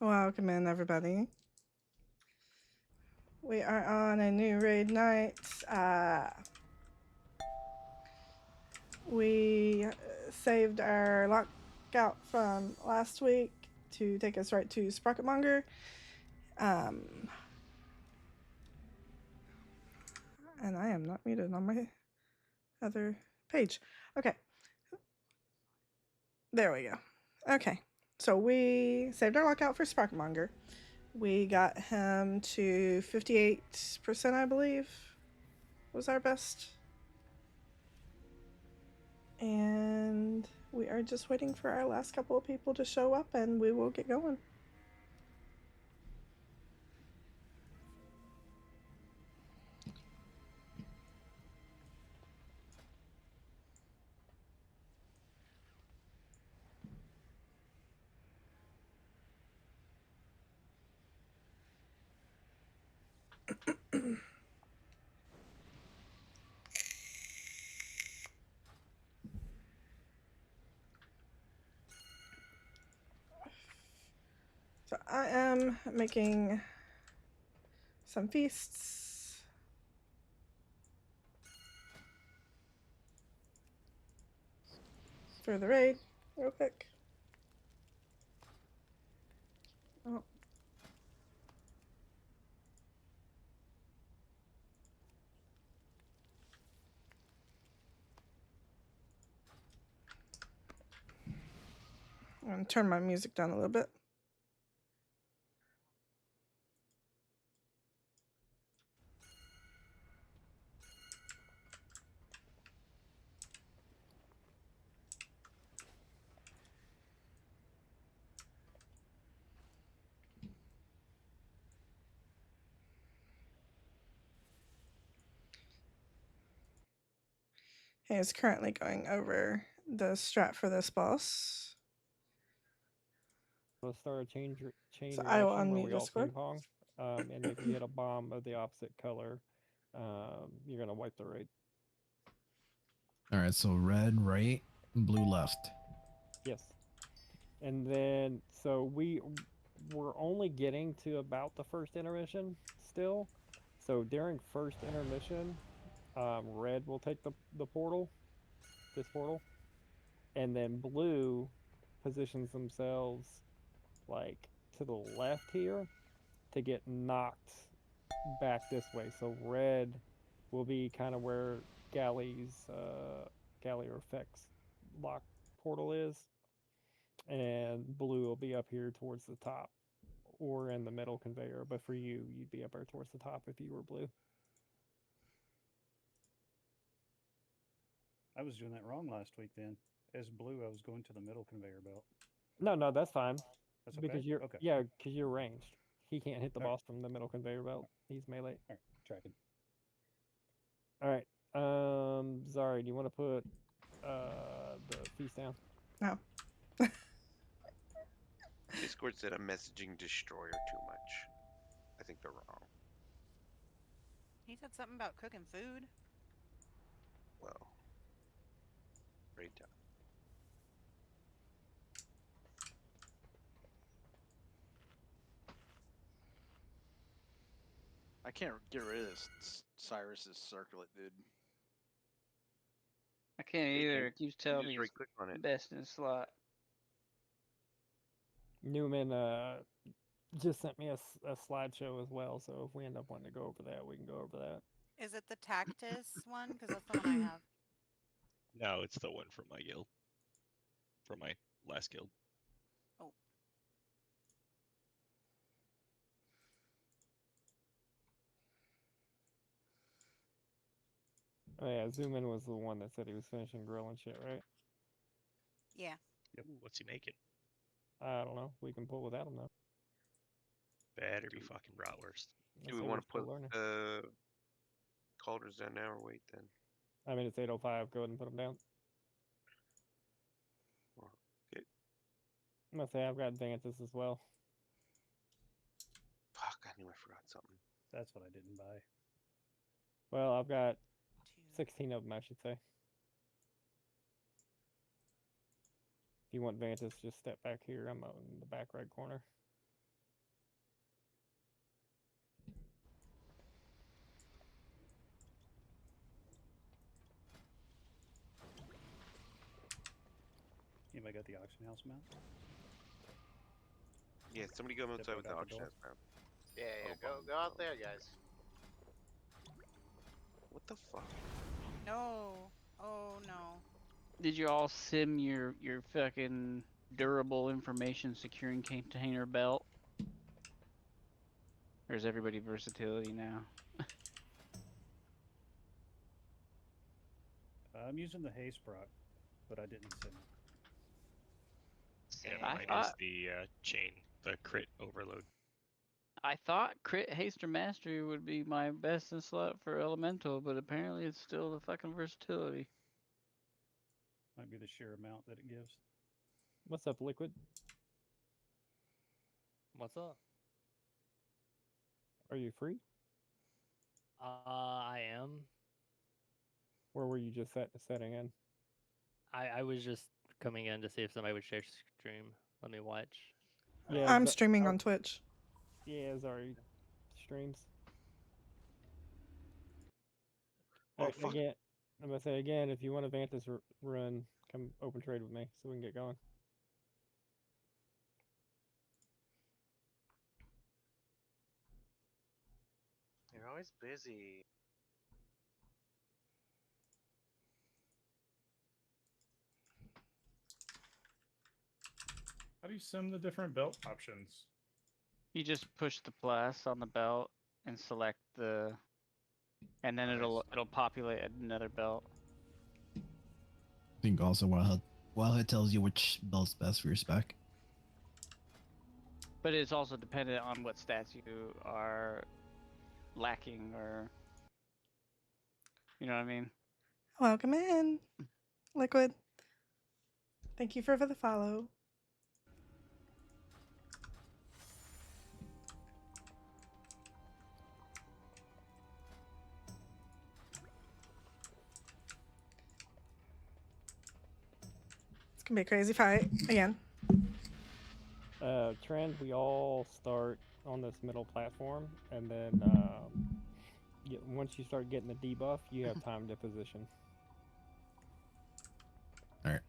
Welcome in, everybody. We are on a new raid night. We saved our lockout from last week to take us right to Sprocketmonger. And I am not muted on my other page. Okay. There we go. Okay. So we saved our lockout for Sprocketmonger. We got him to 58%, I believe, was our best. And we are just waiting for our last couple of people to show up and we will get going. So I am making some feasts. For the raid, real quick. Oh. I'm going to turn my music down a little bit. He is currently going over the strat for this boss. Let's start a chain So I will reaction where unmute we all Discord. ping pong. And if you hit a bomb of the opposite color, you're gonna wipe the raid. All right, so red right, blue left. Yes. And then so we're only getting to about the first intermission still. So during first intermission, red will take the portal, this portal, and then blue positions themselves like to the left here to get knocked back this way. So red will be kind of where Galley or Fex lock portal is, and blue will be up here towards the top or in the middle conveyor. But for you, you'd be up there towards the top if you were blue. I was doing that wrong last week then. As blue, I was going to the middle conveyor belt. No, that's fine. That's okay? Because you're okay. Yeah, because you're ranged. He can't hit the All right. boss from the middle conveyor belt. He's melee. All right, tracking. All right. Zari, do you want to put the feast down? No. Discord said I'm messaging Destroyer too much. I think they're wrong. He said something about cooking food. Well, great time. I can't get rid of this Cyrus's circlet, dude. I can't either. It keeps telling me Right click on it. best in slot. Newman just sent me a slideshow as well, so if we end up wanting to go over that, we can go over that. Is it the Tactus one? Because that's the one I have. No, it's the one from my guild. From my last guild. Oh. Oh yeah, Zoom in was the one that said he was finishing grilling shit, right? Yeah. Yep. What's he making? I don't know. We can pull without him though. Better be fucking bratwurst. Do we want to put cauldrons down now or wait then? I mean, it's 8:05. Go ahead and put them down. Okay. I'm gonna say I've got advances as well. Fuck, I knew I forgot something. That's what I didn't buy. Well, I've got 16 of them, I should say. If you want Vantas, just step back here. I'm out in the back right corner. Anybody got the auction house mount? Yeah, somebody go outside with the out the auction door. house mount. Yeah, Oh, go bomb, out bomb. there, guys. What the fuck? No. Oh no. Did you all sim your fucking durable information securing container belt? Or is everybody versatility now? I'm using the hay sprock, but I didn't sim it. Yeah, I mine is thought- the chain, the crit overload. I thought crit haste or mastery would be my best in slot for elemental, but apparently it's still the fucking versatility. Might be the sheer amount that it gives. What's up, Liquid? What's up? Are you free? I am. Where were you just setting in? I was just coming in to see if somebody would share stream. Let me watch. Yeah, I'm streaming on Twitch. Yeah, Zari streams. Oh, fuck. Again, I'm gonna say again, if you want to Vantis run, come open trade with me so we can get going. You're always busy. How do you sim the different belt options? You just push the plus on the belt and select the, and then it'll populate another belt. I think also while it tells you which belt's best for your spec. But it's also dependent on what stats you are lacking, or you know what I mean. Welcome in, Liquid. Thank you for the follow. It's gonna be a crazy fight again. Trend, we all start on this middle platform, and then once you start getting the debuff, you have time to position. All right.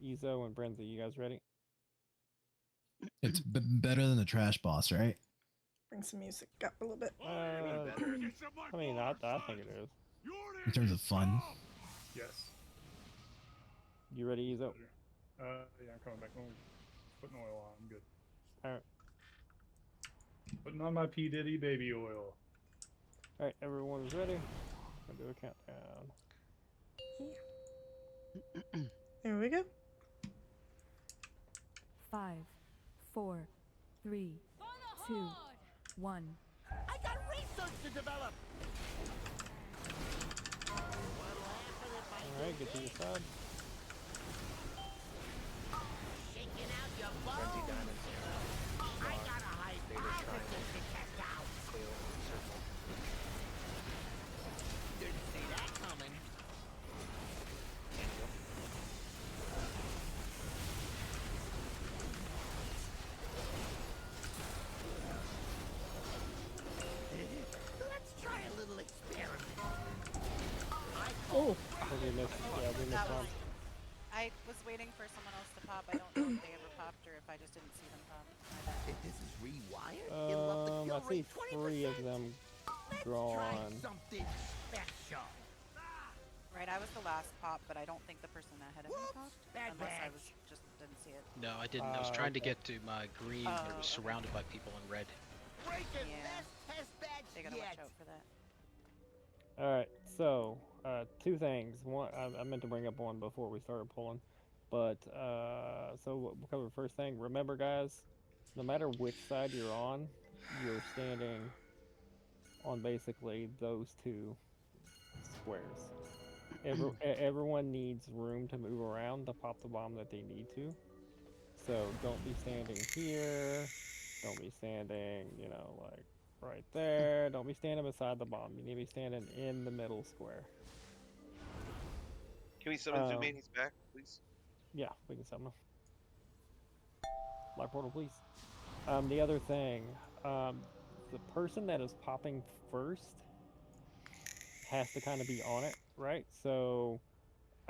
Ezo and Brenza, you guys ready? It's better than the trash boss, right? Bring some music up a little bit. I mean, I think it is. In terms of fun. Yes. You ready, Ezo? Yeah, I'm coming back home. Putting oil on. I'm good. All right. Putting on my P. Diddy baby oil. All right, everyone's ready. I'll do a countdown. Here we go. 5, 4, 3, 2, 1. I got research to develop. All right, get to your side. Shaking out your bones. I got a hypothesis to test out. Didn't see that coming. Let's try a little experiment. Oh, we missed. Yeah, we missed That one. was. I was waiting for someone else to pop. I don't know if they ever popped or if I just didn't see them pop. My bad. If this is rewired, you'll love the I kill see rate 3 of 20%. them Let's try drawn. something special. Right, I was the last pop, but I don't think the person ahead of me popped. Bad Unless I batch. was just didn't see it. No, I didn't. I was trying to okay. get to my green, but it was Oh, okay. surrounded by people in red. Breaking Yeah. best test badge They gotta yet. watch out for that. All right, so 2 things. One, I meant to bring up one before we started pulling, but so we'll cover the first thing. Remember, guys, no matter which side you're standing on basically those 2 squares. Everyone needs room to move around to pop the bomb that they need to. So don't be standing here. Don't be standing, like right there. Don't be standing beside the bomb. You need to be standing in the middle square. Can we summon Zoom He's back, please? Yeah, we can summon him. Light portal, please. The other thing, the person that is popping first has to kind of be on it, right? So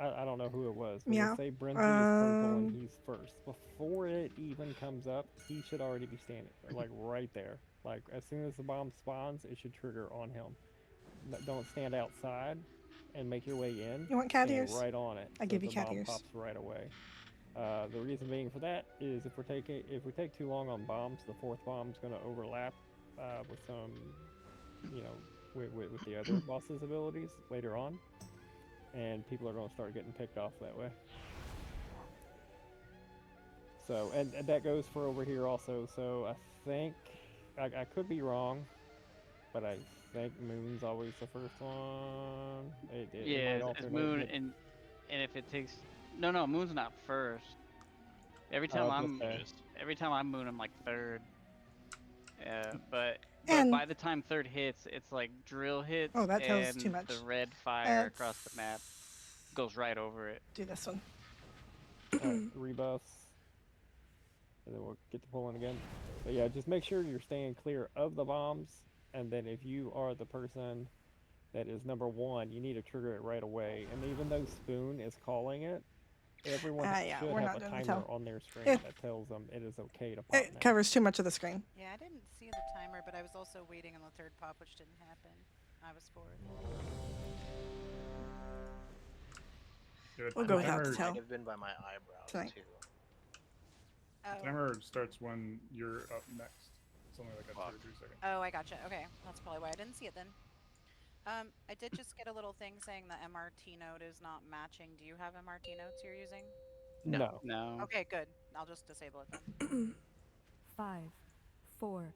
I don't know who it was, but Yeah. let's say Brenzy is purple and he's first. Before it even comes up, he should already be standing like right there. Like as soon as the bomb spawns, it should trigger on him. Don't stand outside and make your way in. You want cat stand ears? right on it. I give you the cat bomb ears. pops right away. The reason being for that is if we take too long on bombs, the fourth bomb's going to overlap with some, you know, with the other boss's abilities later on, and people are going to start getting picked off that way. So, and that goes for over here also. So I think I could be wrong, but I think Moon's always the first one. It Yeah, might it's alternate, Moon, but- and if it takes no, Moon's not first. Every Oh, time okay. every time I'm Moon, I'm like third. But And- by the time third hits, it's like drill hits, Oh, that tells and too much. the red fire across the map goes right over it. Do this one. Alright, 3 buffs. And then we'll get to pulling again. But yeah, just make sure you're staying clear of the bombs. And then if you are the person that is number 1, you need to trigger it right away. And even though Spoon is calling it, everyone Yeah, should we're have not a doing the timer tell. on their screen It- that tells them it is okay to pop It now. covers too much of the screen. Yeah, I didn't see the timer, but I was also waiting on the third pop, which didn't happen. I was fourth. Dude, We'll go the without timer, the tell. Might have been by my eyebrows Tonight. too. Oh. timer starts when you're up next. It's only like a 2 or 3 second. Oh, I gotcha. Okay, that's probably why I didn't see it then. I did just get a little thing saying the MRT node is not matching. Do you have MRT nodes you're using? No. No. Okay, good. I'll just disable it then. 5, 4,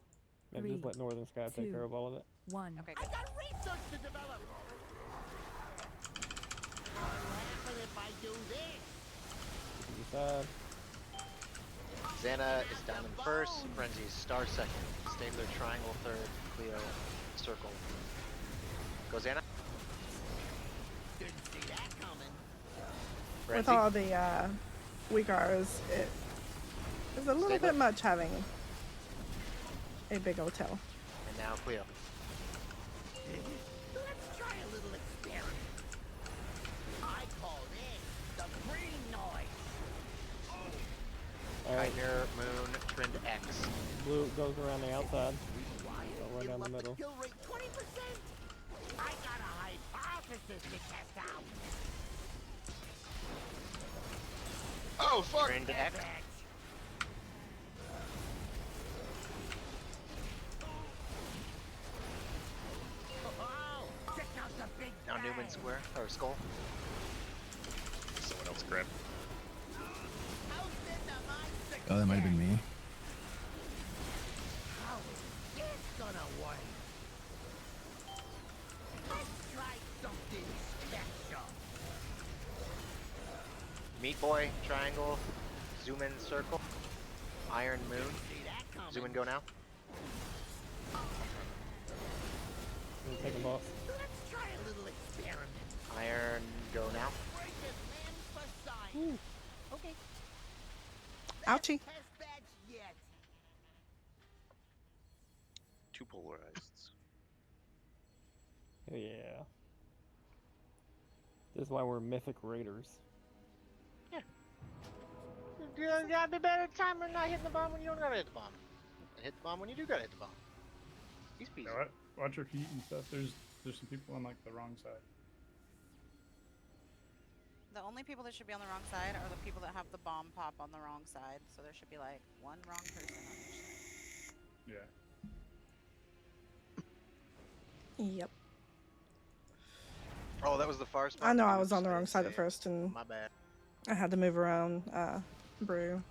Yeah, 3, just let Northern Sky take 2, care of all of it. 1. Okay, I good. got research to develop. What happen if I do this? To the side. Xana is diamond first, Frenzy star second, Stabler triangle third, Cleo circle. Go Xana. Didn't see that coming. With Frenzy. all the weak arrows, it is a little Stay bit lit. much having a big old tail. And now Cleo. Let's try a little experiment. I call this the green noise. Alright, Mirror, Moon, Trend X. blue goes around the outside. Why Go right down the middle. kill rate 20%? I got a hypothesis to test out. Oh fuck! Trend X. Perfect. Oh, check out the big Now Newman bang. square, or skull. Someone else grab. How's this a my Oh, that might have been me. How is this gonna work? Let's try something special. Meat Boy, triangle, zoom in circle. Iron Moon, See that coming? zoom in go now. Second boss. Let's try a little experiment. Iron go now. Break this man for science. Okay. Ouchie. Test batch yet. Too polarized. Yeah. This is why we're mythic raiders. You gotta be better at timer not hitting the bomb when you don't gotta hit the bomb. And hit the bomb when you do gotta hit the bomb. He's peasy. Yeah, watch your feet and stuff. There's some people on like the wrong side. The only people that should be on the wrong side are the people that have the bomb pop on the wrong side. So there should be like one wrong person on each side. Yeah. Yep. Oh, that was the far spot. I know I Oops, was on the wrong didn't side say at it. first, and My bad. I had to move around Brew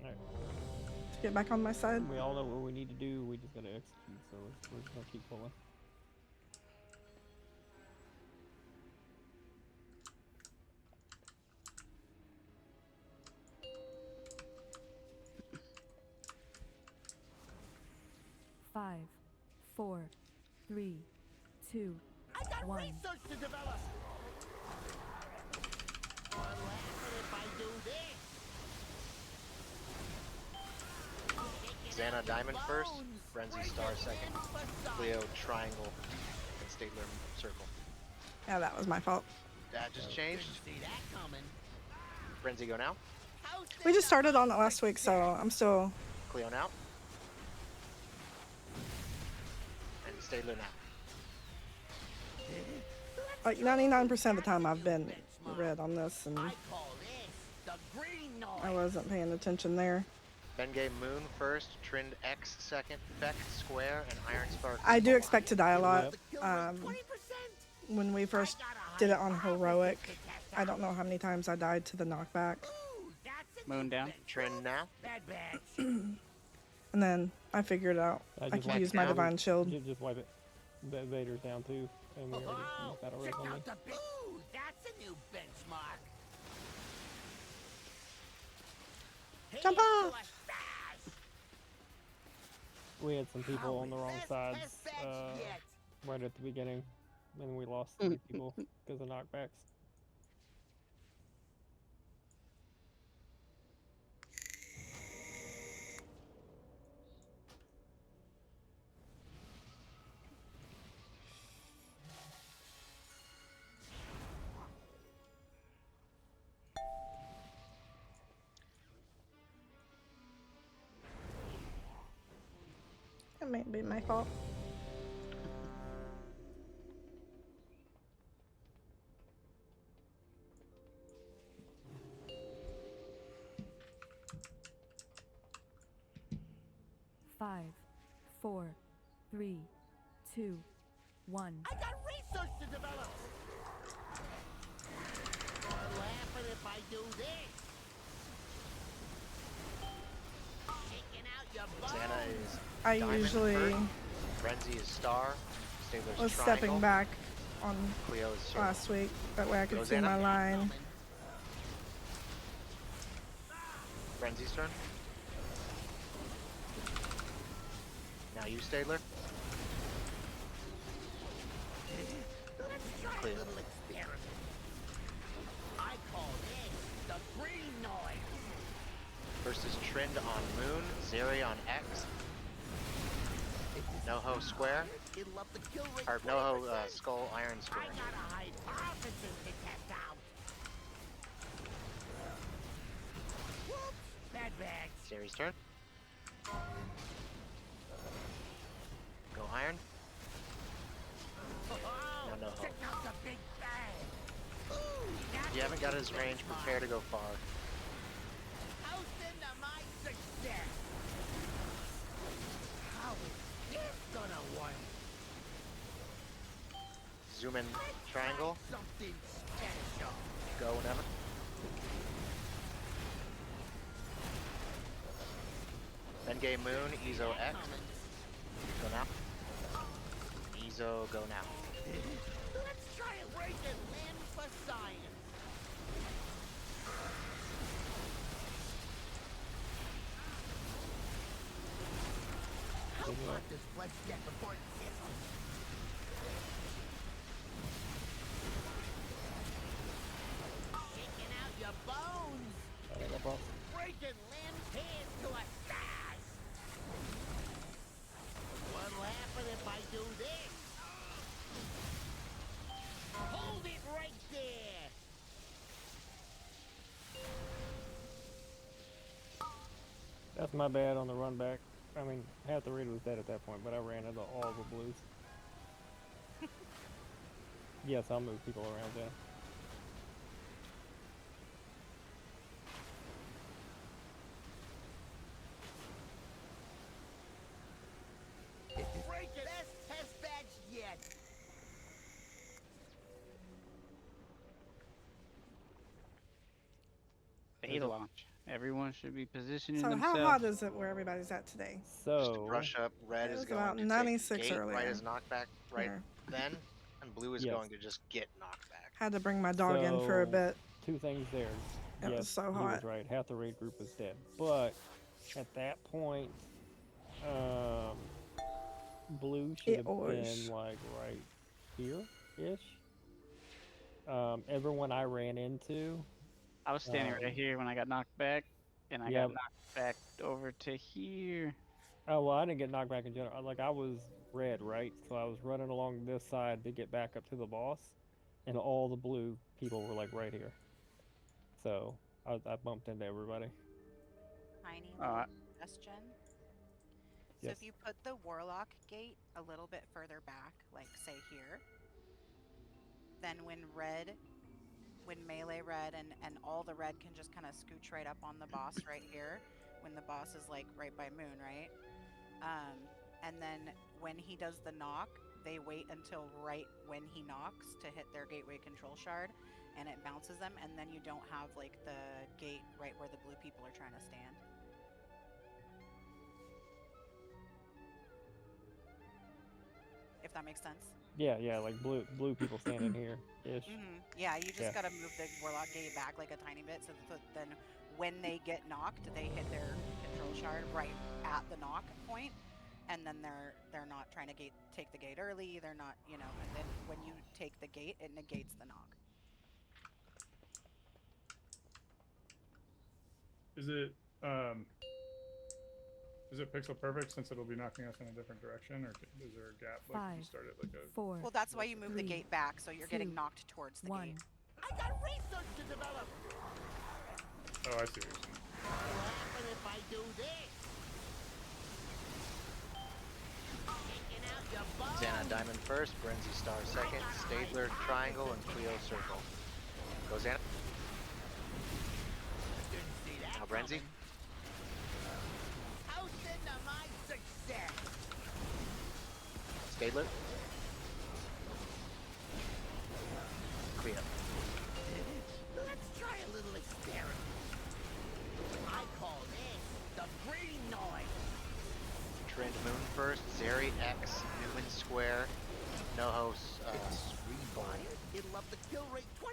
Alright. to get back on my side. We all know what we need to do, we just gotta execute, so we're just gonna keep pulling. Five, 4, 3, 2, I got 1. research to develop. What'll happen if I do this? Xana diamond first, Bones. Frenzy Break star this second, man for science. Cleo triangle, and Stabler circle. Yeah, that was my fault. That just changed. See that coming. Frenzy go now. We just started on it last week, so I'm still. Cleo now. And Stabler now. Like 99% of the time I've been red on this, and I call this the green noise. I wasn't paying attention there. Bengay Moon first, Trind X second, Feck Square, and Iron Spark. I do expect to die a lot. Kill rate 20%. When we first did it on heroic, I don't know how many times I died to the knockback, Ooh, that's a Moon new down. bench. Trend now. Bad batch. and then I figured out I just could wipe use it my down. divine shield. Just wipe it. Vader's down too, and we already Oh, used battle res check on me. out the big. Ooh, that's a new benchmark. Jump Here's off! to a stash. We had some people on the wrong Best sides test batch yet. right at the beginning, and we lost 3 people because of knockbacks. It may be my fault. Five, 4, 3, 2, 1. I got research to develop. What'll happen if I do this? Shaking out your bones. Santa is I Diamond usually first. Frenzy is Star. Stabler's was Triangle. stepping back on Cleo is Circle. last week. That way I could see Rosanna? my line. Coming. Frenzy's turn. Now you, Stabler. Let's try Clear. a little experiment. I call this the green noise. First is Trind on Moon, Zeri on X, Noho Square, It'll up the kill rate. or Noho 20%. Skull Iron Square. I got a hypothesis to test out. Whoops, bad bag. Zeri's turn. Go Iron. Oh, No, no check hope. out the big bang. Ooh, that's If you haven't got his range, prepare to go far. House into my success. How is this gonna work? Zoom in triangle. Something special. Go whenever. Bengay Moon, Ezo X. Go now. Ezo, go now. Let's try and break a limb for science. How hot does flesh get before it sizzles? Shaking out your bones. Breaking limbs, here's to a stash. What'll happen if I do this? Hold it right there. That's my bad on the run back. I mean, half the raid was dead at that point, but I ran into all the blues. Yes, I'll move people around there. Break it. Best test badge yet. Beta launch. Everyone should be positioning So themselves. how hot is it where everybody's at today? Just to So, brush up, red It is was going about to 96 take gate earlier. right as knockback right Here. then, and blue is Yes. going to just get knockback. Had to bring my dog in for a So, bit. 2 things there. It Yes, was so he was hot. right. Half the raid group was dead. But at that point, blue should It have was. been like right here-ish. Everyone I ran into, I was standing right here when I got knocked back, and I yeah. got knocked back over to here. Oh well, I didn't get knocked back in general. Like I was red, right? So I was running along this side to get back up to the boss, and all the blue people were like right here. So I bumped into everybody. Tiny little suggestion. So Yes. if you put the warlock gate a little bit further back, like say here, then when melee red and all the red can just kind of scooch right up on the boss right here, when the boss is like right by Moon, right? And then when he does the knock, they wait until right when he knocks to hit their gateway control shard, and it bounces them, and then you don't have like the gate right where the blue people are trying to stand. If that makes sense. Yeah, like blue people standing here ish. Yeah, you just gotta move the warlock gate back like a tiny bit, so that then when they get knocked, they hit their control shard right at the knock point, and then they're not trying to take the gate early. They're not, and then when you take the gate, it negates the knock. Is it pixel perfect since it'll be knocking us in a different direction, or is there a gap? Like you start at like a 4. Well, that's why you move the gate back, so you're getting knocked towards the gate. I got research to develop. Oh, I see what you're saying. What'll happen if I do this? Taking out your bones. Xana Diamond first, Brenzy Star second, Stabler Triangle, and Cleo Circle. Go Xana. Didn't see that Now Brenzy. coming. Toast into my success. Stabler. Cleo. Let's try a little experiment. I call this the green noise. Trend Moon first, Zeri X, Newman Square, Noho Rewired, it'll up the kill rate 20%.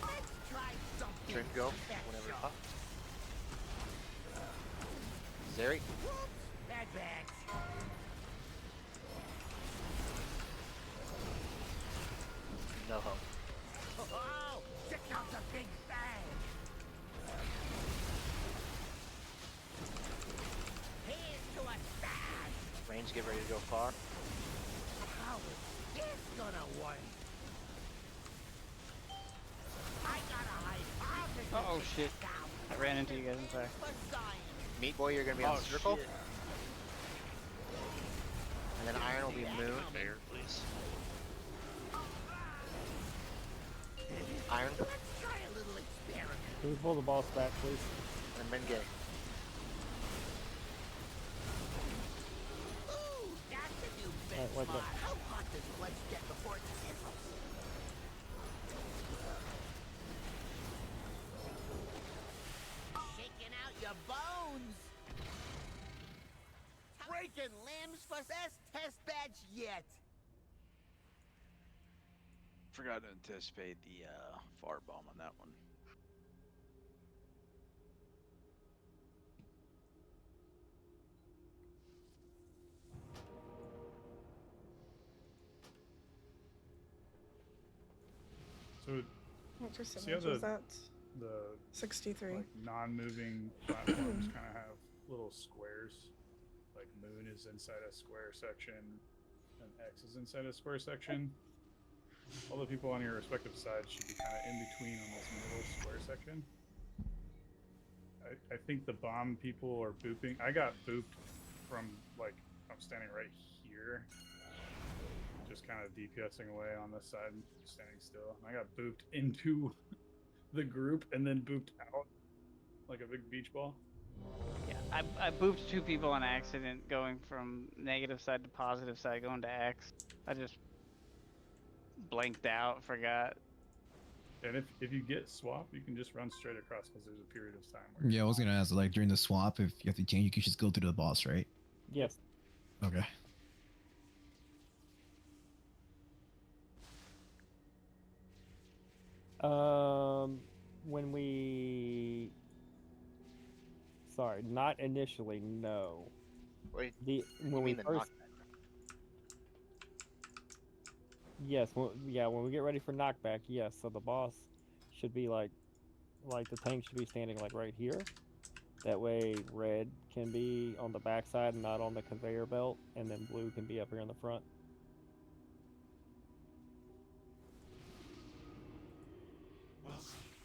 Let's try something. Trend go, special. whenever it pops. Zeri. Whoops, bad bad. Noho. Oh, check out the big bang. Here's to a stash. Range, get ready to go far. How is this gonna work? I got a hypothesis. Oh to shit! check out. I ran into you guys. I'm sorry. For science. Meat Boy, you're gonna be on Oh, circle. shit. And then Iron will be Moon. Fair, please. Iron. Let's try a little experiment. Can you pull the boss back, please? And then Mengay. Ooh, that's a new Alright, wait, benchmark. look. How hot does blood get before it sizzles? Shaking out your bones. Breaking limbs for best test badge yet. Forgot to anticipate the far bomb on that one. So What see how percentage was that? the 63. like non-moving platforms kind of have little squares. Like Moon is inside a square section, and X is inside a square section. All the people on your respective sides should be kind of in between on this middle square section. I think the bomb people are booping. I got booped from like I'm standing right here, just kind of DPSing away on this side, standing still. I got booped into the group and then booped out like a big beach ball. Yeah, I booped 2 people on accident going from negative side to positive side going to X. I just blanked out, forgot. And if you get swapped, you can just run straight across because there's a period of time where Yeah, I was gonna ask, like during the swap, if you have to change, you can just go to the boss, right? Yes. Okay. When we, sorry, not initially, no. Wait, when you we mean the first, knockback? yes, when we get ready for knockback, yes. So the boss should be like the tank should be standing like right here, That way, red can be on the backside and not on the conveyor belt, and then blue can be up here in the front.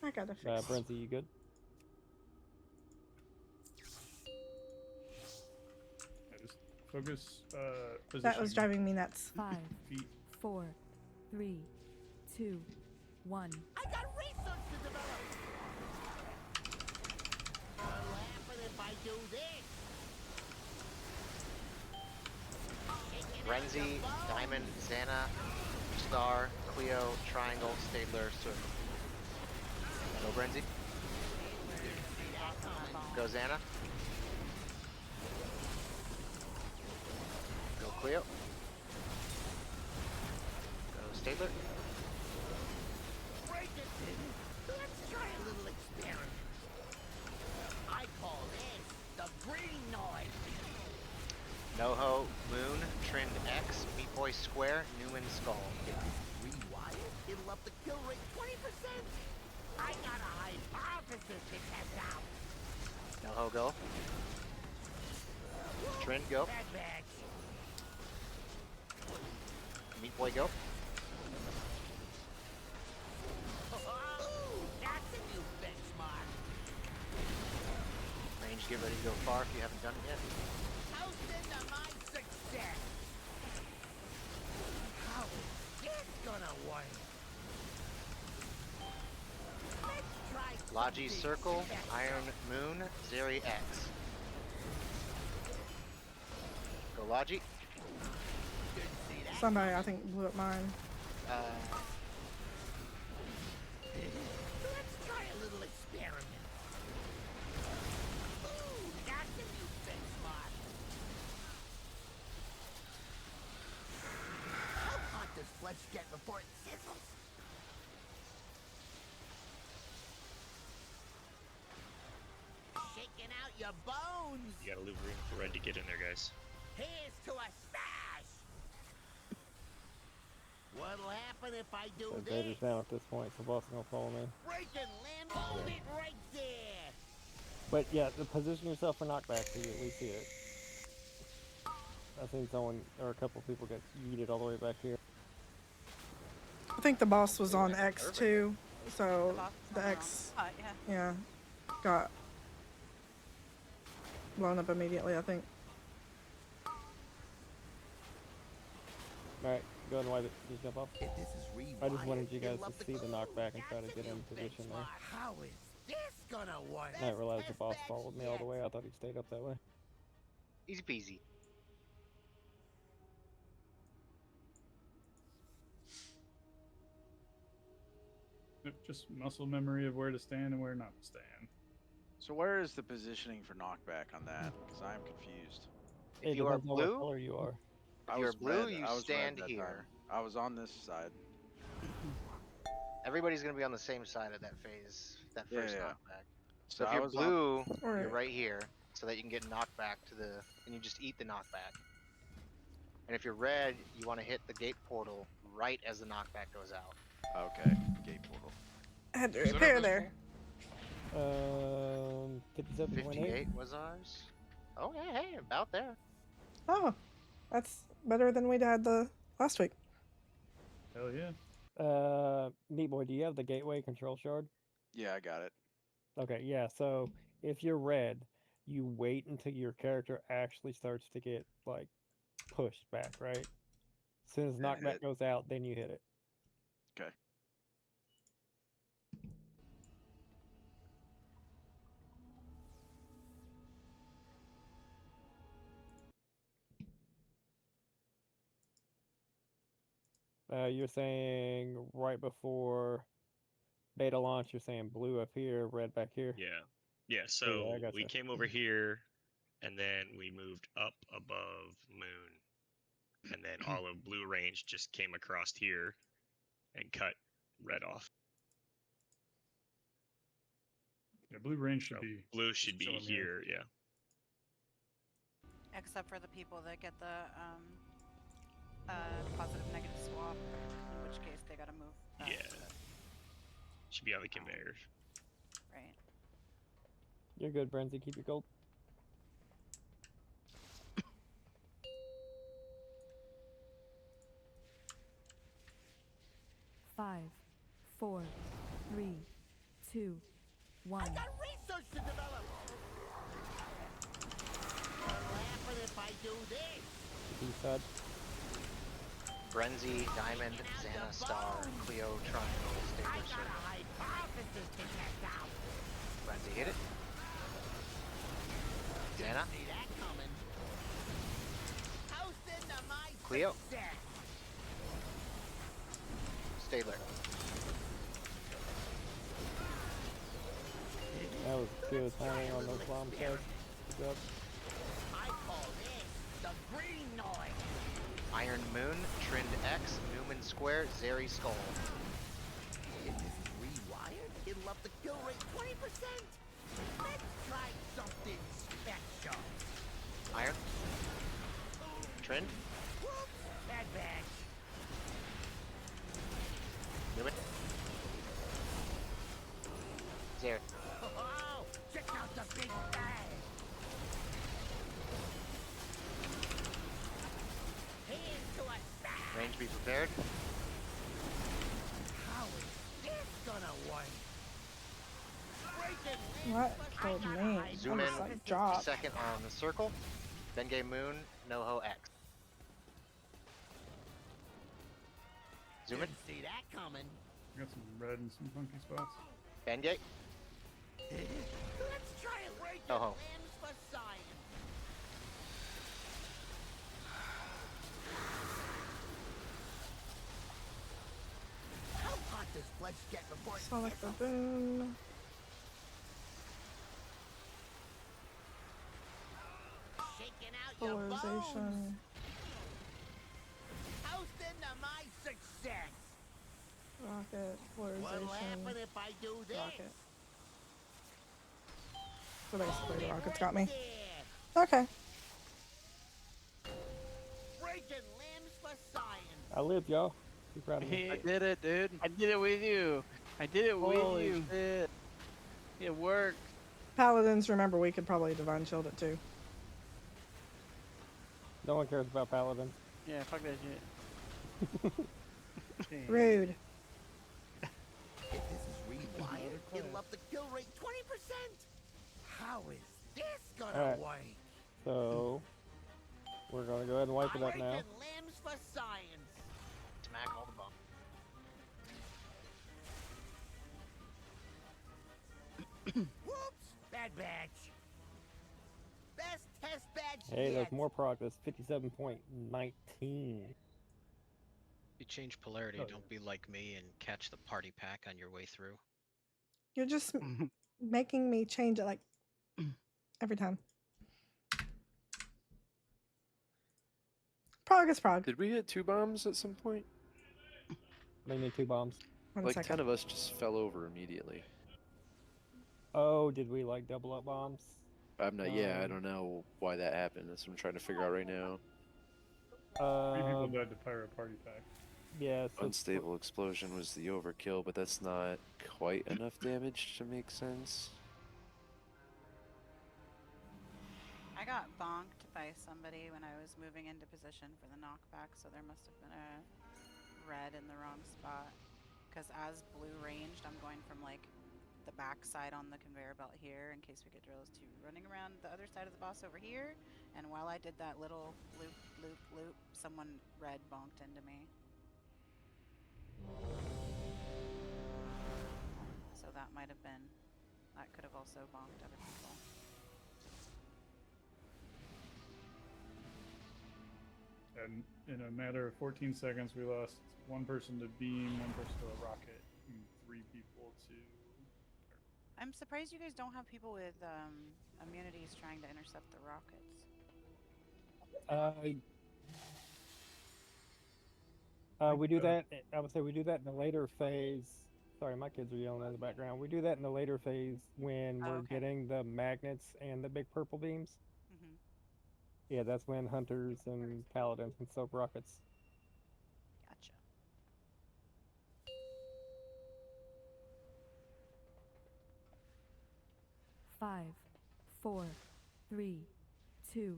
I gotta fix. Brenzy, you good? Yeah, just focus. Positioning. That was driving me nuts. 5, Feet. 4, 3, 2, 1. I got research to develop. What'll happen if I do this? Renzi, Diamond, Xana, Star, Cleo, Triangle, Stabler, Circle. Go Renzi. Go Xana. Go Cleo. Go Stabler. Break it. Let's try a little experiment. I call this the green noise. Noho, Moon, Trimmed X, Meat Boy Square, Newman Skull. Rewired? It'll up the kill rate 20%. I got a hypothesis to test out. Noho, go. Trin, go. Bad batch. Meat Boy, go. Oh, that's a new benchmark. Range, get ready to go far if you haven't done it yet. Toast into my success. How is this gonna work? Let's try Logi something Circle, special. Iron Moon, Zeri X. Go Logi. Didn't see that. Somebody, I think, blew up mine. Let's try a little experiment. Ooh, that's a new benchmark. How hot does flesh get before it sizzles? Shaking out your bones. You gotta leave room for red to get in there, guys. Here's to a smash. What'll happen if I do So this? Vader's down at this point, so boss is gonna follow me. Break and land. Hold it right there. But yeah, position yourself for knockback so you at least see it. I think someone or a couple people get yeeted all the way back here. I think the boss was on X too, so The boss the was on X, wrong. Yeah. yeah, got blown up immediately. I think. Alright, go ahead and wipe it. Just jump off. If this is I just rewired, wanted you guys it'll up to the see the kill. knockback and try to That's get a in new position there. benchmark. How is this gonna work? I didn't realize the boss followed me all the way. I thought he stayed up that way. Easy peasy. Just muscle memory of where to stand and where not to stand. So where is the positioning for knockback on that? Because I'm confused. It If you are depends on what blue, color you are. I If you're was blue, red. you I was stand red that here. time. I was on this side. everybody's gonna be on the same side of that phase, that Yeah, first yeah. knockback. So So if I you're was blue, Right. you're right here, so that you can get knocked back to the, and you just eat the knockback. And if you're red, you want to hit the gate portal right as the knockback goes out. Okay, gate portal. I had to Is it repair invisible? there. 57.8. 58 was ours. Oh yeah, hey, about there. Oh, that's better than we'd had the last week. Hell yeah. Meat Boy, do you have the gateway control shard? Yeah, I got it. Okay, yeah, so if you're red, you wait until your character actually starts to get, like, pushed back, right? As soon as And knockback hit. goes out, then you hit it. Okay. You're saying right before beta launch, you're saying blue up here, red back here? Yeah. Yeah, Yeah, so I gotcha. we came over here and then we moved up above Moon. And then all of Blue Range just came across here and cut red off. Yeah, blue range should So be. blue should be chilling here, yeah. Except for the people that get the positive negative swap, in which case they gotta move back Yeah. to the Should be on the conveyors. right. You're good, Brenzy. Keep your gold. Five, four, three, two, one. I got research to develop. What'll happen if I do this? East side. Brenzy, Diamond, Xana, Star, Cleo, Triangle, I Stabler, got a Circle. hypothesis to test out. Brenzy, hit it. Xana, See that coming. Toast into my Cleo. success. Stabler. That was good timing on those bomb shots. Good job. I call this the green noise. Iron Moon, Trind X, Newman Square, Zeri Skull. If this is rewired, it'll up the kill rate 20%. Let's try something special. Iron. Trind. Whoops, bad batch. Newman. Zeri. Oh, check out the big bang. Hands to a side. Range be prepared. How is this gonna work? Breaking What killed me? Zoom I in just like dropped. second on the circle. Bengay Moon, NoHo X. Zoom in. Didn't see that coming. Got some red and some funky spots. Bengay. Let's try it. Break Oh, your ho. limbs for science. How hot does flesh get before it Sonic sizzles? Baboon. Shaking out your bones. Polarization. Toast into my success. Rocket. What'll Polarization. happen if I do this? Rocket. So basically the rocket's got me. There. Okay. Breaking limbs for science. I lived, y'all. Be proud of me. I did it, dude. I did it with you. I did it with Holy you. shit. It worked. Paladins, remember, we could probably Divine Shield it too. No one cares about Paladins. Yeah, fuck that shit. Rude. If this is rewired, it'll up the kill rate 20%. How is this gonna Alright. work? So we're gonna go ahead and wipe it up now. Breaking limbs for science. Smack all the bump. Whoops, bad batch. Best test batch Hey, yet. there's more progress. 57.19. You change polarity, Oh, don't be like me and catch the party pack on your way through. You're just making me change it like every time. Progress prog. Did we hit 2 bombs at some point? They need 2 bombs. One Like second. 10 of us just fell over immediately. Oh, did we like double up bombs? Yeah, I don't know why that happened. That's what I'm trying to figure out right now. 3 people Um, died to Pyro Party Pack. yeah. So Unstable explosion was the overkill, but that's not quite enough damage to make sense. I got bonked by somebody when I was moving into position for the knockback, so there must have been a red in the wrong spot. Because as blue ranged, I'm going from like the back side on the conveyor belt here in case we get drills to running around the other side of the boss over here. And while I did that little loop, loop, loop, someone red bonked into me. So that might have been, that could have also bonked other people. And in a matter of 14 seconds, we lost 1 person to beam, 1 person to a rocket, and 3 people to. I'm surprised you guys don't have people with immunities trying to intercept the rockets. we do that. I would say we do that in the later phase. Sorry, my kids are yelling in the background. We do that in the later phase when Oh, we're okay. getting the magnets and the big purple beams. Mm-hmm. Yeah, that's when hunters and paladins and soap rockets. Gotcha. 5, 4, 3, 2,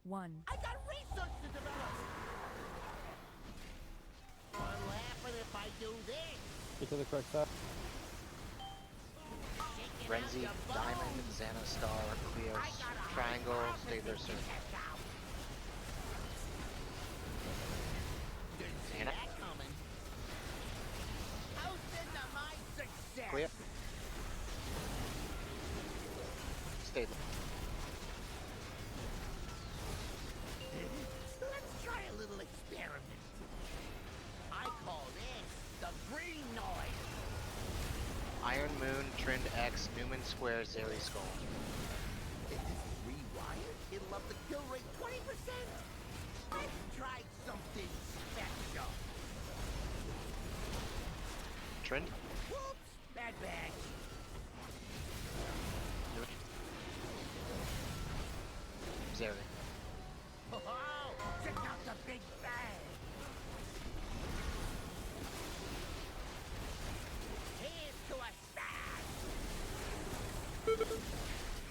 1. I got research to develop. What'll happen if I do this? Get to the correct side. Renzi, Diamond, Xana, Star, Cleos, Triangle, Stabler, Circle. Xana. Cleo. Stabler. Let's try a little experiment. I call this the green noise. Iron Moon, Trend X, Newman Square, Zeri Skull. If this is rewired, it'll up the kill rate 20%. Let's try something special. Trend. Whoops, bad bag. Zeri. Oh, check out the big bang. Here's to a stand.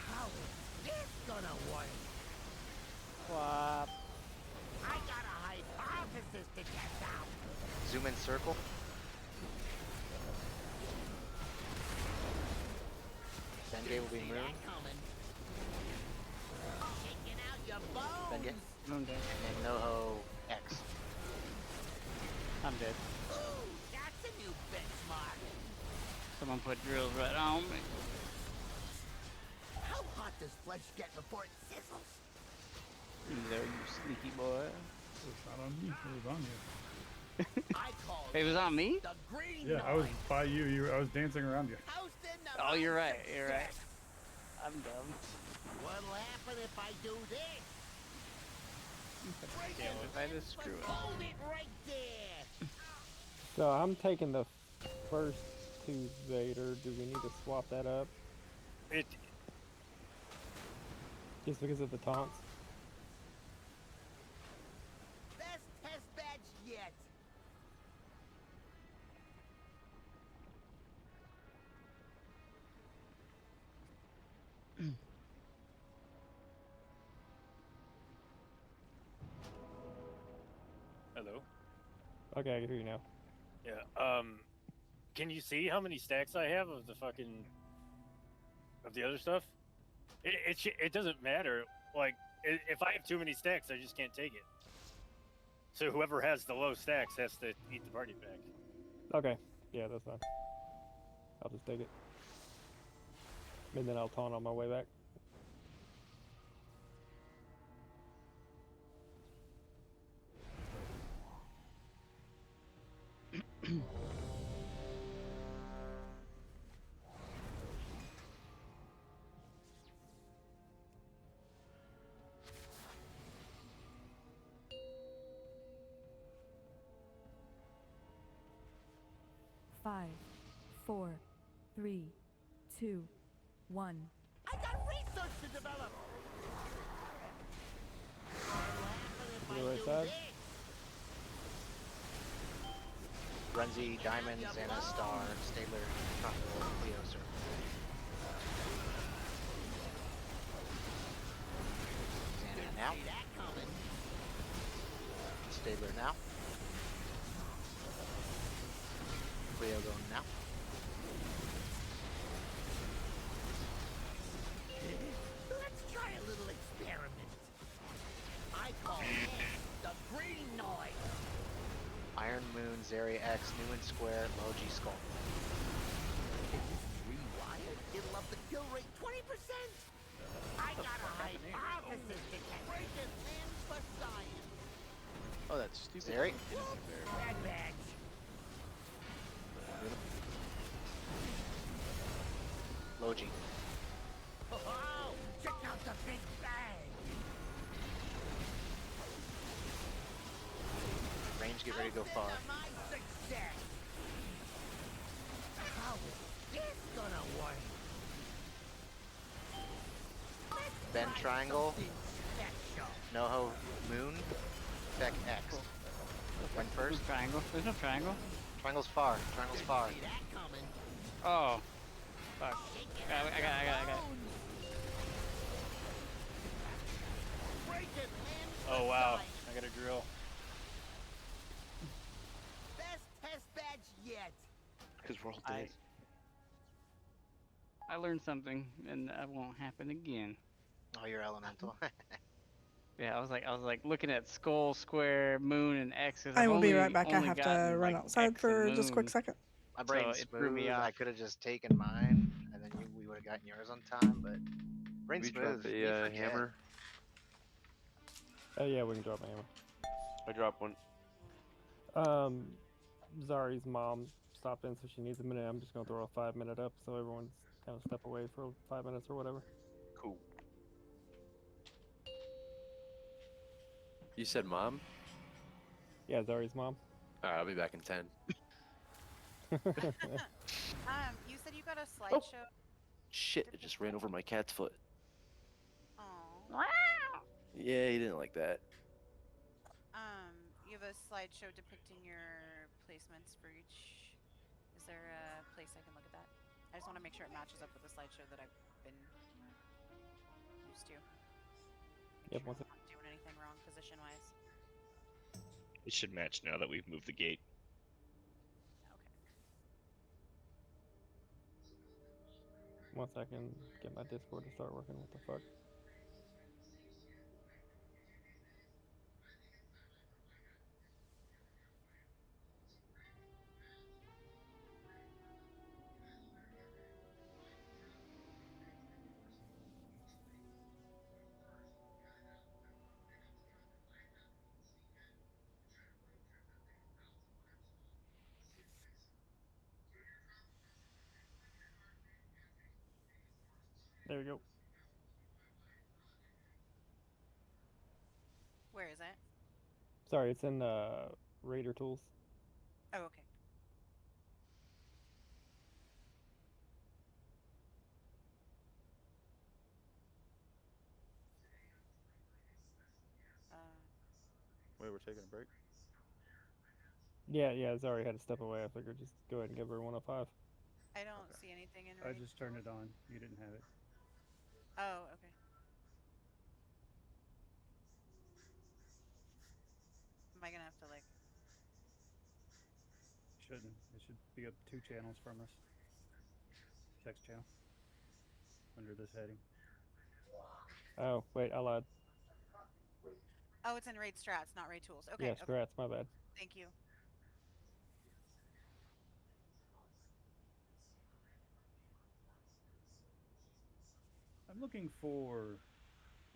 How is this gonna work? Swap. I got a hypothesis to test out. Zoom in circle. Bengay will be See Moon. that coming. Shaking out your bones. Bengay. I'm dead. And Noho X. I'm dead. Ooh, that's a new benchmark. Someone put drills right on me. How hot does flesh get before it sizzles? You there, you sneaky boy. It's not on me. It was on you. I call It was on me? the green Yeah, I was noise. by you. I was dancing around you. Hosting the Oh, you're right. mindset You're right. test. I'm dumb. What'll happen if I do this? Break Damn, it if I just loose, screw but it. hold it right there. So I'm taking the first two Vader. Do we need to swap that up? It Just because of the taunts? Best test badge yet. Hello. Okay, I can hear you now. Yeah. Can you see how many stacks I have of the fucking of the other stuff? It doesn't matter. Like, if I have too many stacks, I just can't take it. So whoever has the low stacks has to eat the party pack. Okay, yeah, that's fine. I'll just take it. And then I'll taunt on my way back. Five, 4, 3, 2, 1. I got research to develop. What'll happen if To I the right do side. this? Renzi, Diamond, Xana, Star, Stabler, Triangle, Cleo, Circle. Xana now. See that coming. Stabler now. Cleo going now. Let's try a little experiment. I call this the green noise. Iron Moon, Zeri X, Newman Square, Logi Skull. If this is rewired, it'll up the kill rate 20%. I got a hypothesis to test. Break it limbs for science. Oh, that's stupid. Zeri. Bad badge. Logi. Oh, check out the big bang. Range, get ready to go far. My success. How is this gonna work? Ben Triangle. Something special. Noho Moon. Beck X. Went first. There's triangle. There's no triangle. Triangle's far. Triangle's far. See that coming. Oh. Fuck. I got it. Break it, limbs Oh wow, aside. I got a drill. Best test badge yet. Because we're all I dead. I learned something, and that won't happen again. Oh, you're elemental. Yeah, I was like looking at skull, square, moon, and X. 'Cause I I've will be right only back. I have to gotten, run like, outside X and for just a quick moon, second. My so brain's it threw me smooth. I off. could have just taken mine, and then we would have gotten yours on time. But brain's We drop smooth. a We forget. hammer. Oh yeah, we can drop a hammer. I drop one. Zari's mom stopped in, so she needs a minute. I'm just gonna throw a 5-minute up, so everyone's kind of step away for 5 minutes or whatever. Cool. You said mom? Yeah, Zari's mom. Alright, I'll be back in 10. You said you got a slideshow. Shit, it just ran over my cat's foot. Oh. Yeah, he didn't like that. You have a slideshow depicting your placements for each. Is there a place I can look at that? I just want to make sure it matches up with the slideshow that I've been used to. Yep, Sure once I'm not doing anything wrong position-wise. It should match now that we've moved the gate. Once I can get my Discord to start working, what the fuck? There you go. Where is it? Sorry, it's in Raider Tools. Oh, okay. Wait, we're taking a break? Yeah, Zari had to step away. I figured just go ahead and give everyone a 5. I don't see anything in I Raid just turned Tools. it on. You didn't have it. Oh, okay. Am I gonna have to like? Shouldn't. It should be up 2 channels from us. Text channel. Under this heading. Oh, wait, I lied. Oh, it's in Raid Strats, not Raid Tools. Okay. Yeah, Okay. strats, my bad. Thank you. I'm looking for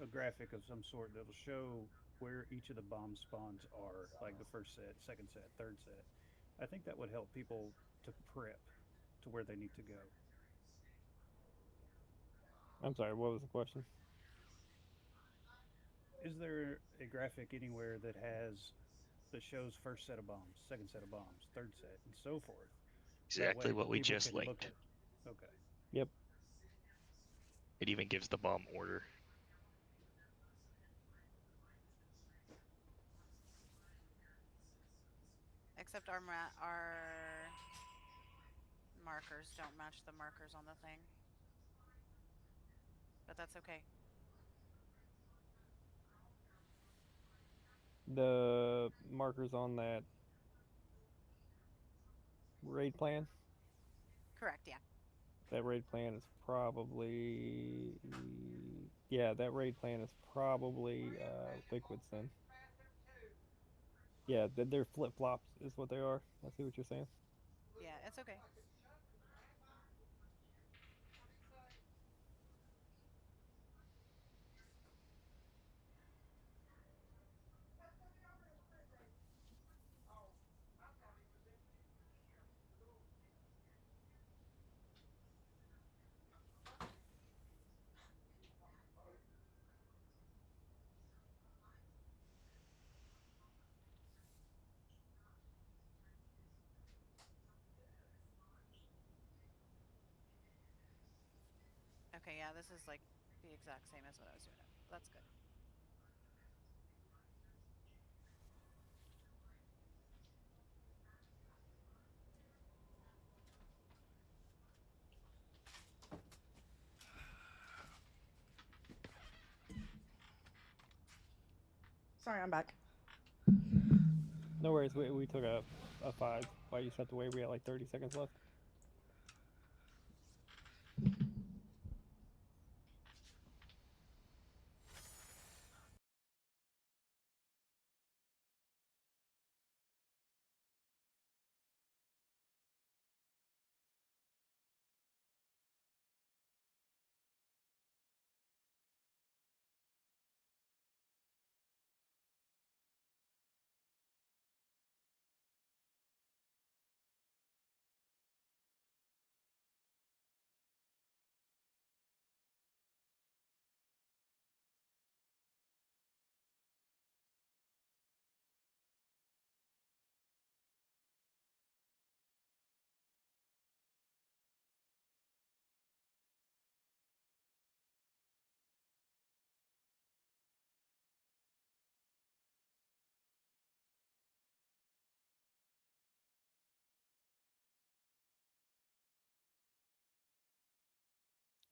a graphic of some sort that'll show where each of the bomb spawns are, like the first set, second set, third set. I think that would help people to prep to where they need to go. I'm sorry, what was the question? Is there a graphic anywhere that shows first set of bombs, second set of bombs, third set, and so forth? Exactly what we people just can look linked. at. Okay. Yep. It even gives the bomb order. Except our markers don't match the markers on the thing. But that's okay. The markers on that raid plan? Correct, yeah. That raid plan is probably... Yeah, that raid plan is probably Liquid's then. Yeah, they're flip-flops is what they are. I see what you're saying. Yeah, it's okay. Okay, yeah, this is like the exact same as what I was doing. That's good. Sorry, I'm back. No worries. We took a 5. While you stepped away, we had like 30 seconds left.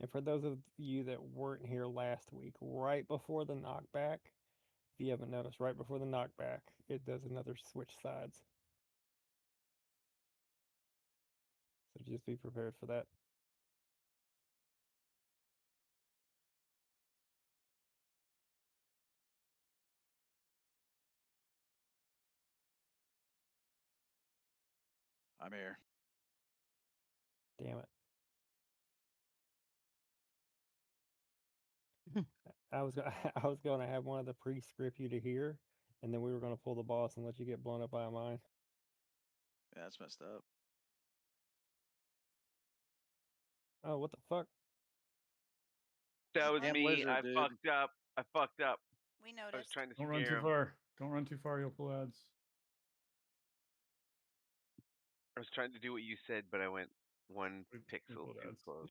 And for those of you that weren't here last week, right before the knockback, if you haven't noticed, right before the knockback, it does another switch sides. So just be prepared for that. I'm here. Damn it. I was I was gonna have one of the pre-script you to hear, and then we were gonna pull the boss and let you get blown up by a mine. Yeah, that's messed up. Oh, what the fuck? That was Damn me. lizard, I dude. fucked up. I fucked up. We I was noticed. trying to Don't run scare too him. far. Don't run too far. You'll pull ads. I was trying to do what you said, but I went one We pixel pulled too ads. close.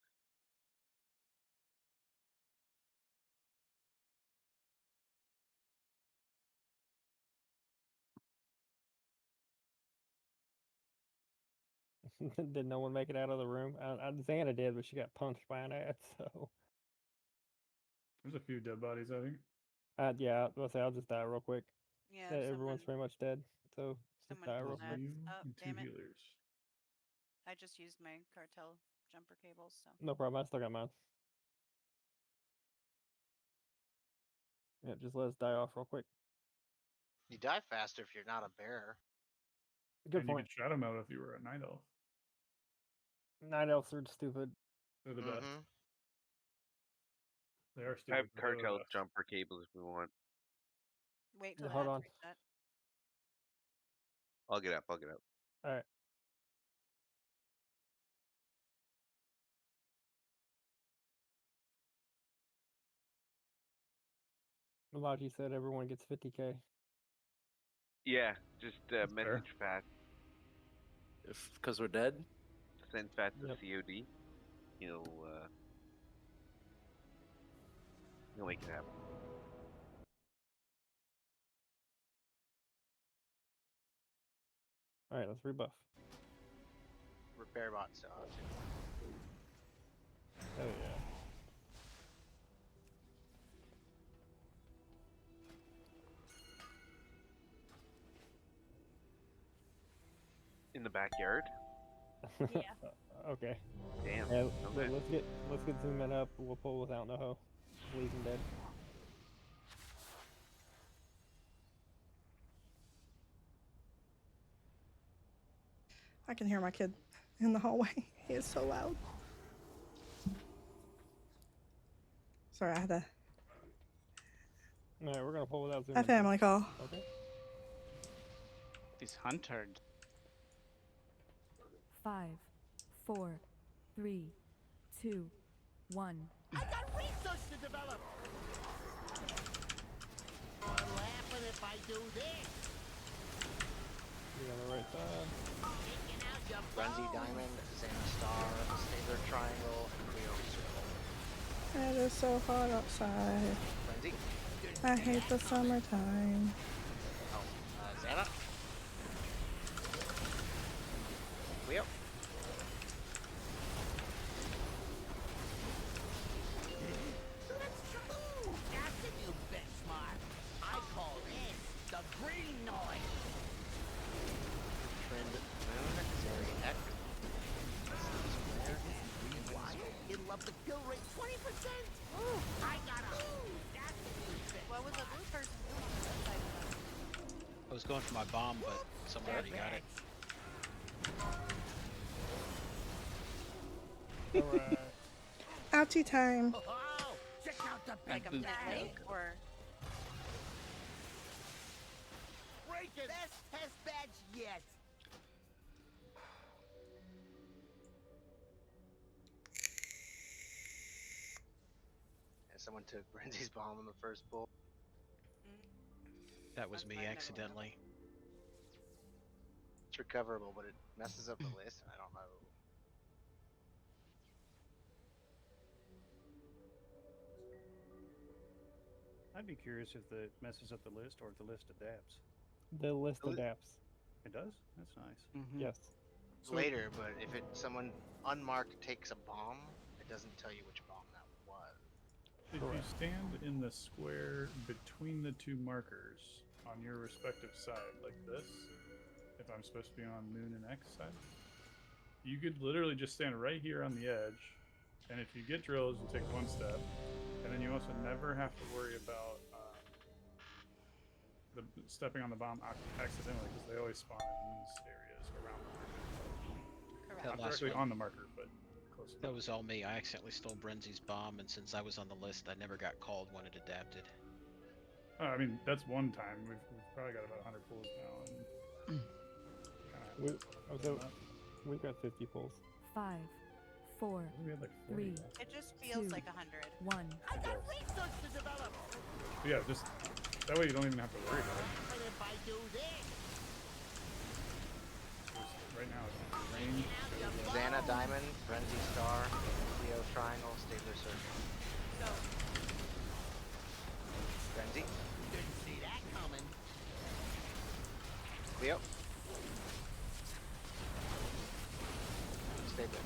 Did no one make it out of the room? Xana did, but she got punched by an ad. So There's a few dead bodies out here. yeah, I'll just die real quick. Yeah, Everyone's pretty much dead, so just someone die real pulled quick. ads. You Oh, and 2 damn it. healers. I just used my cartel jumper cables, so. No problem. I still got mine. Yeah, just let us die off real quick. You die faster if you're not a bear. Good And point. you could shout them out if you were a night elf. Night elves are stupid. They're the best. Mhm. They are I stupid. have but they're the cartel best. jumper cables if we want. Wait till the Hold ads on. reset. I'll get up. I'll get up. All right. Malachi said everyone gets 50K. Yeah, just message fast. Because we're dead? Send fast to Yep. COD. He'll make it happen. All right, let's rebuff. Repair bot still out too. Oh yeah. In the backyard. Yeah. Okay. Damn. Yeah, Okay. let's get zoom in up. We'll pull without no hoe. Leave him dead. I can hear my kid in the hallway. He is so loud. Sorry, I had a All right, we're gonna pull without zoom. a family call. Okay. These huntards. 5, 4, 3, 2, 1. I got research to develop. I'm laughing if I do this. Be on the right side. Taking out your Frenzy bones. Diamond, Xana Star, Stabler Triangle, and Cleo Circle. It is so hot outside. Frenzy. I hate the summertime. Oh, Xana. Cleo. Let's try. That's a new benchmark. I call this What was a blue person doing on the red side of them? I was going for my bomb, but someone already got it. Alright. Ouchie time. Oh, check out the Like a big mistake or? break it. Best test badge yet. Yeah, someone took Brenzy's bomb in the first pull. That was That's me fine, never mind. accidentally. It's recoverable, but it messes up the list, and I don't know. I'd be curious if it messes up the list or if the list adapts. The list The li- adapts. It does? That's nice. Yes. So- Later, but if someone unmarked takes a bomb, it doesn't tell you which bomb that was. If you stand in the square between the two markers on your respective side, like this, if I'm supposed to be on Moon and X side, you could literally just stand right here on the edge, and if you get drills, you take one step, and then you also never have to worry about the stepping on the bomb accidentally, because they always spawn in these areas around the marker. Correct. That Not last directly one, on the marker, but close enough. that was all me. I accidentally stole Brenzy's bomb, and since I was on the list, I never got called when it adapted. I mean, that's one time. We've probably got about 100 pulls now. And We've got 50 pulls. 5, 4, we had like 40 3, now. It just feels 2, like 100. 1. I got research to develop. But yeah, just that way you don't even have to worry about it. But if I do this, Just right now, it's range. Xana Diamond, Frenzy Star, Leo Triangle, Stabler Circle. So Frenzy, didn't see that coming. Leo. Stabler.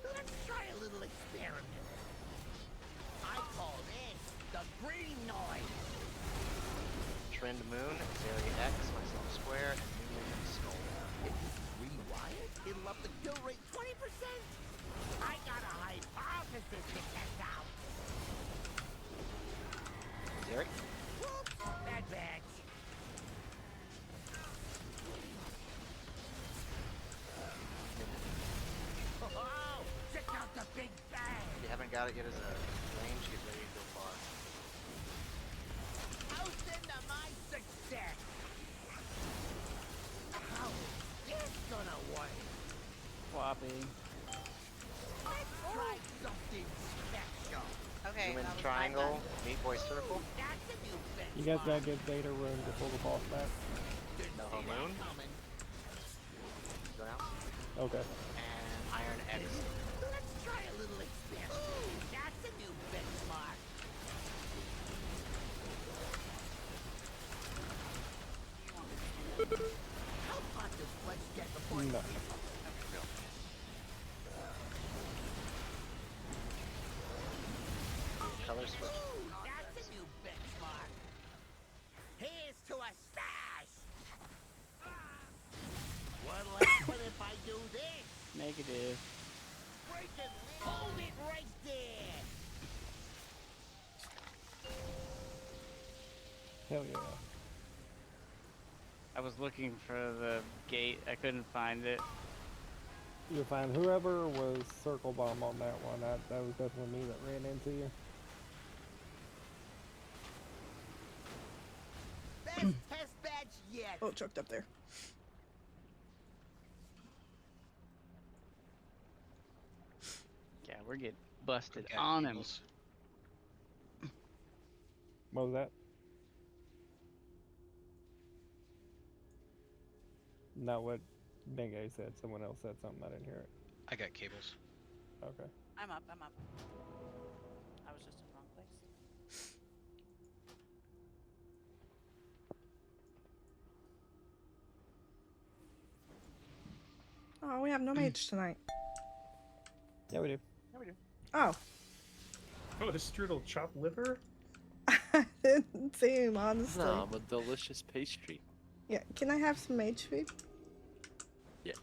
Let's try a little experiment. I call this the green noise. Trend Moon, Zeri X, myself Square, and Newman Skull. If it's rewired, it'll up the kill rate 20%. I got a hypothesis to test out. Zeri, Whoops, bad badge. Oh, check out the big bang. if you haven't got it yet as a range, get ready to go far. Toast into my success. How is this gonna work? Floppy. Let's try something special. okay, Newman that was Triangle, Meat Boy Circle, That's a new benchmark. You guys gotta give Data room to pull the boss back. Didn't No see that Moon. coming. go down, Okay. and Iron X. Let's try a little experiment. That's a new benchmark. How hot does Fletch get before No. Color switch. Ooh, that's a new benchmark. Here's to a stash. What'll happen if I do this? Negative. Break it. Hold it right there. Hell yeah. I was looking for the gate. I couldn't find it. You'll find whoever was circle bomb on that one. That was definitely me that ran into you. Best test badge yet. Oh, choked up there. Yeah, we're getting busted Got on him. cables. What was that? Not what Bingo said. Someone else said something. I didn't hear it. I got cables. Okay. I'm up. I was just in the wrong place. Oh, we have no mage tonight. Yeah, we do. Yeah, we do. Oh, Oh, this strudel chopped liver? I didn't see him, honestly. No, I'm a delicious pastry. Yeah, can I have some mage food? Yeah.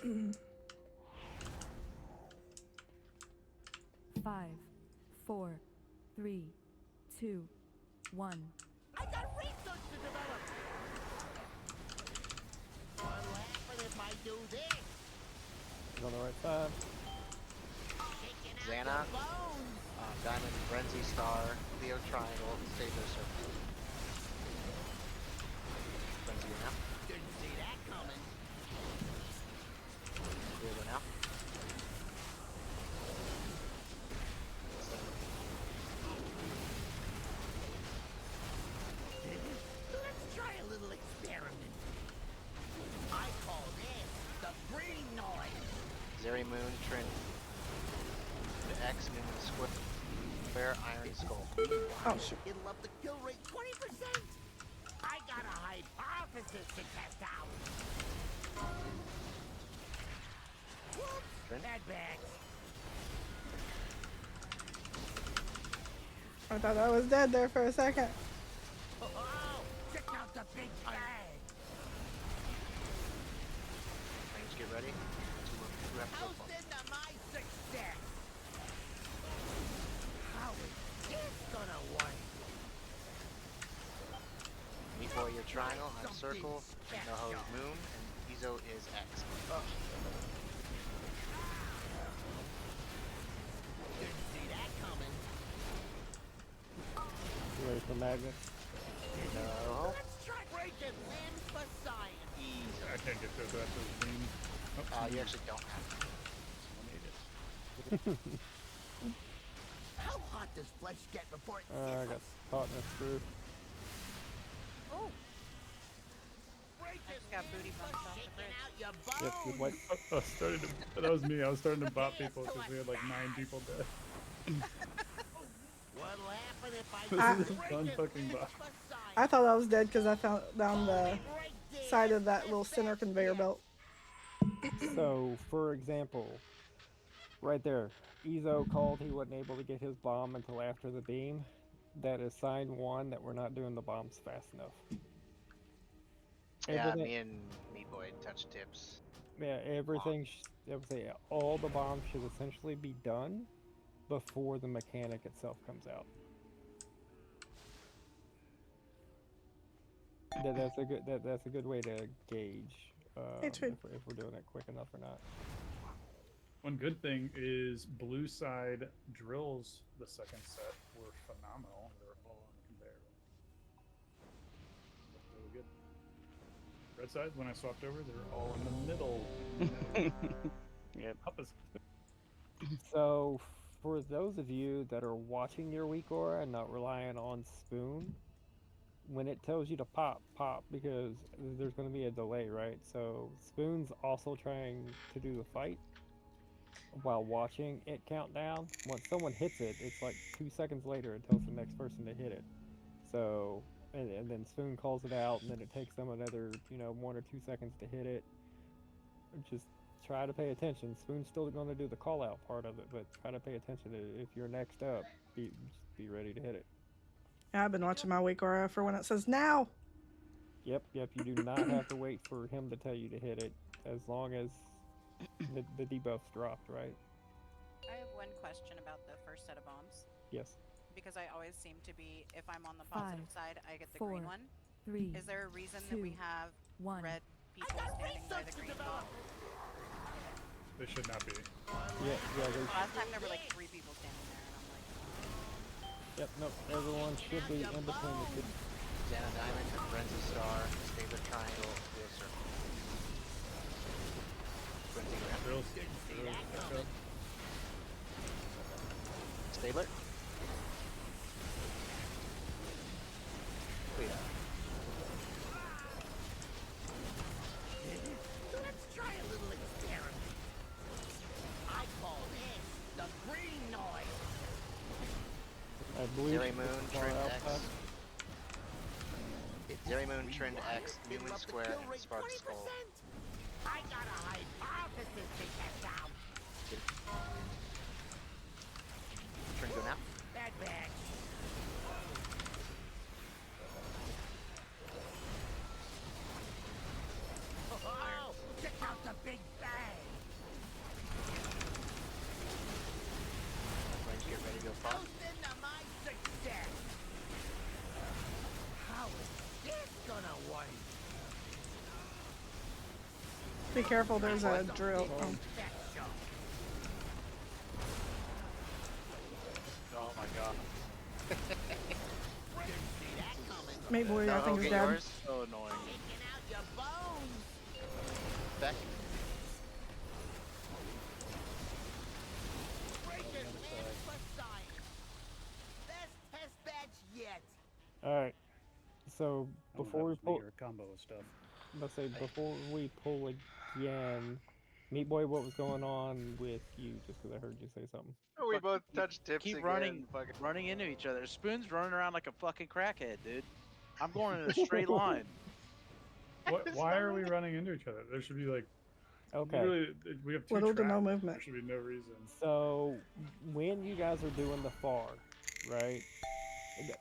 5, 4, 3, 2, 1. I got research to develop. What'll happen if I do this? He's on the right side. Xana, Diamond, Frenzy Star, Leo Triangle, Stabler Circle. Frenzy go now. Didn't see that coming. Leo go now. Let's try a little experiment. I call this the green noise. Zeri Moon, Trin, the X, Moon, Square, Iron Skull. Oh, shit. It'll up the kill rate 20%. I got a hypothesis to test out. Whoops, Trin? bad bags. I thought I was dead there for a second. Oh, check out the big bag. Range, get ready. Two reps so far. Toast into my success. How is this gonna work? Meat Boy, your Triangle, I'm Circle, Noho's Moon, and Izo is X. Didn't see that coming. You ready for magnets? No. Let's try breaking limbs for science. Easy. I can't get to that. That's green. Oh, You actually don't have to. How hot does flesh get before it I got sizzles? caught in a screw. Oh, Break I just got booty bumped off the bridge. out your Yep, bones. good white. I was starting to. That was me. I was starting to bot people because we had like 9 people dead. What'll happen if I Ah. do break Unfucking limbs bot. for science? I thought I was dead because I fell down the side of that little center conveyor belt. So, for example, right there, Izo called he wasn't able to get his bomb until after the beam. That is sign one that we're not doing the bombs fast enough. Yeah, Everything- me and Meat Boy touch tips. Yeah, everything. I would say all the bombs should essentially be done before the mechanic itself comes out. That's a good. That's a good way to gauge Hey, Twin. if we're doing it quick enough or not. One good thing is blue side drills the second set were phenomenal. They're all on the conveyor belt. Looked really good. Red side, when I swapped over, they're all in the middle. Yep. Opposite. So, for those of you that are watching your weak aura and not relying on Spoon, when it tells you to pop, pop, because there's going to be a delay, right? So, Spoon's also trying to do the fight while watching it count down. Once someone hits it, it's like 2 seconds later it tells the next person to hit it. So, and then Spoon calls it out, and then it takes them another, 1 or 2 seconds to hit it. Just try to pay attention. Spoon's still going to do the call out part of it, but try to pay attention. If you're next up, just be ready to hit it. Yeah, I've been watching my weak aura for when it says now. Yep, you do not have to wait for him to tell you to hit it, as long as the debuff's dropped, right? I have one question about the first set of bombs. Yes. Because I always seem to be, if I'm on the 5, positive side, I get the 4, green one. 3, Is there a reason that we 2, have 1. red people standing by the green bomb? They should not be. Yeah, Last time there were like 3 people standing there, and I'm like, Yep, nope, everyone should be in between the two. Xana Diamond, Frenzy Star, Stabler Triangle, Leo Circle. Frenzy Ramp. Drills. Back up. Stabler. Clear. Let's try a little experiment. I call this the green noise. I believe Zeri Moon, it's far Trend X. outside. Zeri Moon, Trend X, It'll Newman up the Square, kill and rate Spark 20%. Skull. I got a hypothesis to test out. Trend go now. Bad bag. Oh, check out the big bag. Be careful, there's a drill. Oh. Oh my god. Mate boy, I No, think is get dead. yours. So annoying. Back. Alright. So I don't know before we if that was me pull, or a combo of stuff. let's say before we pull again, Meat Boy, what was going on with you? Just because I heard you say something. We both touched tips Keep again. running into each other. Spoon's running around like a fucking crackhead, dude. I'm going in a straight line. Why are we running into each other? There should be like. Okay. Literally, we have two Little to no tracks. movement. There should be no reason. So when you guys are doing the FAR, right?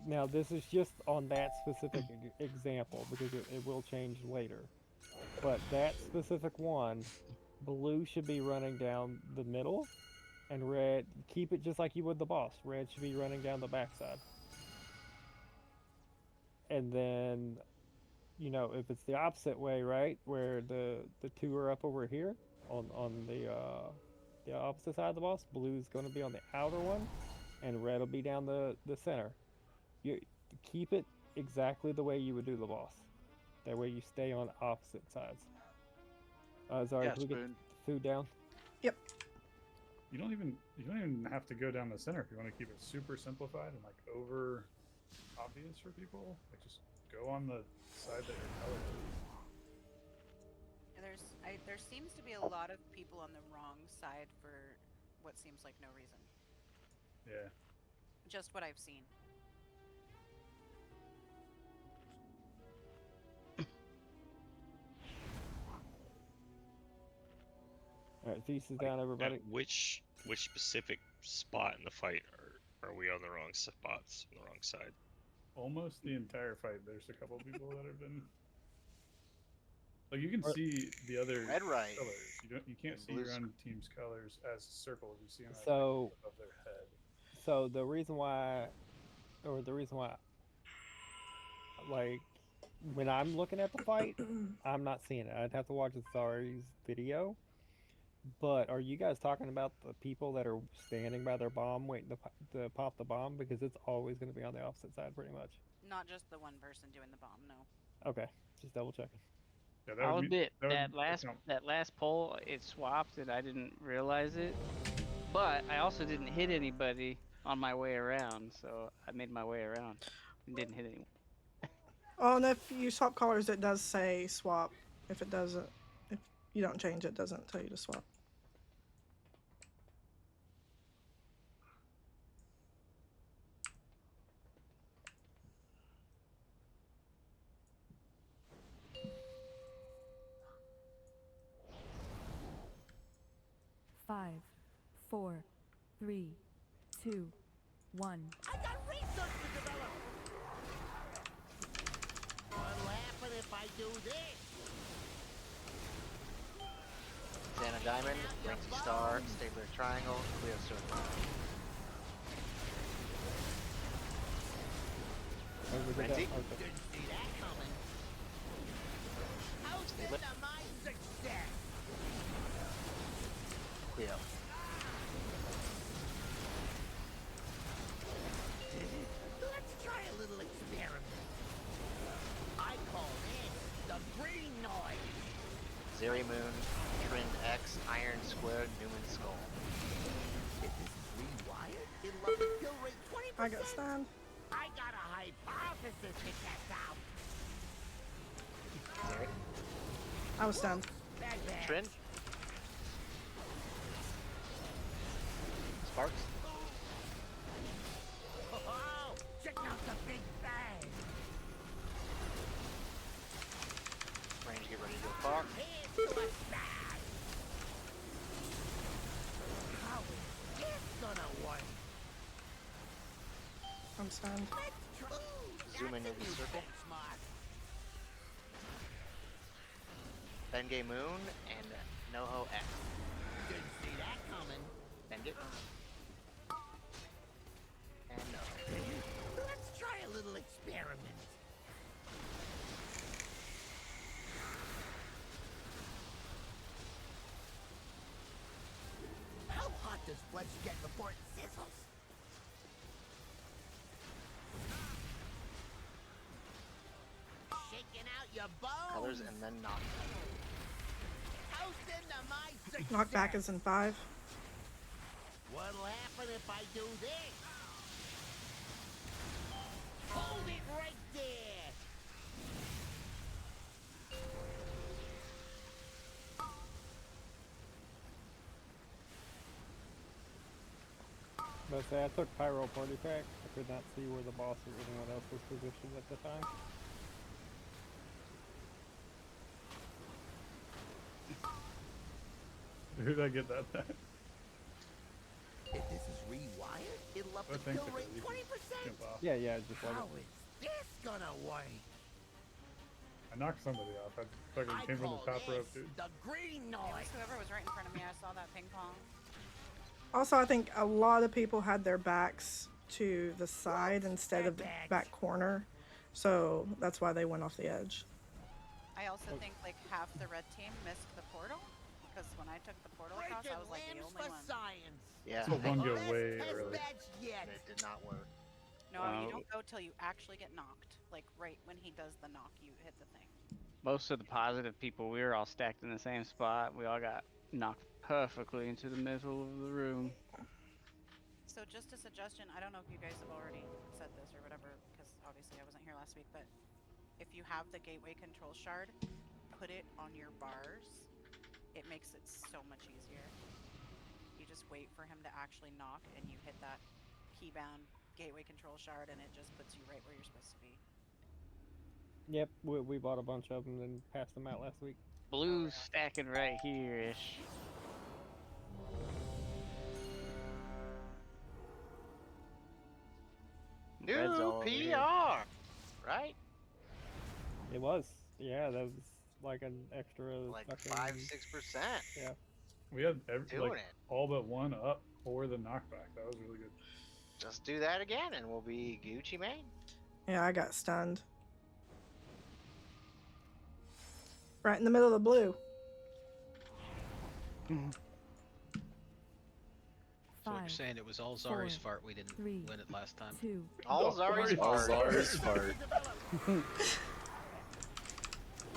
Now this is just on that specific example because it will change later. But that specific one, blue should be running down the middle, and red, keep it just like you would the boss. Red should be running down the backside. And then, you know, if it's the opposite way, right, where the two are up over here on the opposite side of the boss, blue's going to be on the outer one, and red will be down the center. You keep it exactly the way you would do the boss. That way you stay on opposite sides. Zari, Yeah, can we get Spoon. food down? Yep. You don't even have to go down the center if you want to keep it super simplified and like over obvious for people. Like just go on the side that you're colored. There seems to be a lot of people on the wrong side for what seems like no reason. Yeah. Just what I've seen. Alright, thesis down, everybody. At which specific spot in the fight are we on the wrong spots, on the wrong side? Almost the entire fight. There's a couple people that have been. Like you can see the other Red right. colors. You can't see your own team's colors as circles. You see them as So- above their head. So the reason why, like, when I'm looking at the fight, I'm not seeing it. I'd have to watch Zari's video. But are you guys talking about the people that are standing by their bomb waiting to pop the bomb? Because it's always going to be on the opposite side pretty much. Not just the one person doing the bomb, no. Okay, just double checking. Yeah, I'll admit that last poll it swapped and I didn't realize it, but I also didn't hit anybody on my way around, so I made my way around and didn't hit anyone. Oh, and if you swap colors, it does say swap. If it doesn't, if you don't change, it doesn't tell you to swap. Five, 4, 3, 2, 1. I got research to develop. What'll happen if I do this? Xana Diamond, Rancy Star, Stabler Triangle, Cleo Circle. Rancy? Didn't see that coming. How's Stabler. my success? Cleo. Let's try a little experiment. I call this the green noise. Zeri Moon, Trin X, Iron Square, Newman Skull. If this is rewired, it'll up the kill rate 20%. I got stunned. I got a hypothesis to test out. Zeri. I was stunned. Trin. Sparks. Oh, check out the big bang. Range, get ready to go far. Here's to a bang. How is this gonna work? I'm stunned. Zoom into the circle. Bengay Moon and Noho X. Didn't see that coming. Bend it. And no. Let's try a little experiment. Let's get before it sizzles. Shaking out your bones. Colors and then knock. Toast into my success. Knockback is in 5. What'll happen if I do this? Hold it right there. But say I took Pyro Party Pack. I could not see where the boss or anyone else was positioned at the time. Who did I get that back? If this is rewired, it'll up I the think kill so, rate you can 20%. jump off. Yeah, just let How it. is this gonna work? I knocked somebody off. I fucking I came from call the top rope, this dude. the green It noise. was whoever was right in front of me. I saw that ping pong. Also, I think a lot of people had their backs to the side instead of the back corner. So that's why they went off the edge. I also think like half the red team missed the portal because when I took the portal across, I was like the only one. Science. Yeah. So one go Best way test early. batch yet. It did not work. No, you don't go till you actually get knocked. Like right when he does the knock, you hit the thing. Most of the positive people, we were all stacked in the same spot. We all got knocked perfectly into the middle of the room. So just a suggestion, I don't know if you guys have already said this or whatever, because obviously I wasn't here last week, but if you have the gateway control shard, put it on your bars. It makes it so much easier. You just wait for him to actually knock and you hit that keybound gateway control shard and it just puts you right where you're supposed to be. Yep, we bought a bunch of them and passed them out last week. Blue's stacking right here-ish. Red's New all over here. PR, right? It was. Yeah, that was like an extra Like fucking 5-6%. Yeah. We had Doing like it. all but one up for the knockback. That was really good. Just do that again, and we'll be Gucci Mane. Yeah, I got stunned. Right in the middle of the blue. So what you're saying, it was all Zari's fault we didn't win it last time. 2. All Zari's All fault. Zara's part. What'll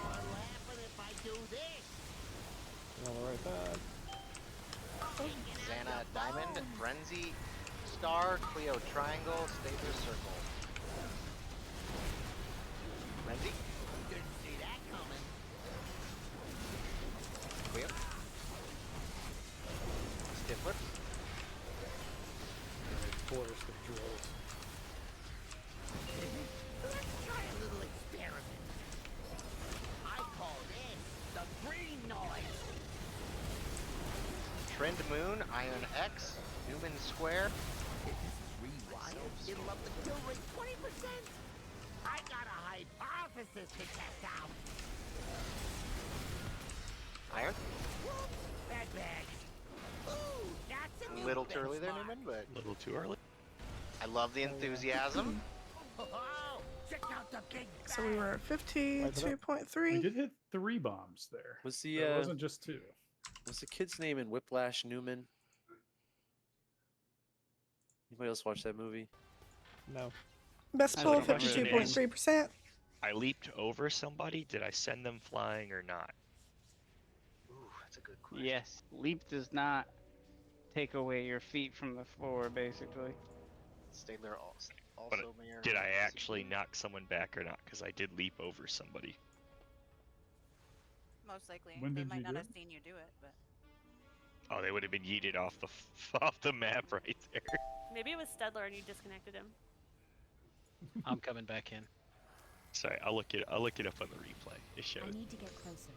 happen if I do this? On the right side. Xana Diamond, Frenzy, Star, Cleo Triangle, Stabler Circle. Frenzy, Didn't see that coming. Cleo. Stiff Whip. Quarter stick drills. Let's try a little experiment. I call this the green noise. Trend Moon, Iron X, Newman Square. If this is rewired, it'll up the kill rate 20%. I got a hypothesis to test out. Iron. Whoop, bad bag. Ooh, that's a new Little too early there, benchmark. Newman, but A little too early. I love the enthusiasm. Oh, check out the big bag. So we were at We 52.3. did hit 3 bombs there. Was the It wasn't just 2. was the kid's name in Whiplash Newman? Anybody else watch that movie? No. Best So pull, the question is- 52.3%. I leaped over somebody. Did I send them flying or not? Ooh, that's a good question. Yes, leap does not take away your feet from the floor, basically. Stabler also But mirror. did I actually knock someone back or not? Because I did leap over somebody. Most likely. When They did might you not do have it? seen you do it, but Oh, they would have been yeeted off the off the map right there. Maybe it was Stedler and you disconnected him. I'm coming back in. Sorry, I'll look it up on the replay. It shows. I need to get closer.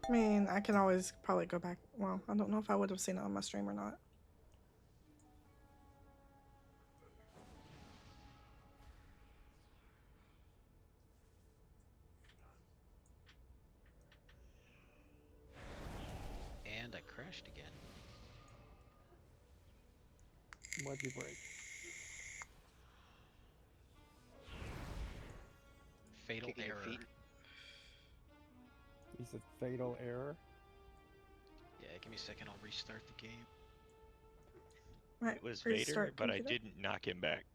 I mean, I can always probably go back. Well, I don't know if I would have seen it on my stream or not. And I crashed again. What'd you break? Fatal Kicking your error. feet. You said fatal error. Yeah, give me a second. I'll restart the game. Right. It was restart Vader, but I computer. didn't knock him back.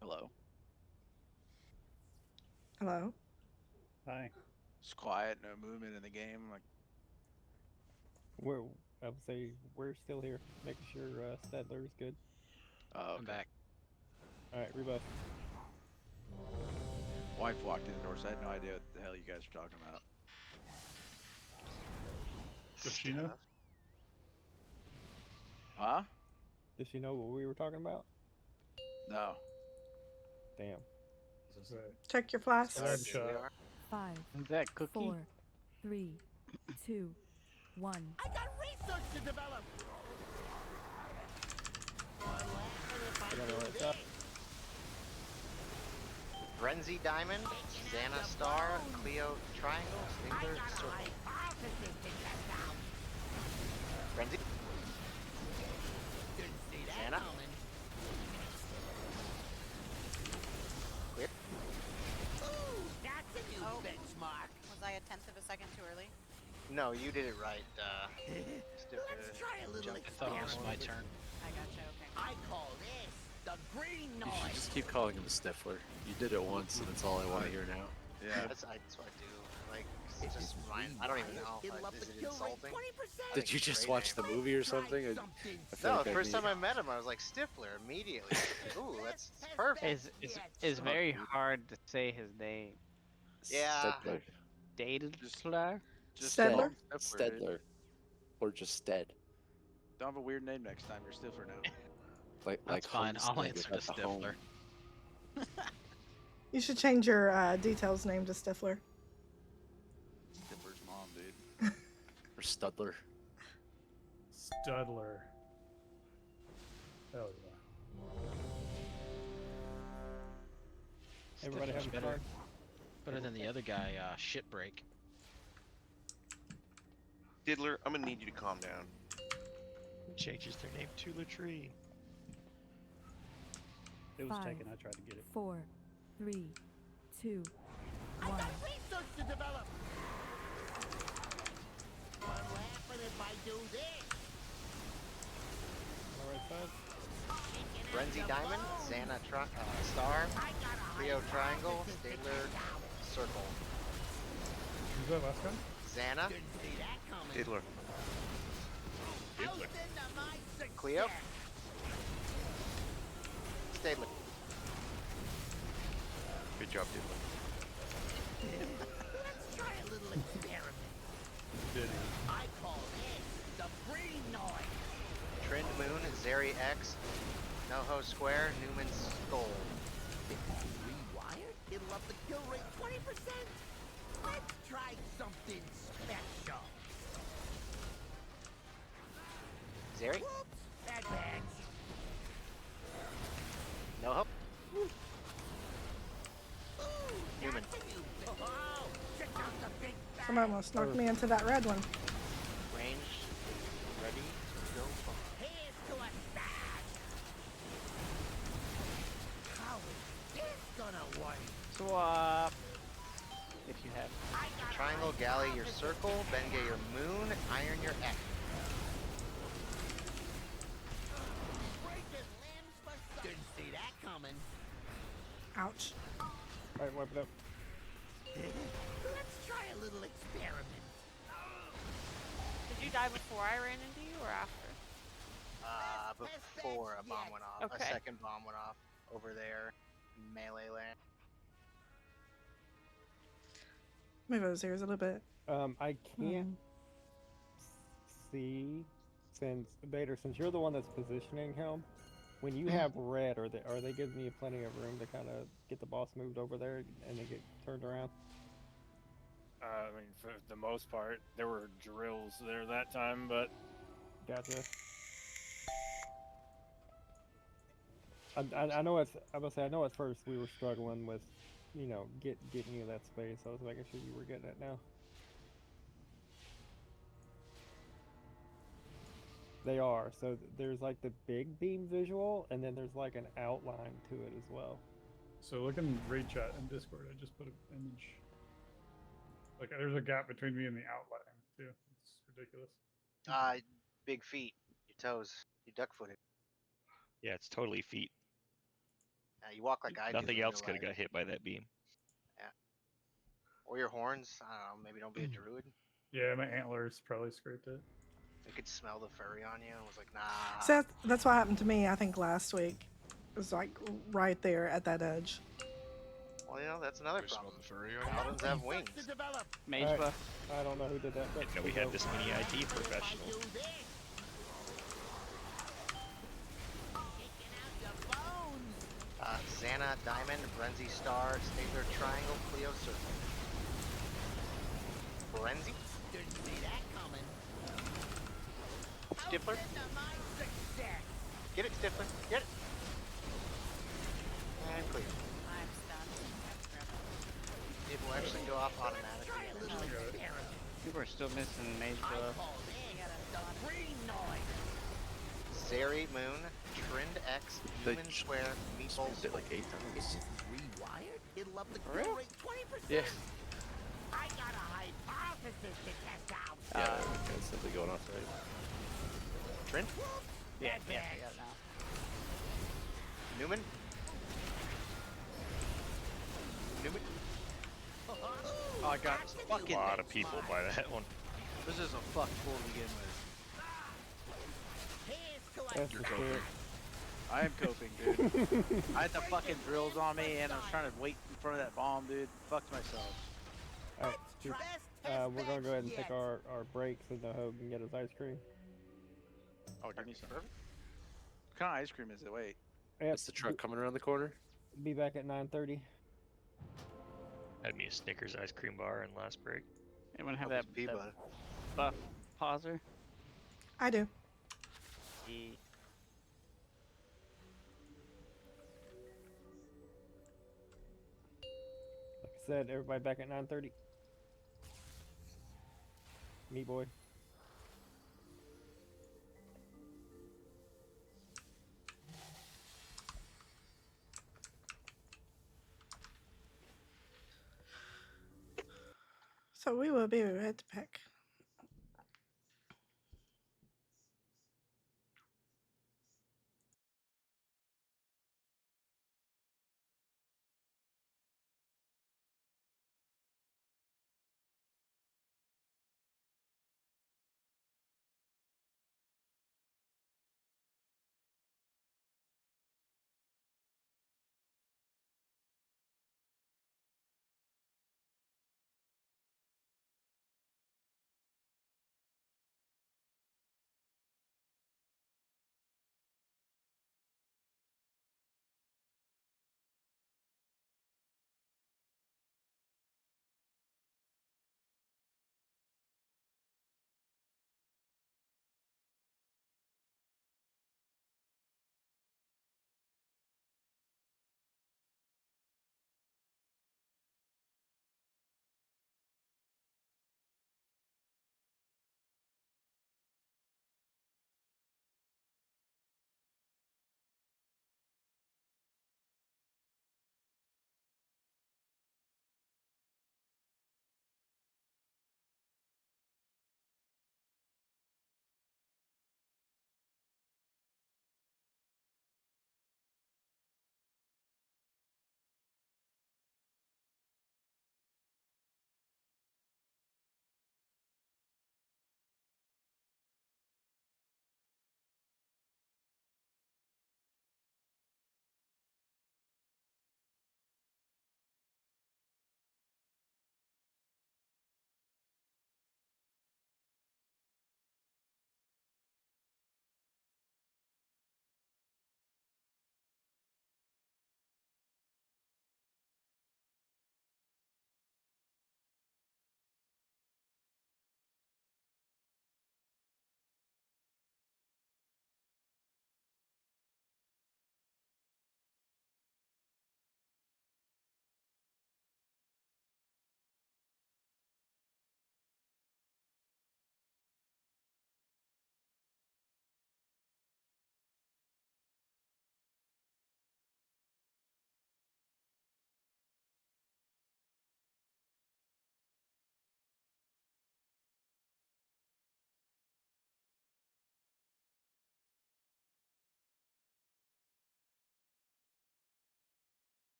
Hello. Hello. Hi. It's quiet, no movement in the game. Like, I would say we're still here, making sure Stedler is good. oh, I'm back. All right, rebuff. Wife walked in the door, so I had no idea what the hell you guys were talking about. Does she know? Huh? Does she know what we were talking about? No. Damn. Check your flask. Headshot. 5, Is that Cookie? 4, 3, 2, 1. I got research to develop. Frenzy Diamond, Xana Star, Cleo Triangle, Stinger Circle. Frenzy. Xana. Clear. That's a new benchmark. Was I a tenth of a second too early? No, you did it right. Let's try a little I thought it was my turn. I gotcha, okay. I call this the green You noise. should just keep calling him Stifler. You did it once, and that's all I want to hear now. Yeah, that's what I do. Like, it's just mine. I don't even know. Is it insulting? Did you just watch the movie or something? I feel No, like the I'd first be- time I met him, I was like Stifler immediately. Ooh, that's perfect. It's very hard to say his name. Yeah. Stedler. Stedler? Just Stedler? call him Stifler, dude. Stedler. Or just Stead. Don't have a weird name next time. You're Stifler now. Like That's fine. I'll homestead answer to without the home. Stifler. You should change your details name to Stifler. Stifler's mom, dude. Or Studler. Studler. Hell yeah. Everybody Stifler's having better, fun? better than the other guy, Shitbreak. Diddler, I'm gonna need you to calm down. Changes their name to Latree. It was 5, taken. I tried to get it. 4, 3, 2, I 1. got research to develop. What'll happen if I do this? All right, side. Frenzy Diamond, Xana Star, Cleo Triangle, Stigler Circle. Who's that last guy? Xana, Didn't see that coming. Diddler. I'll send them my success. Cleo, Stabler. Good job, Diddler. Let's try a little experiment. I call this the green noise. Trend Moon, Zeri X, Noho Square, Newman's Skull. If it's rewired, it'll up the kill rate 20%. Let's try something special. Zeri, Whoops, bad bags. Noho, Ooh, Newman. that's a new oh, check out the big bag. Someone almost knocked me into that red one. Range, ready to go far. Here's to a start. How is this gonna work? Swap. If you have. Triangle, Galley, your circle, Benge, your moon, Iron, your X. Breaking limbs for some. Didn't see that coming. Ouch. All right, wipe it up. Let's try a little experiment. Did you die before I ran into you or after? Before a bomb went off. Okay. A second bomb went off over there. Melee land. Move those ears a little bit. I can't see since Vader, since you're the one that's positioning him. When you have red, are they giving you plenty of room to kind of get the boss moved over there and then get turned around? I mean, for the most part, there were drills there that time, but Gotcha. I know I must say I know at first we were struggling with, getting you that space. I was making sure you were getting it now. They are. So there's like the big beam visual, and then there's like an outline to it as well. So look in raid chat and Discord. I just put an image. Like there's a gap between me and the outline too. It's ridiculous. Big feet, your toes, you duck footed. Yeah, it's totally feet. You walk like I do. Nothing in else real could have life. got hit by that beam. Yeah. Or your horns. I don't know. Maybe don't be a druid. Yeah, my antlers probably scraped it. They could smell the furry on you and was like, nah. So that's what happened to me, I think, last week. It was like right there at that edge. Well, that's another problem. Paladins have wings. Mage buff. I don't know who did that. But Didn't know we had this many IT professionals. Xana, Diamond, Brenzy, Star, Stabler, Triangle, Cleo, Circle. Brenzy? Didn't see that coming. Stifler? Get it, Stifler. Get it. And clear. I'm stunned. It will actually go off automatically. People are still missing mage buff. Zeri, Moon, Trind X, Human Square, Meeples. Did like 8 If this times. is rewired, it'll up the For kill real? rate 20%. Yeah. I got a hypothesis to test out. Yeah, it's simply going off right. Trind? Yeah, now. Newman? Newman? Oh, I got fucking. A lot of people by that one. This is a fuck pool to begin with. That's the spirit. I am coping, dude. I had the fucking drills on me, and I was trying to wait in front of that bomb, dude. Fucked myself. Alright, we're gonna go ahead and take our breaks so the Hogue can get his ice cream. Oh, give me some. What kind of ice cream is it? Wait. Yep. Is the truck coming around the corner? Be back at 9:30. Had me a Snickers ice cream bar in last break. Anyone have Hope that, it's that Peabody. buff pauser? I do. Like I said, everybody back at 9:30. Me boy. So we will be right back.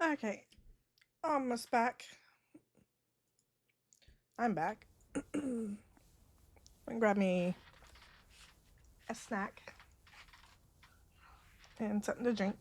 Okay. Almost back. I'm back. And grab me a snack and something to drink.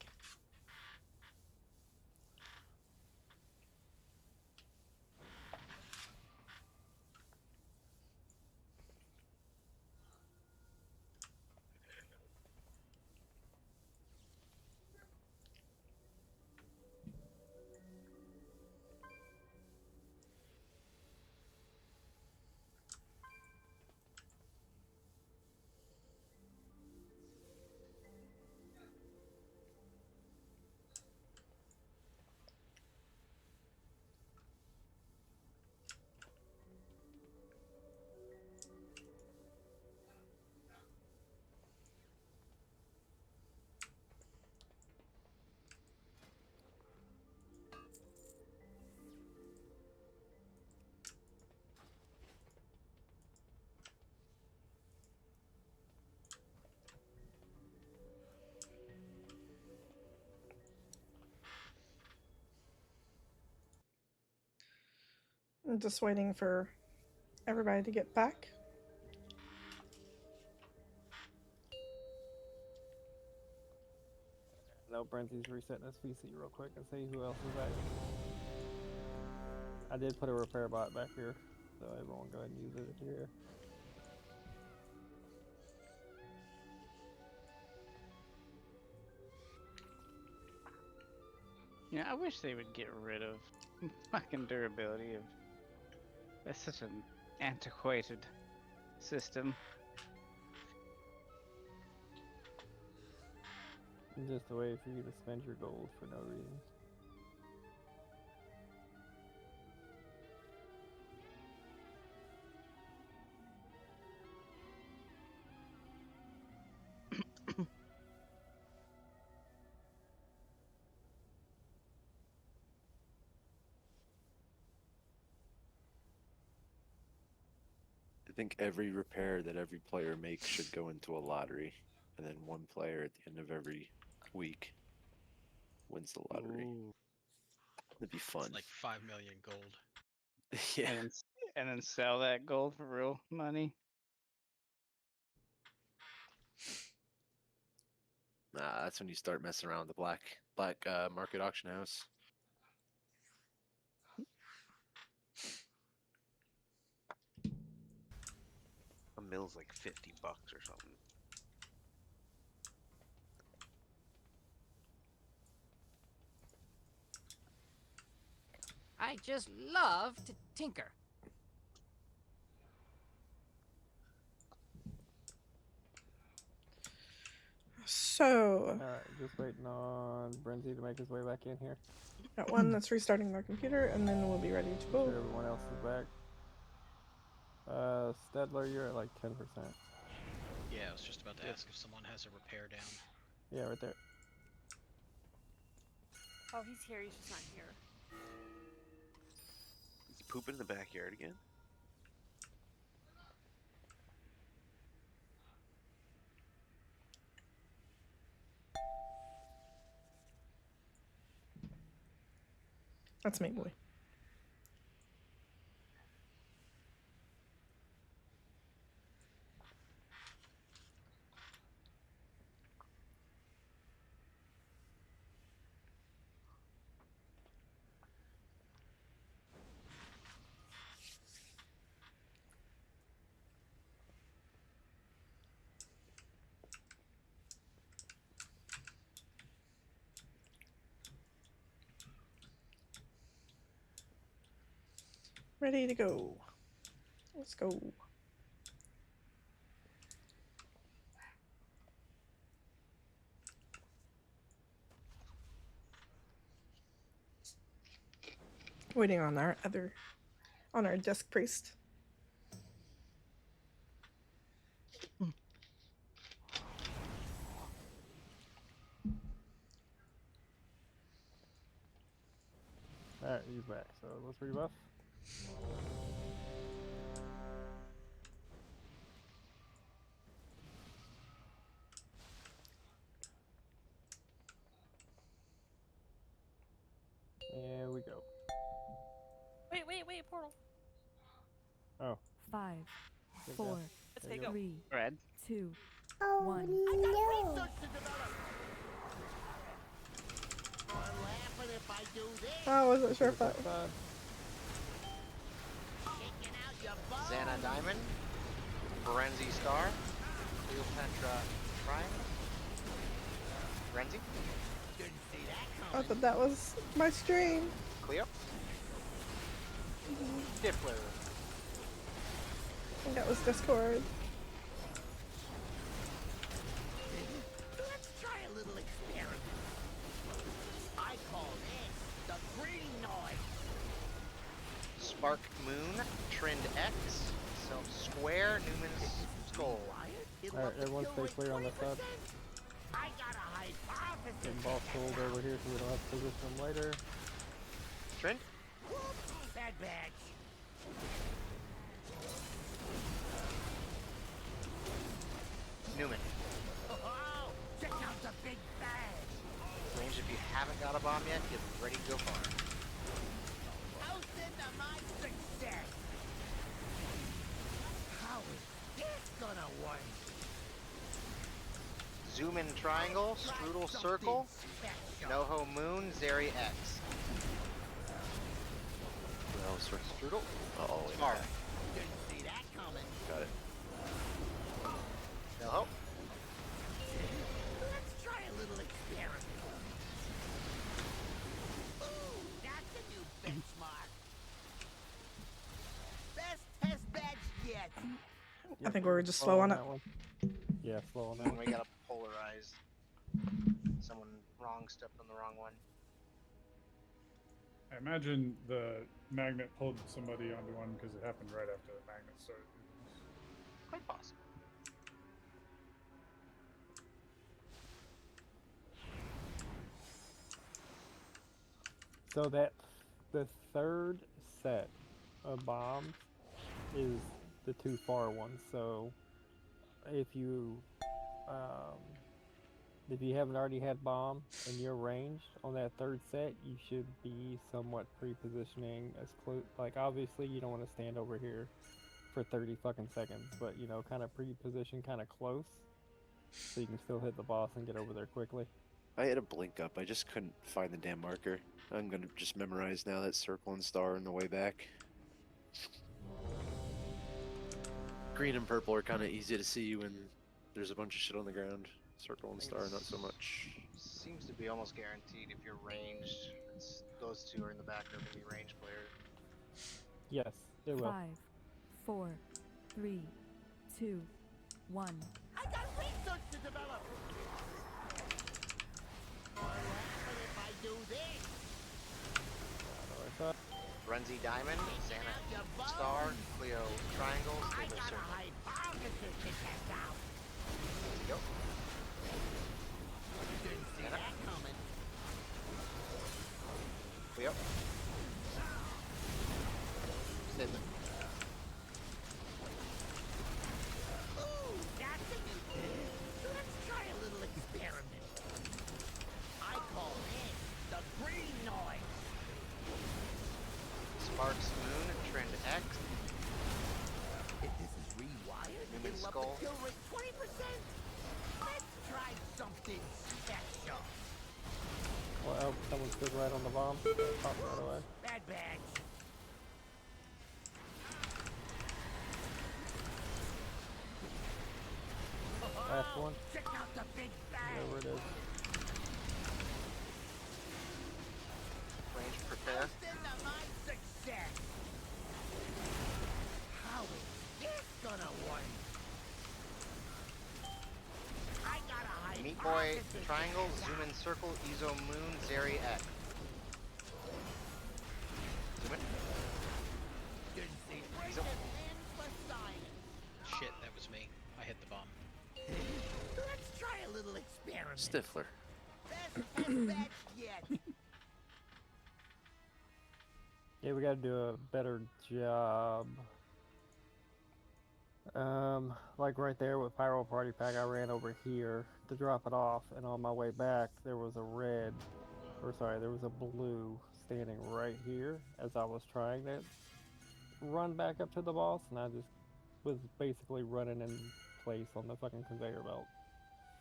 I'm just waiting for everybody to get back. No, Brenzy's resetting his PC real quick and see who else is back. I did put a repair bot back here, so everyone go ahead and use it if you're here. Yeah, I wish they would get rid of fucking durability of. That's such an antiquated system. Just a way for you to spend your gold for no reason. I think every repair that every player makes should go into a lottery, and then one player at the end of every week wins the lottery. Ooh. That'd be fun. It's like 5 million gold. Yeah. And then sell that gold for real money. Nah, that's when you start messing around with the black market auction house. A mill's like $50 or something. I just love to tinker. So, Alright, just waiting on Brenzy to make his way back in here. got one that's restarting their computer, and then we'll be ready to I'm go. sure everyone else is back. Stedler, you're at like 10%. Yeah, I was just about to ask if someone has a repair down. Yeah, right there. Oh, he's here. He's just not here. Is he pooping in the backyard again? That's me, boy. Ready to go. Let's go. Waiting on our desk priest. Alright, he's back. So let's rebuff. we go. Wait, portal. Oh. 5, Good 4, guess. Let's There you go. 3, Red. 2, Oh, 1. I got research to develop. Or laughing if I do this. I wasn't sure if that. Kicking out your bones. Xana Diamond, Ferenzi Star, Cleopatra Triangle, Ferenzi, Didn't see that I coming. thought that was my stream. Cleo, Stifler, I think that was Discord. Let's try a little experiment. I call this the green noise. Spark Moon, Trend X, Self Square, Newman's Skull. Alright, everyone stay clear on this side. I got a hypothesis. Getting boss pulled over here so we don't have to position them later. Trend? Bad badge. Newman. Oh, check out the big bag. Range, if you haven't got a bomb yet, get ready to go far. Toast into my success. How is this gonna work? Zoom in triangle, Strudel circle, Noho moon, Zeri X. No, Strudel? Oh, yeah. Smart. Didn't see that coming. Got it. Noho. Let's try a little experiment. Ooh, that's a new benchmark. Best test badge yet. I think we were just slow on it. One. Yeah, slow on that And one. we got a polarized. Someone wrong stepped on the wrong one. I imagine the magnet pulled somebody onto one because it happened right after the magnet started. Quite possible. So that the third set of bombs is the two far ones. So if you haven't already had bomb and you're ranged on that third set, you should be somewhat pre-positioning as close. Like obviously you don't want to stand over here for 30 fucking seconds, but you know, kind of pre-position, kind of close, so you can still hit the boss and get over there quickly. I had a blink up. I just couldn't find the damn marker. I'm gonna just memorize now that circle and star on the way back. Green and purple are kind of easy to see when there's a bunch of shit on the ground. Circle and star, not so much. Seems to be almost guaranteed if you're ranged. Those two are in the back are going to be ranged players. Yes, it will. 5, 4, 3, 2, 1. I got research to develop. Or laughing if I do this. Renzi Diamond, Xana Star, Cleo Triangle, I Stable got a Circle. hypothesis to test out. Let's go. Didn't see Xana. that coming. Cleo. Stable. Ooh, that's a new thing. Let's try a little experiment. I call this the green noise. Sparks Moon, Trend X. If this is rewired, Newman it'll up Skull. the kill rate 20%. Let's try something special. Well, someone stood right on the bomb. Pop right away. Bad badge. Last one. Check out the big bag. Whatever it is. Range prepare. Toast into my success. How is this gonna work? I got a Meat Boy hypothesis. Triangle, Zoom in Circle, Ezo Moon, Zeri X. Zoom in. Didn't see break Ezo. it in for science. Shit, that was me. I hit the bomb. Let's try a little experiment. Stifler. Best test batch yet. Yeah, we gotta do a better job. Like right there with Pyro Party Pack, I ran over here to drop it off, and on my way back, there was a red, or sorry, there was a blue standing right here as I was trying to run back up to the boss, and I just was basically running in place on the fucking conveyor belt.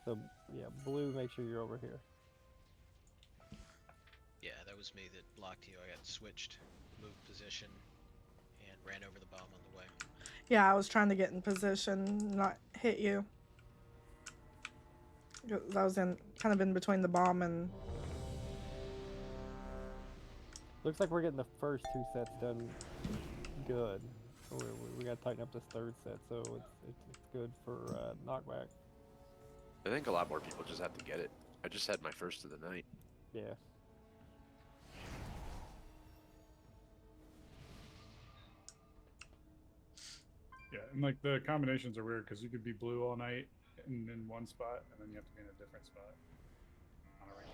So yeah, blue, make sure you're over here. Yeah, that was me that blocked you. I got switched, moved position, and ran over the bomb on the way. Yeah, I was trying to get in position, not hit you. I was kind of in between the bomb and. Looks like we're getting the first 2 sets done good. We gotta tighten up this 3rd set, so it's good for knockback. I think a lot more people just have to get it. I just had my first of the night. Yeah. Yeah, and like the combinations are weird because you could be blue all night in one spot, and then you have to be in a different spot on a random.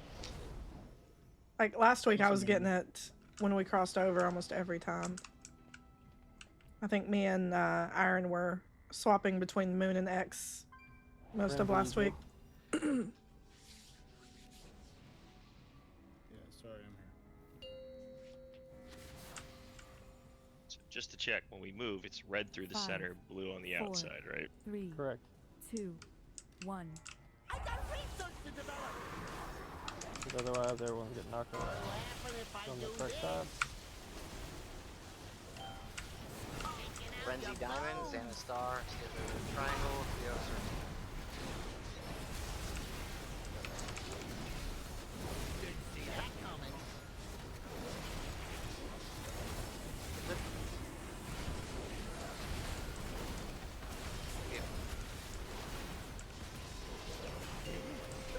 Like last week, I was getting it when we crossed over almost every time. I think me and Iron were swapping between Moon and X most of last week. Yeah, sorry, I'm here. So just to check, when we move, it's red through the 5, center, blue on the 4, outside, right? 3, Correct. 2, 1. I got research to develop. Because otherwise, everyone's getting knocked around on the correct side. Frenzy Diamond, Xana Star, Skipper Triangle, Theo Circle. Didn't see that coming.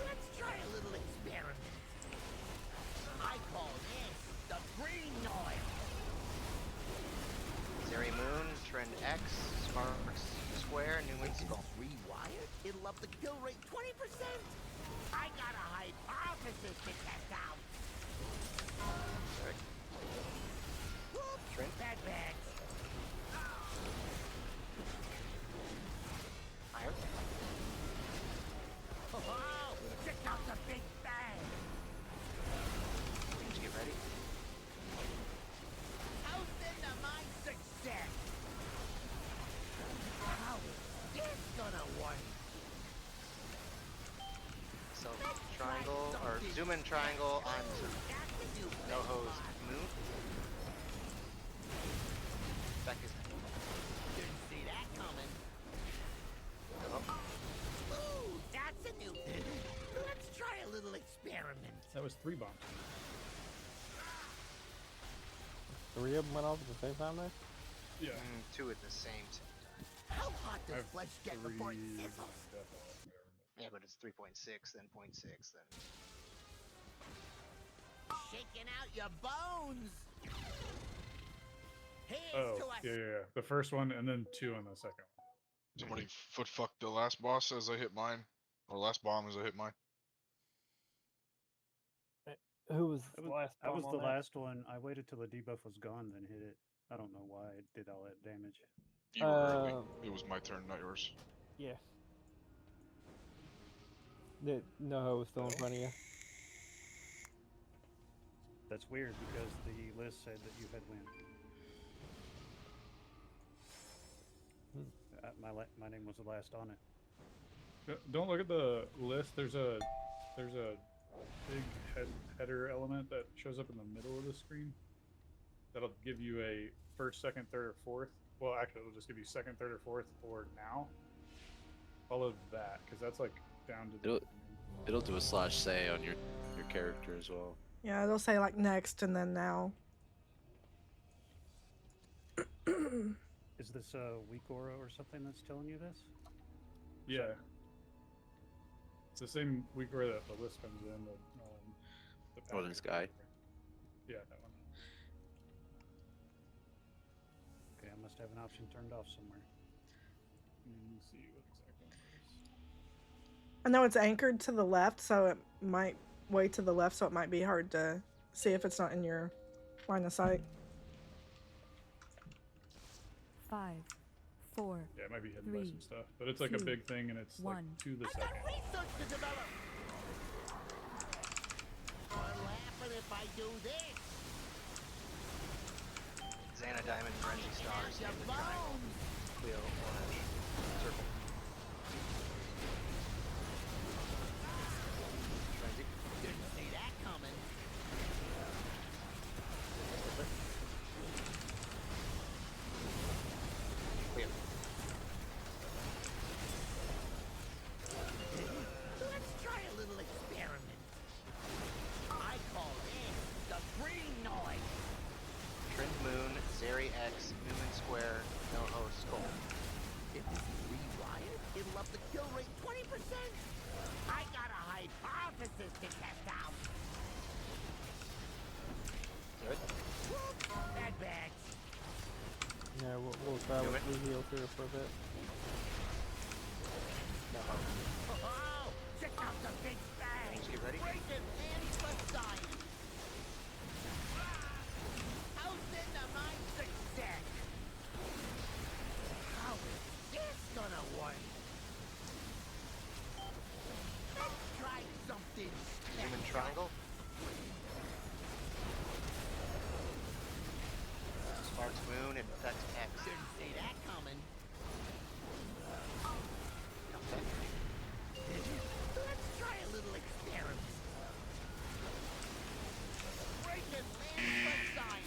Let's try a little experiment. I call this the green noise. Zeri Moon, Trend X, Sparks Square, New Wind Skull. Rewired? It'll up the kill rate 20%. I got a hypothesis to test out. Whoop, Trent? bad bags. Iron. Oh, check out the big bang. Just get ready. How's into my success? How is this gonna work? So triangle, or zoom in triangle onto no hose Moon. Back his head. Didn't see that coming. Oh. Ooh, that's a new thing. Let's try a little experiment. That was 3 bombs. 3 of them went off at the same time there? Yeah. 2 at the same time. How hot does I have flesh get before it 3 sizzles? Yeah, but it's 3.6, then 0.6, then. Shaking out your bones. Here's Oh, to a yeah. The first one, and then 2 on the second one. Somebody foot fucked the last boss as I hit mine, or last bomb as I hit mine. Who was That the was, last that was bomb the on that? last one. I waited till the debuff was gone, then hit it. I don't know why it did all that damage. You were early. It was my turn, not yours. Yeah. No, was still in front of you. That's weird because the list said that you had win. My name was the last on it. Don't look at the list. There's a big header element that shows up in the middle of the screen. That'll give you a first, second, third, or fourth. Well, actually, it'll just give you second, third, or fourth for now. Follow that, because that's like down to the. It'll do a /say on your character as well. Yeah, it'll say like next and then now. Is this a weak aura or something that's telling you this? Yeah. It's the same week where the list comes in. The Northern Sky. Yeah, that one. Okay, I must have an option turned off somewhere. Let me see what exactly it is. I know it's anchored to the left, so it might way to the left, so it might be hard to see if it's not in your line of sight. 5, 4. Yeah, it might be hidden 3, by some stuff, but it's like a 2, big thing, and it's like 1. to the I second. got research to develop. Or laughing if I do this. Xana Diamond Frenzy Stars in the triangle. Wheel orange circle. Frenzy. Didn't see that coming. Wheel. Let's try a little experiment. I call it the green noise. Trend Moon, Zeri X, Newman Square, NoHo Skull. If this is rewired, it'll up the kill rate 20%. I got a hypothesis to test out. Good. Bad bags. Yeah, we'll try with blue heals here for a bit. NoHo. Oh, check out the big bang. Just get ready. Break it and beside. How's into my success? How is this gonna work? Let's try something Human Triangle. Sparks Moon and Effects X. Didn't see that coming. Okay. Let's try a little experiment. Break it land beside.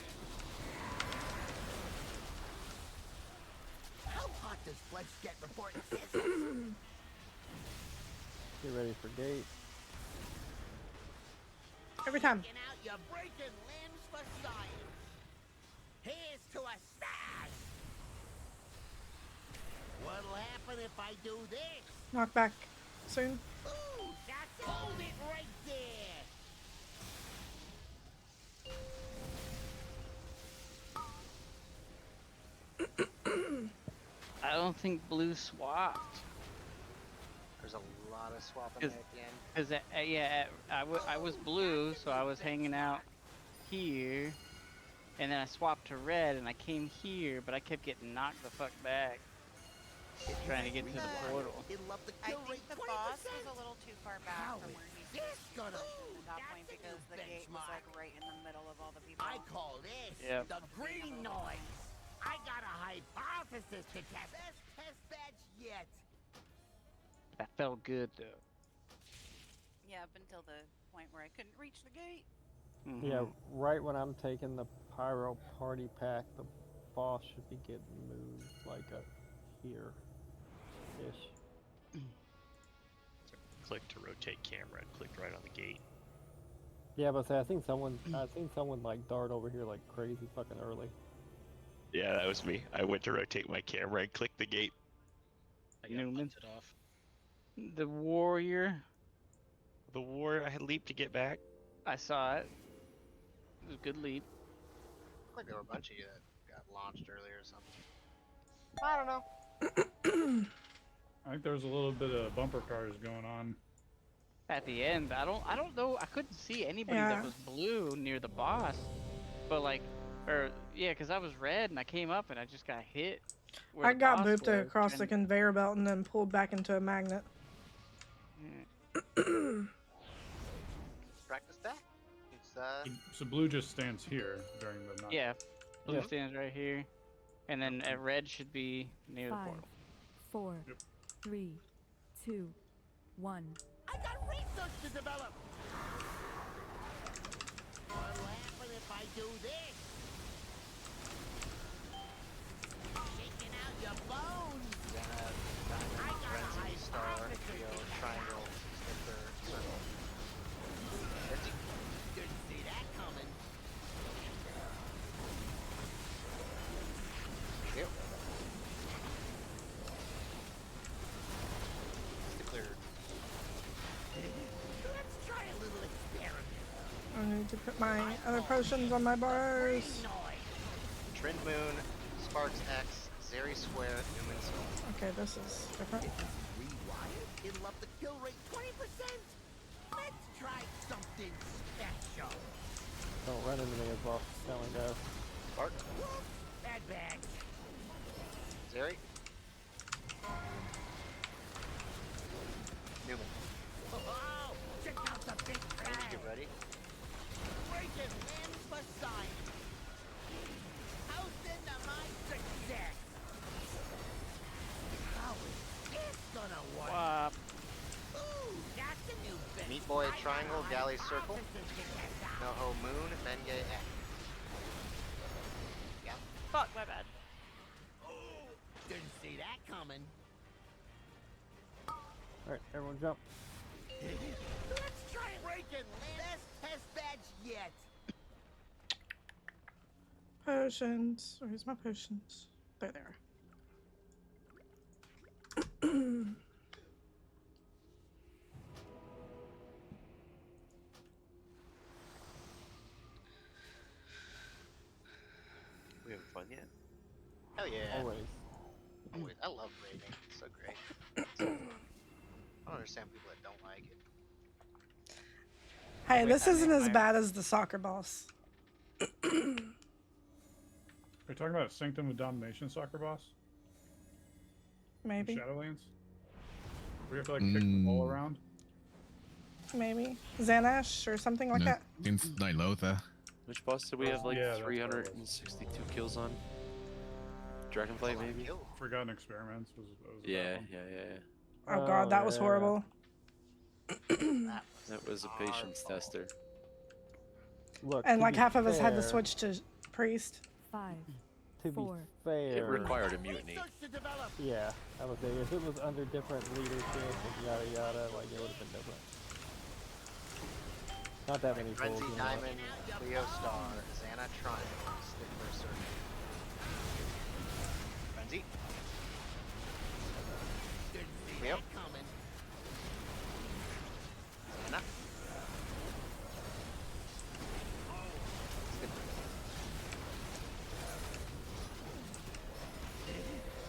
How hot does flesh get before it sizzles? Get ready for gate. Every time. Out your breaking limbs for science. Here's to a stash. What'll happen if I do this? Knock back soon. Ooh, that's hold it right there. I don't think blue swapped. There's a lot of swapping there at the end. Because, yeah, I was blue, so I was hanging out here. And then I swapped to red, and I came here, but I kept getting knocked the fuck back. Trying to get to the portal. I think the boss was a little too far back from where he should gonna at that point because the gate was like right in the middle of all the people. I call this Yep. the green noise. I got a hypothesis to test. Best test batch yet. That felt good, though. Yeah, up until the point where I couldn't reach the gate. Yeah, right when I'm taking the Pyro Party Pack, the boss should be getting moved like a here-ish. Click to rotate camera and clicked right on the gate. Yeah, but say, I seen someone like dart over here like crazy fucking early. Yeah, that was me. I went to rotate my camera and clicked the gate. I got Newman. bunted off. The warrior. The war, I had leaped to get back. I saw it. It was a good leap. Looked like there were a bunch of you that got launched earlier or something. I don't know. I think there was a little bit of bumper cars going on. At the end, I don't know. I couldn't see anybody Yeah. that was blue near the boss. But like, yeah, because I was red and I came up and I just got hit. where I the got boss booped was, across the and- conveyor belt and then pulled back into a magnet. Practice that. It's So blue just stands here during the knock. Yeah, blue Yeah. stands right here, and then red should be near the 5, portal. 4, 3, 2, 1. I got research to develop. What'll happen if I do this? Shaking out your bones. Xana, Diamond, Frenzy, Star, Trio, Triangle, Sniffer, Circle. Frenzy. Didn't see that coming. Yep. It's clear. Let's try a little experiment. I need to put my other potions on my bars. Trend Moon, Sparks X, Zeri Square, Newman Skull. Okay, this is different. Rewired, it'll up the kill rate 20%. Let's try something special. Don't run into me as well. Telling go. Spark. Bad bag. Zeri. Newman. Oh, check out the big Range, bang. get ready. Breaking limbs for science. How's my success. How is this gonna work? Wop. Ooh, that's a new bit. Meat Boy I got Triangle, a Galley Circle, hypothesis to test out. Noho Moon, Menge X. Yeah. Fuck, my bad. Didn't see that coming. Alright, everyone jump. Let's try it. Breaking best test badge yet. Potions. Where's my potions? There they are. We having fun yet? Hell yeah. Always. Always. I love raiding. It's so great. I don't understand people that don't like it. Hey, Wait, this I isn't made as my- bad as the soccer boss. Are you talking about Sanctum of Domination soccer boss? in Maybe. Shadowlands? We have to like kick the ball around? Maybe. Xanash or something like No, that. it's Nilotha. Which boss did we have like Yeah, that's what it was. 362 kills on? Dragonflight, maybe? Forgotten Experiments was Yeah, that one. yeah. Oh god, that was horrible. That was a patience tester. Look, And to like be half of us had to fair- switch to priest. 5, To be 4. fair, It required immunity. Yeah, I would say if it was under different leadership and yada yada, like it would have been different. Not that many souls, Frenzy you know. Diamond, Leo Star, Xana Triangle, Stickler Circle. Frenzy. Leo. Xana.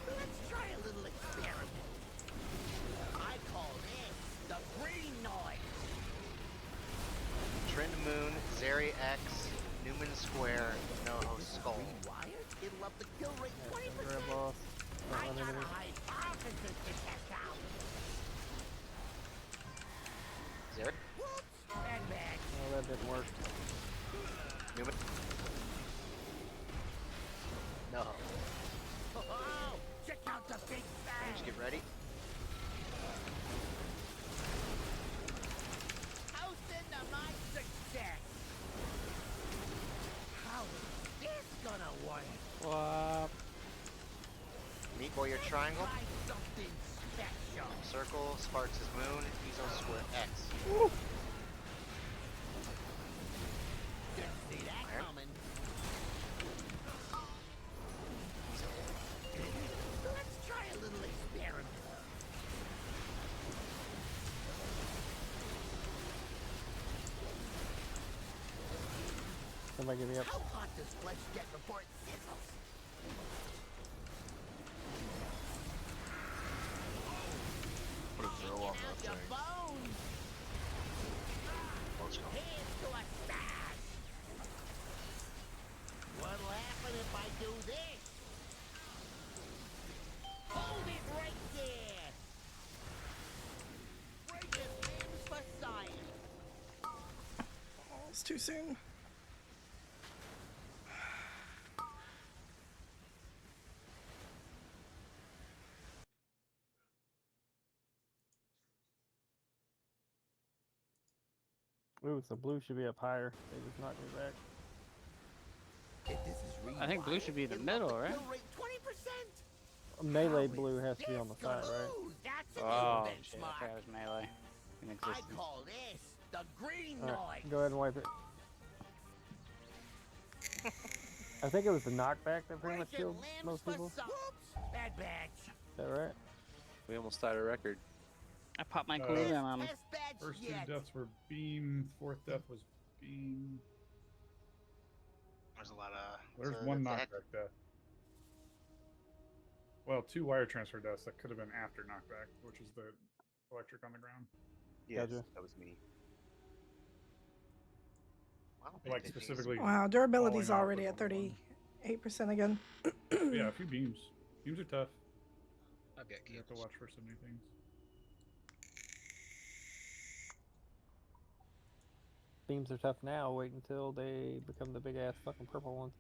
Let's try a little experiment. I call this the green noise. Trend Moon, Zeri X, Newman Square, Noho Skull. It'll up the kill rate 20%. Grab boss. I Don't got run a into me. hypothesis to test out. Zeri. Whoops, bad bag. Oh, that didn't work. Newman. No. Oh, check out the big bang. Just get ready. Toasting to my success. How is this gonna work? Wop. Meat Boy, your triangle. Try something special. Circle, Sparks' Moon, Ezo Square X. Didn't see that Iron. coming. Let's try a little experiment. Somebody give me up. How hot does flesh get before it sizzles? Put a throw on that Your thing. bones. Let's go. Here's to a smash. What'll happen if I do this? Hold it right there. Breaking limbs for science. Oh, it's too soon. Ooh, so blue should be up higher. They just knocked me back. I think blue should be in the middle, right? Kill rate 20%. Melee blue has to be on the side, right? Ooh, that's a Oh, new shit, benchmark. that was melee. In I existence. call this the green Alright, noise. go ahead and wipe it. I think it was the knockback that pretty much Breaking killed limbs most for people. Is Whoops, bad badge. that right? We almost tied a record. I popped my Uh, cooldown on him. Best badge First two yet. deaths were Beam, fourth death was Beam. There's a lot of. There's so one that's a heck- knockback death. Well, 2 wire transfer deaths that could have been after knockback, which is the electric on the ground. Yes, Gotcha. that was me. Wow, Like GG's. specifically. Wow, durability's falling off already was at on the one. 38% again. Yeah, a few beams. Beams are tough. I've got You have to cables. watch for so many things. Beams are tough now. Wait until they become the big ass fucking purple ones.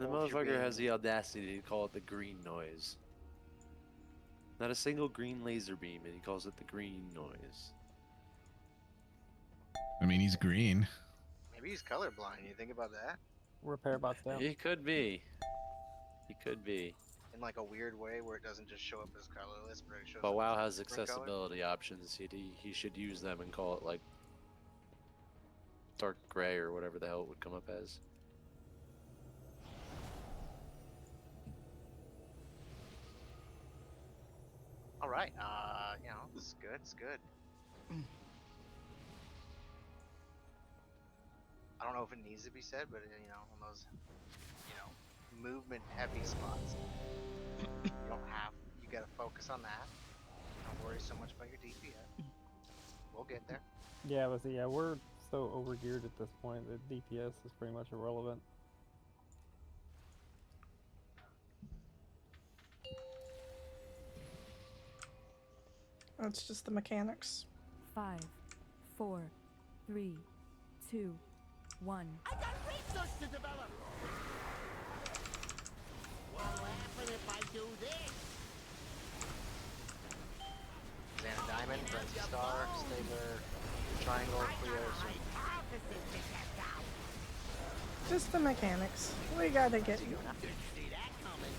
The Hold your motherfucker has beam. the audacity to call it the green noise. Not a single green laser beam, and he calls it the green noise. I mean, he's green. Maybe he's colorblind. You think about that? Repair bots down. He could be. He could be. In like a weird way where it doesn't just show up as colorless, but it shows But up WoW as has different color. accessibility options. He should use them and call it like dark gray or whatever the hell it would come up as. All right. You know, this is good. It's good. I don't know if it needs to be said, but you know, on those, you know, movement heavy spots, you don't have. You gotta focus on that. Don't worry so much about your DPS. We'll get there. Yeah, but see, yeah, we're so overgeared at this point that DPS is pretty much irrelevant. It's just the mechanics. 5, 4, 3, 2, 1. I got research to develop. What'll happen if I do this? Xana Diamond, Frenzy Star, Stabler, Triangle, Cleo, Hypothesis to test out. Just the mechanics. We gotta get you. Didn't see that coming.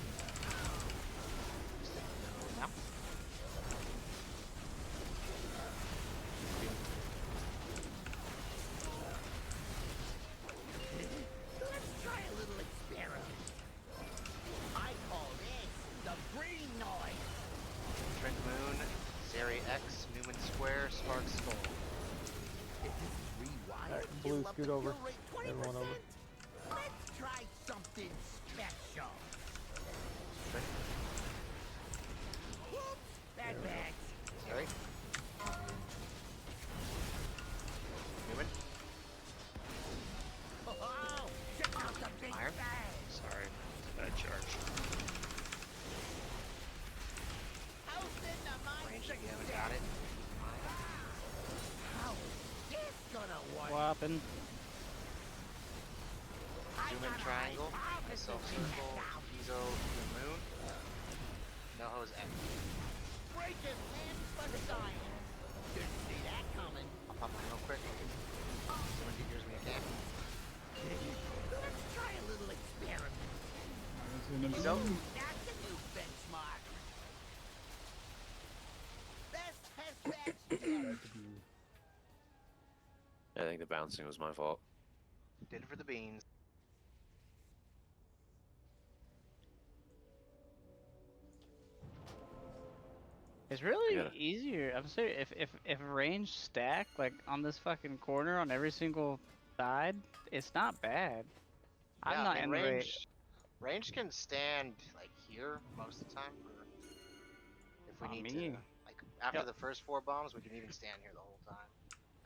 Now. Let's try a little experiment. I call this the green noise. Trent Moon, Zeri X, Newman Square, Spark Skull. If this is rewired, Blue, it'll up scoot the over. kill rate 20%. Everyone over. Let's try something special. Whoops, bad bags. Zeri. Newman. Oh, check out the big Iron. bag. Sorry, bad charge. How's in the mind? Range, you haven't got it. How is this gonna work? Swapping. Newman Triangle, Myself Circle, Kizo, the Moon. Noho's X. Breaking limbs for science. Didn't see that coming. I'll pop mine real quick. So many figures when you can. Let's try a little experiment. Kizo. That's a new benchmark. Best test match yet. I think the bouncing was my fault. Did it for the beans. It's really Yeah. easier. I'm serious. If range stack like on this fucking corner on every single side, it's not bad. I'm Yeah, not I mean, in the way. range can stand like here most of the time for if we Not need me. to. Like after Yep. the first 4 bombs, we can even stand here the whole time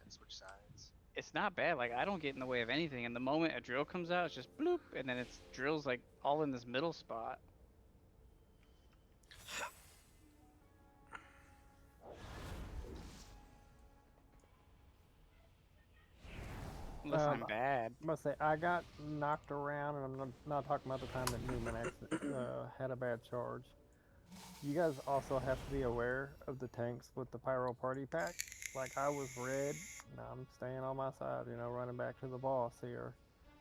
and switch sides. It's not bad. Like I don't get in the way of anything. And the moment a drill comes out, it's just bloop, and then it's drills like all in this middle spot. Unless I'm bad. I must say, I got knocked around, and I'm not talking about the time that Newman had a bad charge. You guys also have to be aware of the tanks with the Pyro Party Pack. Like, I was red, now I'm staying on my side, you know, running back to the boss here.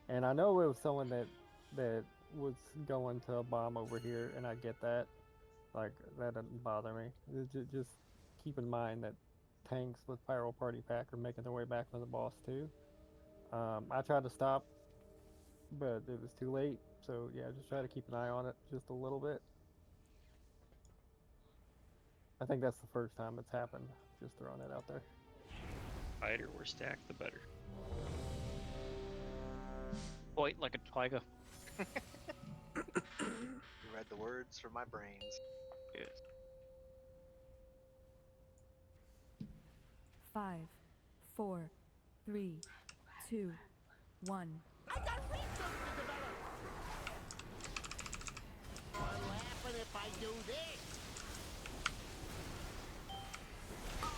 And I know it was someone that was going to a bomb over here, and I get that. Like, that doesn't bother me. Just keep in mind that tanks with Pyro Party Pack are making their way back from the boss, too. I tried to stop, but it was too late. So yeah, just try to keep an eye on it just a little bit. I think that's the first time it's happened. Just throwing it out there. Higher we're stacked, the better. Fight like a tiger. You read the words from my brains. Yes. 5, 4, 3, 2, 1. I got research to develop. What'll happen if I do this?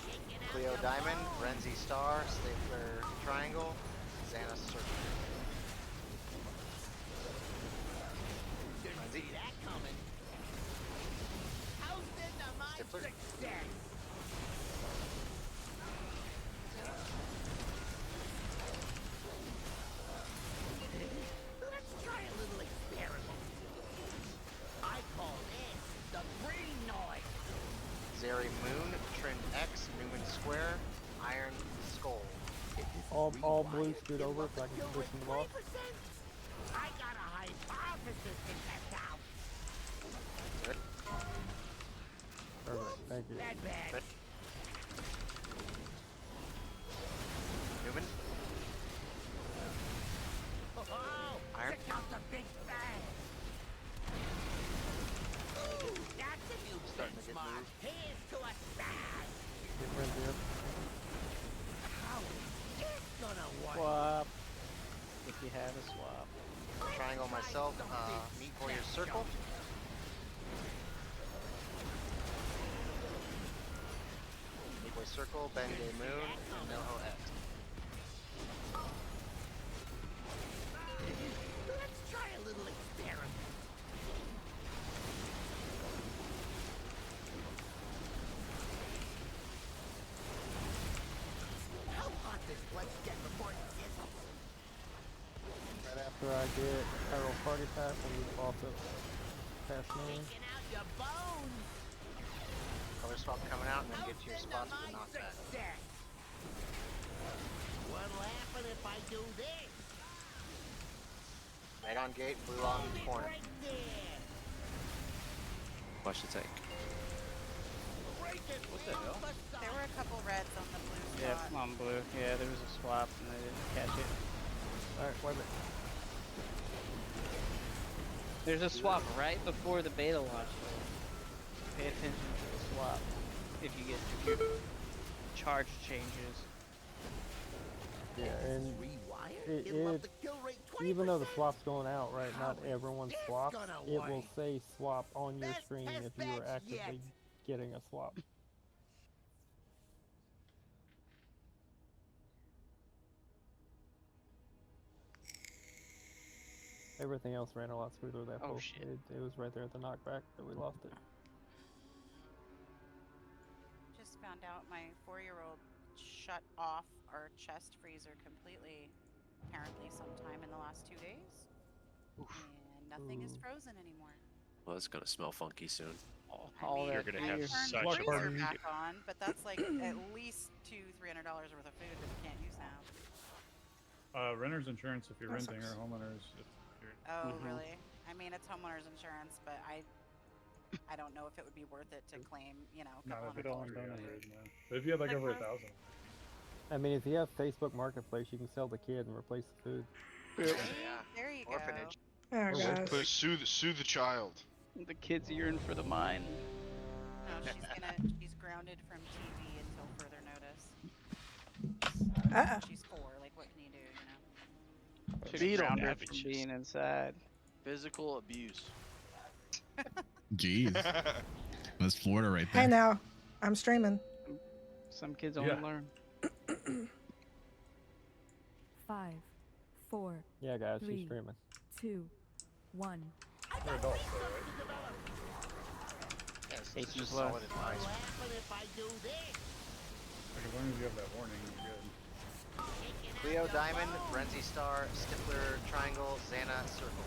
Shaking out Cleo the Diamond, bone. Renzi Star, Stapler Triangle, Xana Circle. success. Let's try a little experiment. I call this the green noise. Zeri Moon, Trimmed X, Newman Square, Iron Skull. All blue scoot over so I can position them off. I got a hypothesis to test out. Perfect, thank you. Bad bad. Newman. Oh, Iron. check out the big bang. Ooh, that's a new Starting to get benchmark. moved. Here's to a smash. Get Frenzy up. How is this gonna work? Swap. If you have a swap. Triangle myself, Meat Warrior Circle. Meat Warrior Circle, Bengay Moon, and Noho X. Let's try a little experiment. How hot does blood get before it sizzles? Right after I get Pyro Party Pass, I'm also pass me. Taking out your bones. Color swap coming out and then get to your spots with the My knockback. success. What'll happen if I do this? Red on gate, blue on corner. Right there. Watch the tank. Break it. What the hell? There were a couple reds on the blue Yeah, spot. come on, blue. Yeah, there was a swap and I didn't catch it. Alright, wipe it. There's a swap right before the beta launch. Though. Pay attention to the swap if you get your charge changes. Yeah, and Rewired. it, It'll up it the kill rate 20%. even though the swap's going out, right, not How is everyone this swaps, gonna it will work? say swap on your Best screen test if you are batch actively yet. getting a swap. Everything else ran a lot smoother that Oh, pull. shit. It was right there at the knockback, but we lost it. Just found out my 4-year-old shut off our chest freezer completely, apparently sometime in the last 2 days. And nothing is Ooh. frozen anymore. Well, it's gonna smell funky soon. All mean, that You're gonna I have turned such the a freezer barbecue. back on, but that's like at least $200-300 worth of food that we can't use now. Renter's insurance if you're That renting, sucks. or homeowners if you're. Oh, Mhm. really? I mean, it's homeowners insurance, but I don't know if it would be worth it to claim, you know, a Not couple if it's all $100 worth of undonated, food. no. But if you have like Like over my- 1,000. I mean, if you have Facebook Marketplace, you can sell the kid and replace the food. Yeah. There you Orphanage. go. Oh, Or guys. sue the child. The kids yearn for the mine. No, she's grounded from TV until further notice. Uh-uh. She's 4. Like, what can you do? You know. Should Beat 'em. have grounded from Savages. being inside. Physical abuse. Jeez. That's Florida right there. Hey, now. I'm streaming. Some kids only Yeah. learn. 5, 4, Yeah, guys, she's 3, streaming. 2, 1. They're adults, though, right? Yes, it's 18 just plus. solid advice. What'll happen if I do this? Like, as long as you have that warning, you're good. Taking out Cleo your Diamond, bones. Renzi Star, Stifler Triangle, Xana Circle.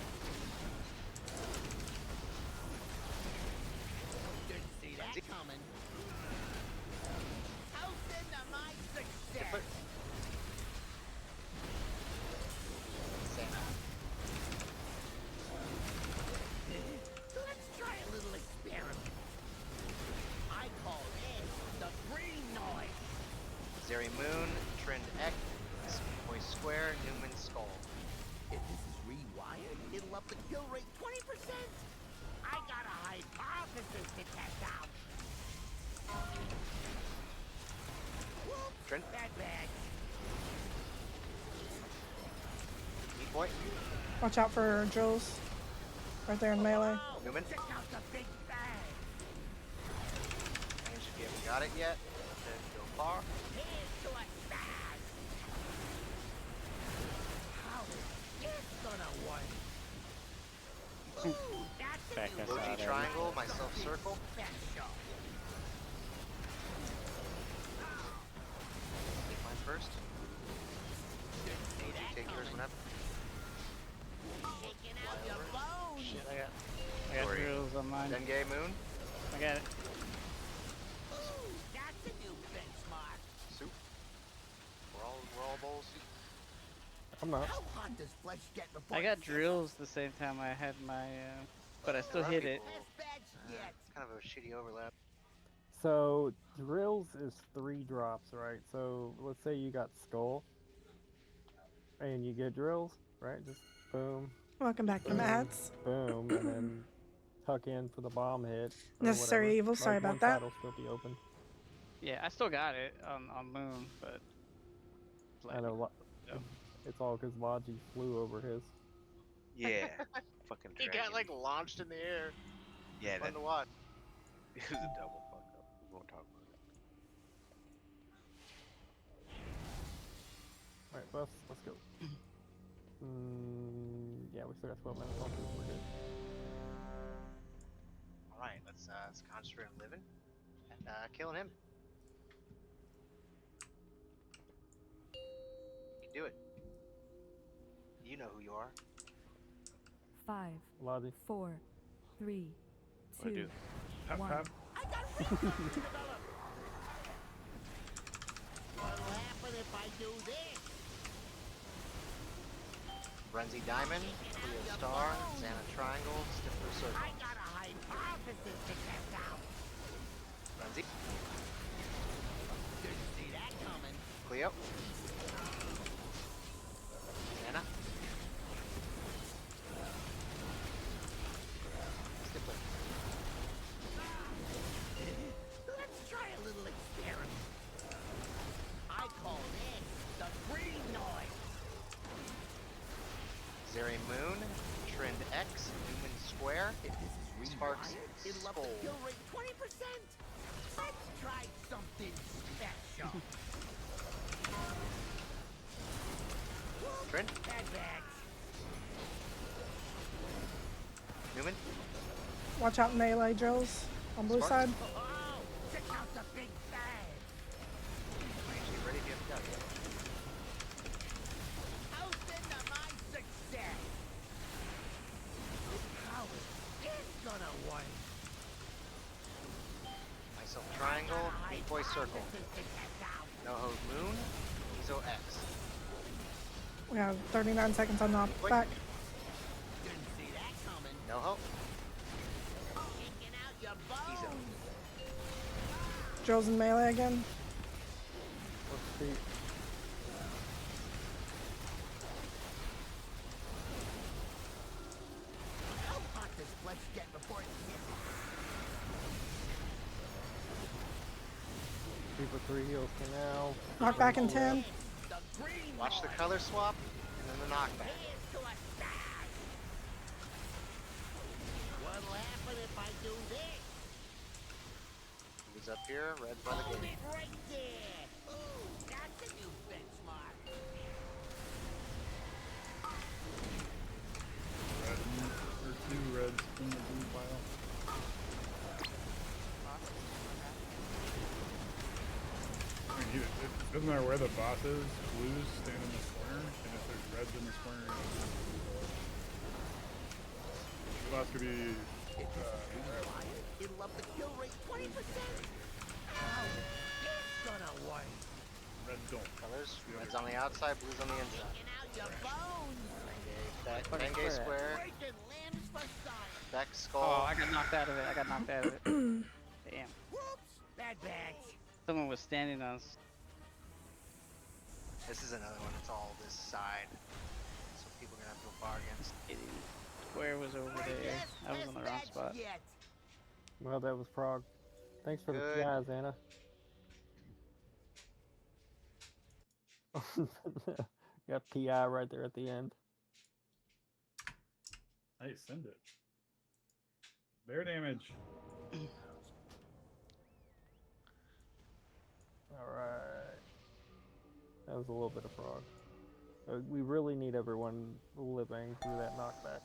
Didn't see that Renzi. coming. Toast into my success. Stifler. Xana. Let's try a little experiment. I call this the green noise. Zeri Moon, Trend X, Moist Square, Newman Skull. If this is rewired, it'll up the kill rate 20%. I got a hypothesis to test out. Whoops, Trent. bad bad. Meat Boy, Watch out for Jules. Right there in melee. Oh, Newman. check out the big bang. Managed if you haven't got it yet. Then go far. Here's to a smash. How is this gonna work? Ooh, that's a Back new us Low out G of Triangle, Something myself Circle. special. Renge Moon. I got it. That's a new benchmark. Soup. We're all bowls. I'm not. How hot does flesh get before I got it drills the same time I had my, but I A still lot of hit it. people, it's kind of a shitty overlap. So drills is 3 drops, right? So let's say you got skull, and you get drills, right? Just boom. Welcome back to boom, Mads. boom, and then tuck in for the bomb hit. Or Necessary whatever. evil, sorry Like, about one that. side will still be open. Yeah, I still got it on Moon, but. I know. So. It's all because Logi flew over his. Yeah. Fucking He dragon. got like launched in the air. Yeah, Fun that to watch. it was a double fuck up. We won't talk about it. Alright, buffs, let's go. Yeah, we still got 12 minutes on this. We're good. All right, let's concentrate on living and killing him. You can do it. You know who you are. 5, Logi. 4, 3, What'd I 2, do? 1. I got resources to develop. What'll happen if I do this? Frenzy Diamond, Cleo Star, Xana Triangle, Stifler Circle. I got a hypothesis to test out. Frenzy, Didn't see that coming. Cleo. Xana. Stifler. Let's try a little experiment. I call this the green noise. Zeri Moon, Trend X, Newman Square, If this is Sparks, rewired, it'll up Skull. the kill rate 20%. Let's try something special. Trend, Bad bags. Newman, Watch out melee drills on blue Sparks. side. Oh, check out the big bag. Get ready if you have to go. Toasting to my success. How is this gonna work? Myself Triangle, Decoy Circle. No-Ho Moon, Ezo X. We have 39 seconds on knockback. Didn't see that coming. No-Ho, Kicking out your Ezo. bones. Drills in melee again. Let's see. How hot does flesh get before it hits? People 3 heals for now. Knockback in 10. The green Watch the noise. color swap, and then the knockback. Here's to a stag. What'll happen if I do this? Who's up here? Red's by the Hold gate. it right there. Ooh, that's a new benchmark. Red, or 2 reds in the blue pile. I mean, it doesn't matter where the boss is, blues stand in the corner, and if there's reds in this corner, the boss could be If this is rewired, it'll up the kill rate 20%. How is this gonna work? reds don't. Colors, red's on the outside, blue's on the inside. Kicking out your bones. Renge Square, Breaking limbs for science. Beck Oh, Skull. I got knocked out of it. I got knocked out of it. Damn. Whoops. Bad bags. Someone was standing on. This is another one that's all this side. So people are gonna have to go far against. Square was over there. I was on the wrong spot. Yet. Well, that was Prague. Thanks for Good. the PIs, Anna. Got PI right there at the end. Hey, send it. Bear damage. Alright. That was a little bit of frog. We really need everyone living through that knockback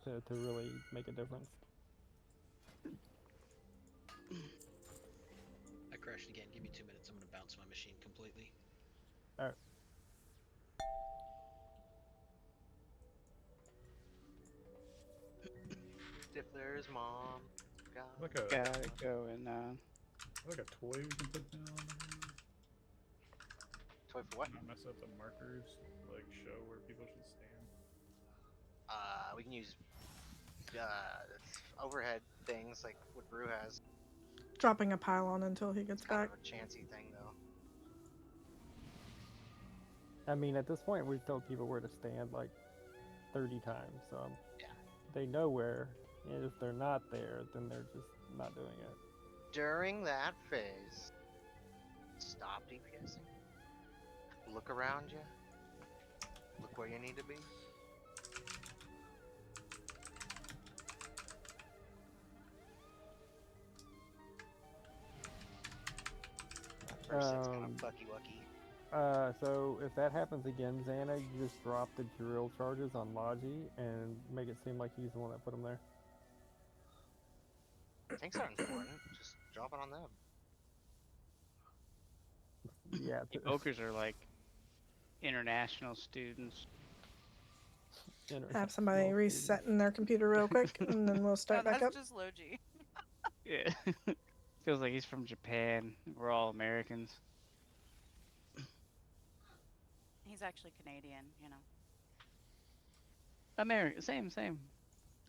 to really make a difference. I crashed again. Give me 2 minutes. I'm gonna bounce my machine completely. Alright. Stifler's mom. Like a Got it going on. like a toy we can put down. Toy for what? Not mess up the markers. To, like show where people should stand. We can use overhead things like what Brew has. Dropping a pylon until he gets It's kind back. of a chancy thing though. I mean, at this point, we've told people where to stand like 30 times, so they know where. And if they're not there, then they're just not doing it. During that phase, stop DPSing. Look around you. Look where you need to be. First it's kind of fucky-wucky. So if that happens again, Xana, you just drop the drill charges on Logi and make it seem like he's the one that put them there. Tanks aren't important. Just drop it on them. Yeah. Evokers are like international students. Have somebody resetting their computer real quick, and then we'll start back up. That's just Logi. Yeah. Feels like he's from Japan. We're all Americans. He's actually Canadian, you know. American, same.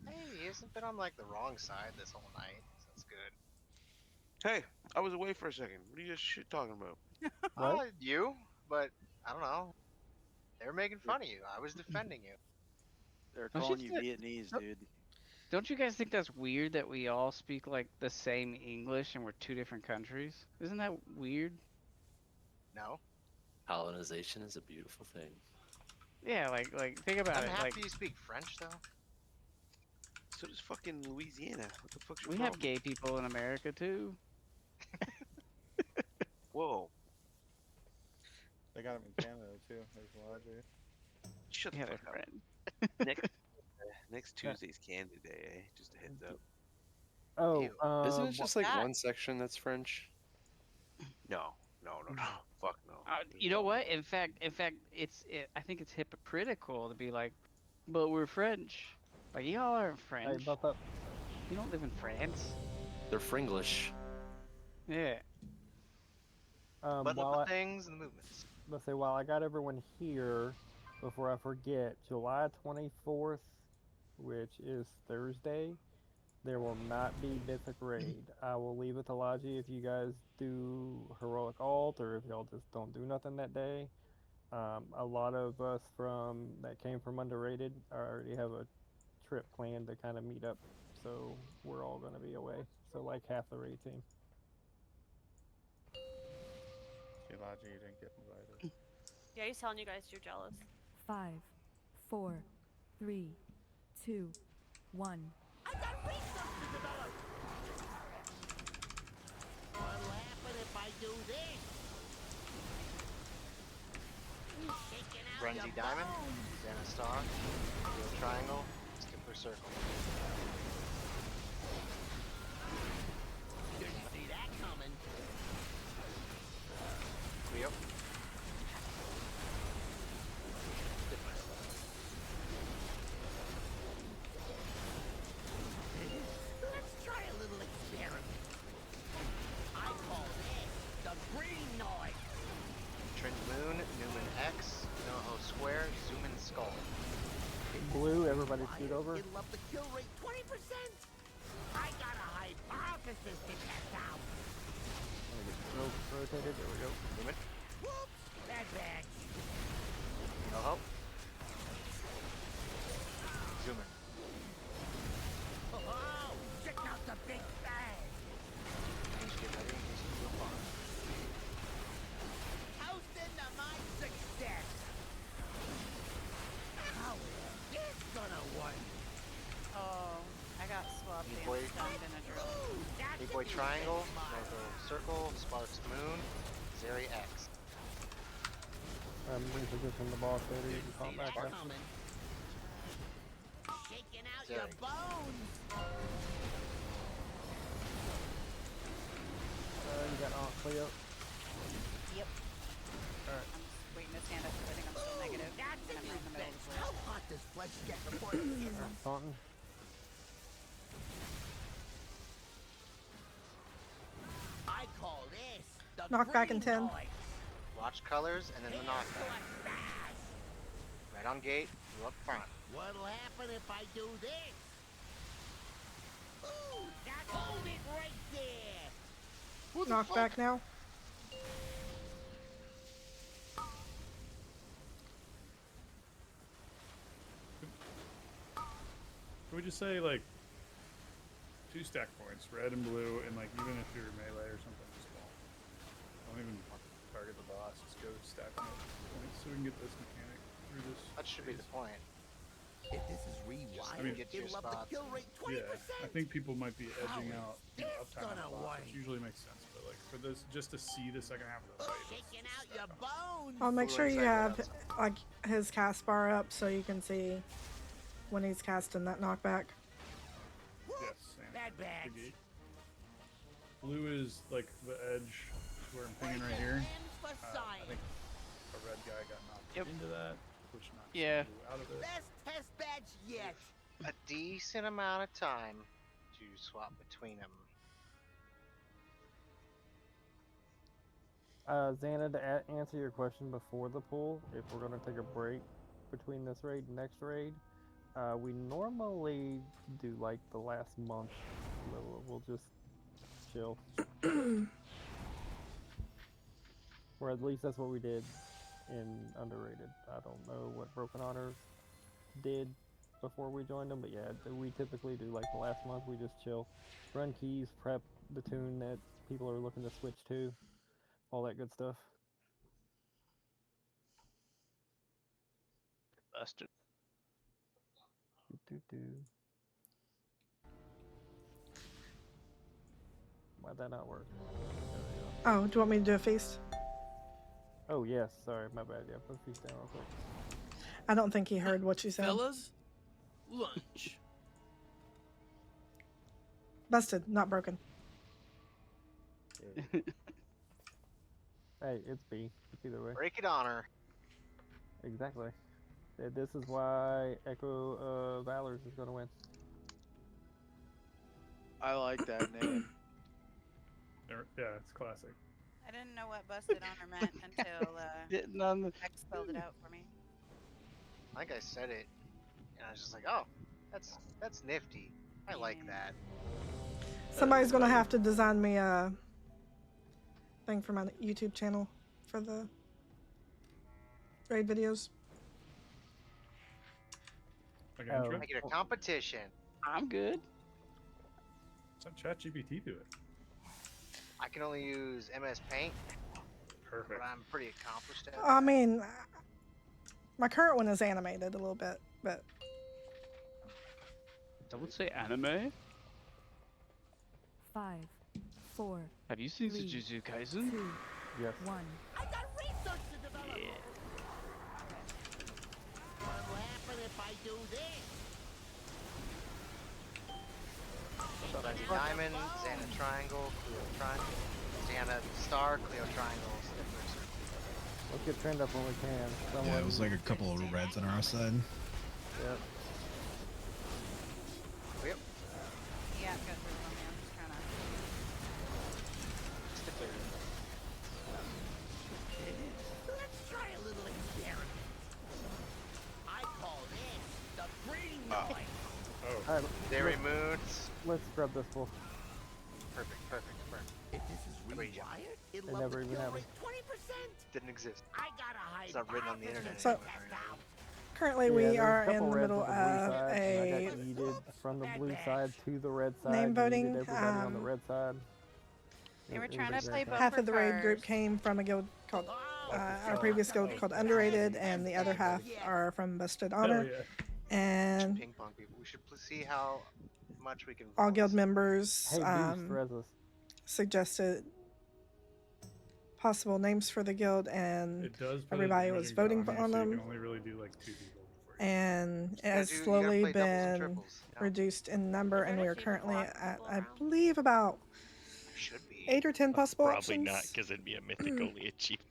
Hey, he hasn't been on like the wrong side this whole night. So that's good. Hey, I was away for a second. What are you guys shit talking about? You, but I don't know. They were making fun of you. I was defending you. They're Don't calling you you think- Vietnamese, don't- dude. Don't you guys think that's weird that we all speak like the same English and we're two different countries? Isn't that weird? No. Colonization is a beautiful thing. Yeah, like think about I'm it. happy Like you speak French though. So does fucking Louisiana. What the fuck's your we problem? have gay people in America too. Whoa. They got him in Canada too. There's Logic. Shut Yeah, the they're fuck up. friends. Next Tuesday's Canada Day, eh? Just a heads up. Oh, Isn't it just like one section that's French? No. Fuck no. You know what? In fact, I think it's hypocritical to be like, but we're French. Like y'all aren't French. You don't live in France. They're Fringlish. Yeah. But while the I- things and the movements. Let's say while I got everyone here, before I forget, July 24th, which is Thursday, there will not be Mythic Raid. I will leave it to Logi if you guys do Heroic Alt or if y'all just don't do nothing that day. A lot of us that came from Underrated already have a trip planned to kind of meet up, so we're all going to be away. So like half the raid team. See, Logi, you didn't get invited. Yeah, he's telling you guys you're jealous. 5, 4, 3, 2, 1. I got research to develop. What'll happen if I do this? Taking out Grungy your Diamond, bones. Xana Star, Steel Triangle, Skipper Circle. Didn't see that coming. Yep. Let's try a little experiment. I call this the green noise. Trend Moon, Newman X, NoHo Square, Zoom in Skull. Blue, everybody scoot over. It'll up the kill rate 20%. I got a hypothesis to test out. Rotated, there we go. Newman. Whoops, bad batch. NoHo. Zoom in. Oh, check out the big bang. Change get ready in case you feel far. Toasting to my success. How is this gonna work? Oh, I got swapped Meat and Boy. stunned in a drill. Meat Boy Triangle, NoHo Circle, Sparks Moon, Zeri X. Reposition the boss later, you can call back That up. coming. Shaking out Zeri. your bones. You got Aunt Cleo. Yep. Alright. I'm just waiting to stand up because I think I'm still negative. That's and a I'm new in the middle bench. of the How hot does flesh get before it sizzles? Taunton. call this the Knockback in 10. Watch colors and then the knockback. Right on gate, you up front. What'll happen if I do this? Ooh, now hold it right there. Knockback now. Can we just say like 2 stack points, red and blue, and like even if you're melee or something, just don't even target the boss. Just go stack them points so we can get this mechanic through this. That should be the point. If this is rewired, I mean, get your it'll up the spots kill and- rate 20%. Yeah, I think people might be edging out uptime on gonna the boss, which work? usually makes sense. But like for this, just to see the second half of the fight. Shaking out your bones. I'll make sure you Fluent have second like his cast bar up so you can see when he's casting that knockback. Yes, and Bad the bags. gate. Blue is like the edge where I'm pinging right here. For I think a red guy got knocked Yep. into that, which knocked Yeah. blue out of it. Best test badge yet. A decent amount of time to swap between them. Xana, to answer your question before the pool, if we're going to take a break between this raid and next raid, we normally do like the last month. We'll just chill. Or at least that's what we did in Underrated. I don't know what Broken Honor did before we joined them, but yeah, we typically do like the last month. We just chill, run keys, prep the tune that people are looking to switch to, all that good stuff. Busted. Why'd that not work? Oh, do you want me to do a feast? Oh yes, sorry, my bad. Yeah, put feast down real quick. I don't think he heard what you said. Fellas, lunch. Busted, not broken. Hey, it's B. It's either way. Break it honor. Exactly. This is why Echo Valors is gonna win. I like that name. Yeah, it's classic. I didn't know what busted honor meant until X spelled it out for me. I think I said it, and I was just like, "Oh, that's nifty. I like that." Somebody's gonna have to design me a thing for my YouTube channel for the raid videos. Like Oh. intro? Make it a competition. I'm good. Let ChatGPT do it. I can only use MS Paint, Perfect. but I'm pretty accomplished at it. I mean, my current one is animated a little bit, but I would say anime. 5, 4, Have you seen 3, Jujutsu Kaisen? 2, Yes. 1. I got research to develop. Yeah. What'll happen if I do this? So that's diamond, Xana triangle, Cleo triangle, Xana star, Cleo triangle, Stifler circle. Let's get trend up when we can. Yeah, it was like a couple of reds on our side. Yep. Yep. Yeah, go through them. I'm just trying to. Stifler. Let's try a little experiment. I call this the breeding noise. Oh. Alright, Dairy moons. let's scrub this full. Perfect. If this is Wait, yeah. rewired, it'll It up never the even kill happened. rate 20%. Didn't exist. I got a high It's not written on the internet So- anymore. Right? currently Yeah, we there's a are couple in the reds middle on the blue of side, and I a got yeeted from the blue side to the red side. name yeeted voting, everybody on the red side. They were It trying was to a play great both time. half of the raid group cars. came from a guild called our previous guild called Underrated, and the other half are from Busted Honor. Hell yeah. And Ping pong people. We should see how much we can. all vote. guild members Hey, Boost, Rezos. suggested possible names for the guild, and It does put everybody a was voting voting bar on on here, so you them. can only really do like 2 people before you. And it gotta has you gotta slowly play doubles and been triples, you know? reduced in number, and we are achievement currently for lots of at, people I around? believe, about Should be. 8 or 10 possible Probably options. not, because it'd be a mythic only achievement.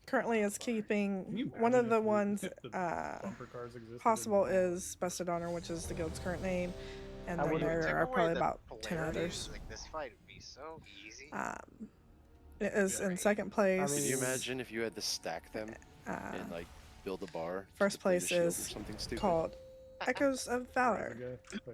Currently is Can you keeping imagine one of if the we- ones if the bumper cars existed possible in- is Busted Honor, which is the guild's current name, and I then would've- there Take are away probably the about 10 polarity, others. like this fight would be so easy. It is in second Can place. you imagine if you had to stack them and like build a bar? to First complete a place shield or is something stupid? called Echoes of Valor.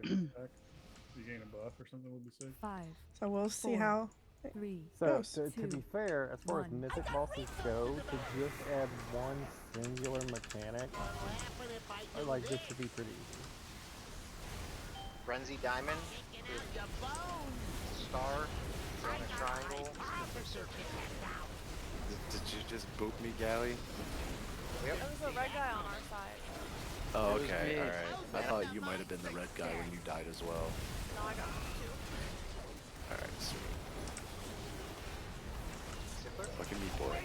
You gain a buff or something would be sick. 5. So we'll see 4, how 3. So goes. to be fair, as far as mythic bosses go, to just add one singular mechanic, like this should be pretty easy. Frenzy Diamond, Star, Xana Triangle, Slippery Circle. Did you just boop me, Gally? Yep. There was a red guy on our side. Oh, It was okay, me. alright. I thought you might have been the red guy when you died as well. No, I got him too. Alright, sweet. Look at me, boy.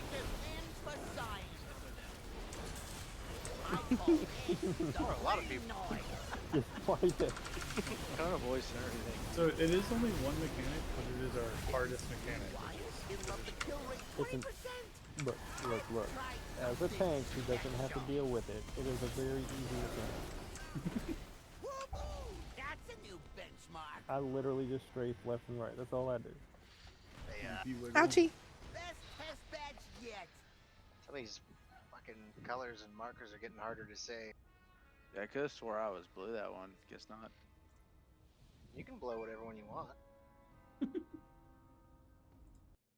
There are a lot of people. Tone of voice and everything. So it is only one mechanic, but it is our hardest mechanic. It's look. As a tank who doesn't have to deal with it, it is a very easy mechanic. That's a new benchmark. I literally just strafe left and right. That's all I do. Ouchie! Best test badge yet. Some of these fucking colors and markers are getting harder to say. Yeah, I could have swore I was blue that one. Guess not. You can blow whatever one you want.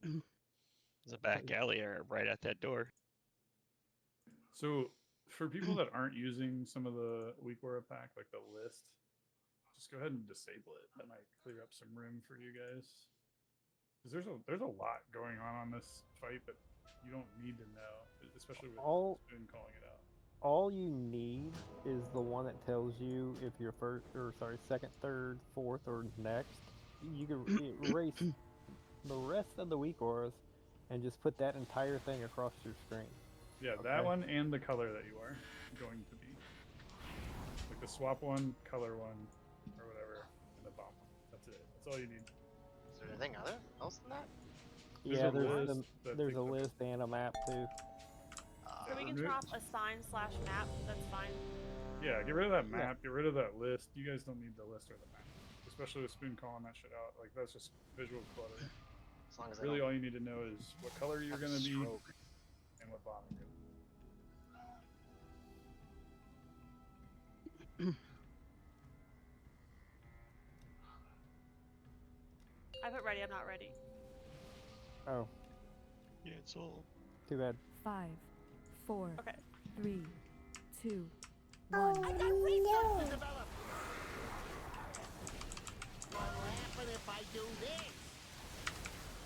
There's a back alley right at that door. So for people that aren't using some of the weak aura pack, like the list, just go ahead and disable it. That might clear up some room for you guys. Because there's a lot going on this fight that you don't need to know, especially with Spoon calling it out. All you need is the one that tells you if you're second, third, fourth, or next. You can erase the rest of the weak auras and just put that entire thing across your screen. Yeah, that one and the color that you are going to be. Like the swap one, color one, or whatever, and the bomb one. That's it. That's all you need. Is there anything else than that? Yeah, there's a list and a map too. So we can drop a sign/map. That's fine. Yeah, get rid of that map. Get rid of that list. You guys don't need the list or the map, especially with Spoon calling that shit out. Like that's just visual clutter. As long as really, all you need to know is what color you're gonna be and what bomb you're gonna be. I put ready. I'm not ready. Oh. Yeah, it's all. Too bad. 5, 4, Okay. 3, 2, I 1. got research to develop. What'll happen if I do this?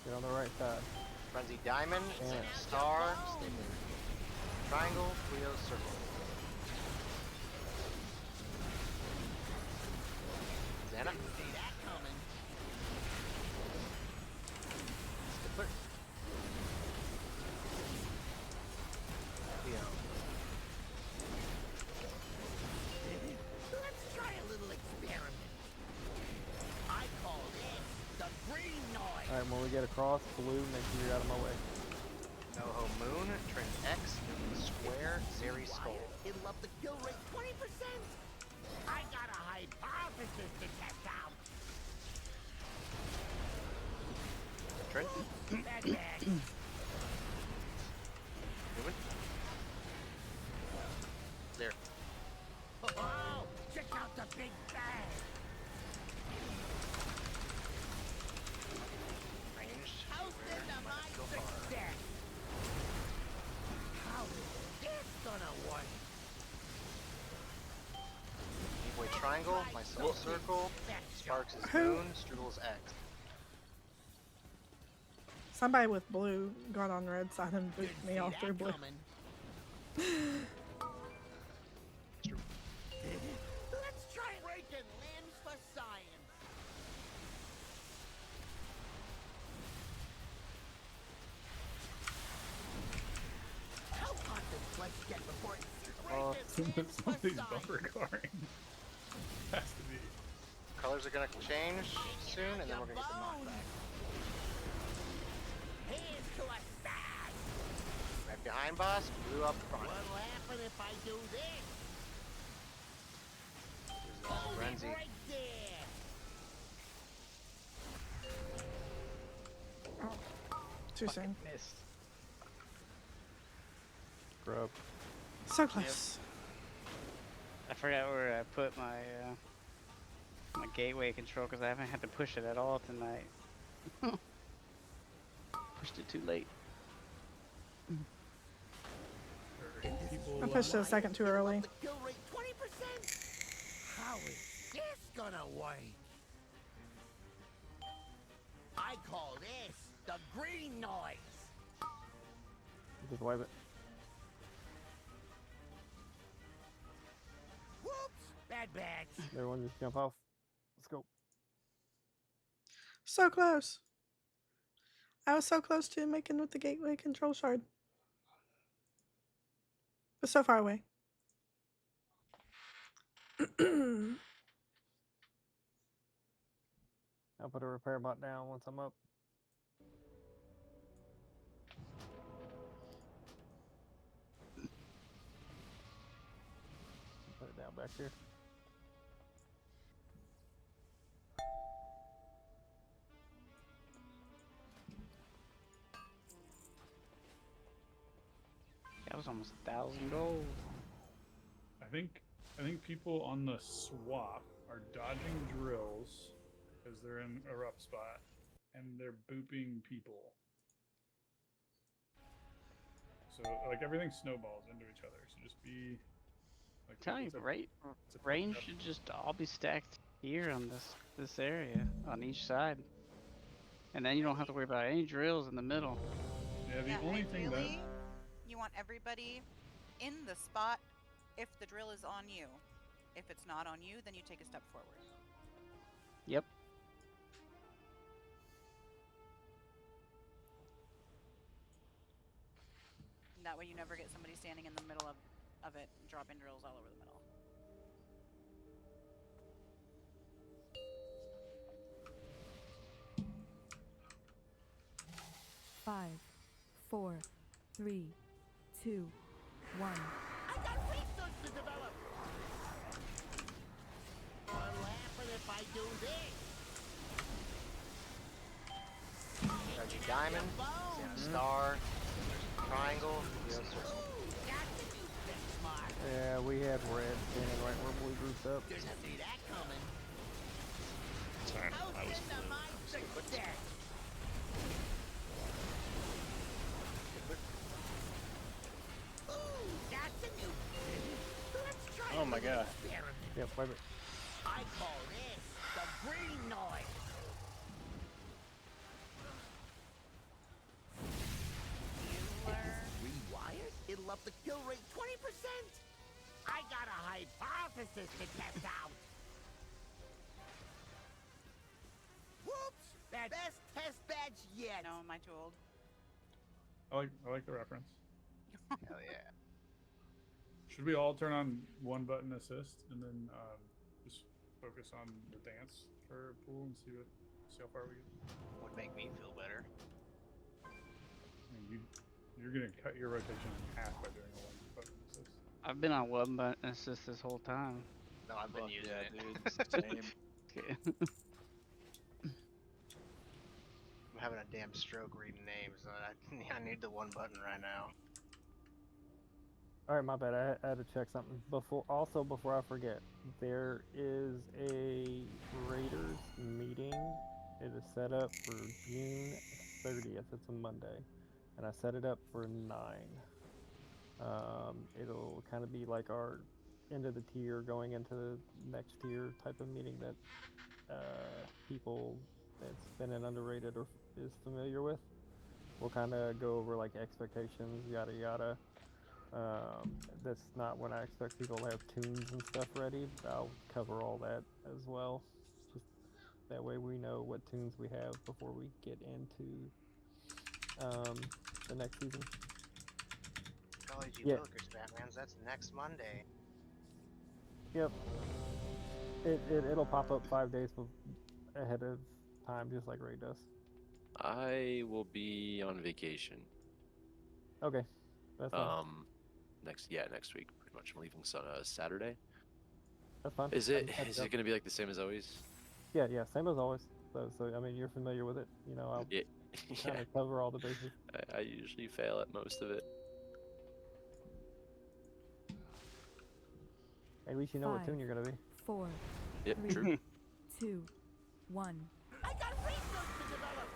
Get on the right side. Frenzy Diamond, Damn it. Star, Triangle, Cleo, Circle. Xana? See that coming. Skipper. Cleo. Let's try a little experiment. I call this the green noise. Alright, when we get across, blue, make sure you're out of my way. NoHo Moon, Trin X, Square, Zeri Skull. It'll up the kill rate 20%. I got a hypothesis to test out. Trin? Bad bag. Moving. There. Oh, check out the big bag. Ranged. How's this to my success? How is this gonna work? Deepway Triangle, myself Circle, Sparks is Who? Moon, Strudel's X. Somebody with blue got on red side and booped me off through blue. Let's try breaking limbs for science. How hot does flesh get before it's Something's bumper carring. Has to be. Colors are gonna change soon, and then we're gonna get the knockback. Here's to a stag. Right behind boss, blue up front. What'll happen if I do this? Frenzy. Right there. Too Fucking soon. missed. Grub. So close. I forgot where I put my my gateway control because I haven't had to push it at all tonight. Pushed it too late. I pushed it a second too early. The kill rate 20%. How is this gonna work? I call this the green noise. Just wipe it. Whoops! Bad bags. Everyone just jump off. Let's go. So close. I was so close to making with the gateway control shard. But so far away. I'll put a repair bot down once I'm up. Put it down back here. That was almost 1,000 gold. I think people on the swap are dodging drills because they're in a rough spot, and they're booping people. So like everything snowballs into each other. So just be like. I'm telling you, right? Range should just all be stacked here on this area on each side, and then you don't have to worry about any drills in the middle. Yeah, the only thing that. Ideally, you want everybody in the spot if the drill is on you. If it's not on you, then you take a step forward. Yep. And that way you never get somebody standing in the middle of it and dropping drills all over the middle. Five, 4, 3, 2, 1. I got research to develop. What'll happen if I do this? Got your diamond, see a star, triangle, circle. Yeah, we had red standing right where blue grouped up. Didn't see that coming. Sorry, I was blue. My success. Ooh, that's a new thing. Let's try Oh my god. experiment. Yep, wipe it. I call this the green noise. Rewired? It'll up the kill rate 20%. I got a hypothesis to test out. Whoops! That best test badge yet. No, am I too old? I like the reference. Hell yeah. Should we all turn on one button assist and then just focus on the dance for a pool and see how far we get? Would make me feel better. I mean, you're gonna cut your rotation in half by doing a one button assist. I've been on one button assist this whole time. No, I've been using it. Dude, same. Okay. I'm having a damn stroke reading names. I need the one button right now. All right, my bad. I had to check something before I forget. There is a Raiders meeting. It is set up for June 30th. It's a Monday, and I set it up for 9. It'll kind of be like our end of the tier going into the next tier type of meeting that people that's been in underrated or is familiar with. We'll kind of go over like expectations, yada yada. That's not when I expect people to have tunes and stuff ready. I'll cover all that as well. Just that way we know what tunes we have before we get into the next season. Golly gee Yeah. willikers, Batmans, that's next Monday. Yep. It'll pop up 5 days ahead of time, just like Ray does. I will be on vacation. Okay. That's fine. Next week, pretty much. I'm leaving Saturday. That's fine. Is it going to be like the same as always? Yeah, same as always. So I mean, you're familiar with it, you know. kind of cover all the bases. I usually fail at most of it. At least you know what 5, tune you're gonna be. 4, Yep, 3, true. 2, 1. I got research to develop.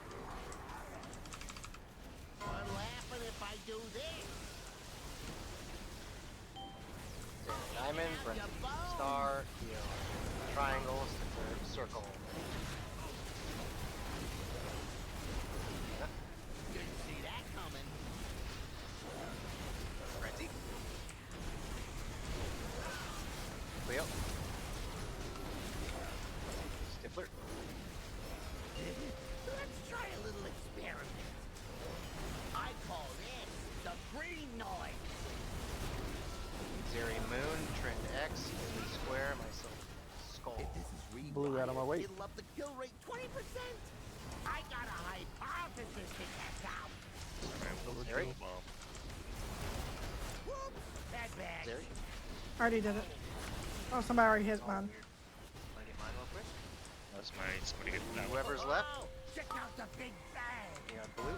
What'll happen if I do this? Diamond, Brent, star, triangle, circle. Didn't see that coming. Frenzy. Cleo. Stifler. Let's try a little experiment. I call this the green noise. Zeri Moon, Trend X, Moon Square, myself, Skull. If this is rewired, Blew out of my weight. it'll up the kill rate 20%. I got a hypothesis to test out. Zeri. Whoops, that bad. Zeri. Already did it. Oh, somebody already hit mine. Wanna get mine real quick? That's mine. Somebody get that one. Whoever's left. Oh, check out the big bang. Neon blue.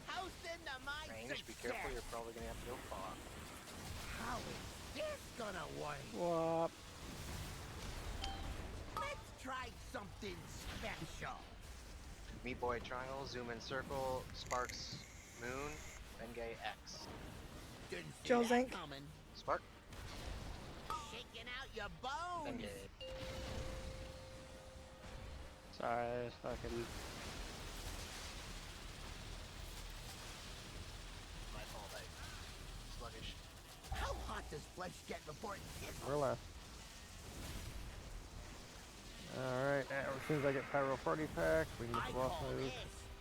How's into my Range, be careful, you're probably gonna have to go far. How is this gonna work? What? Let's try something special. Meat Boy Triangle, Zoom in Circle, Sparks, Moon, Bengay X. Didn't see Joe that Zink. coming. Spark, Shaking out your bones. Bengay. Sorry, I was fucking. My fault, I sluggish. How hot does flesh get before it gets We're left. Alright, as soon as I get Pyro Party Pack, we can get I the boss call move. this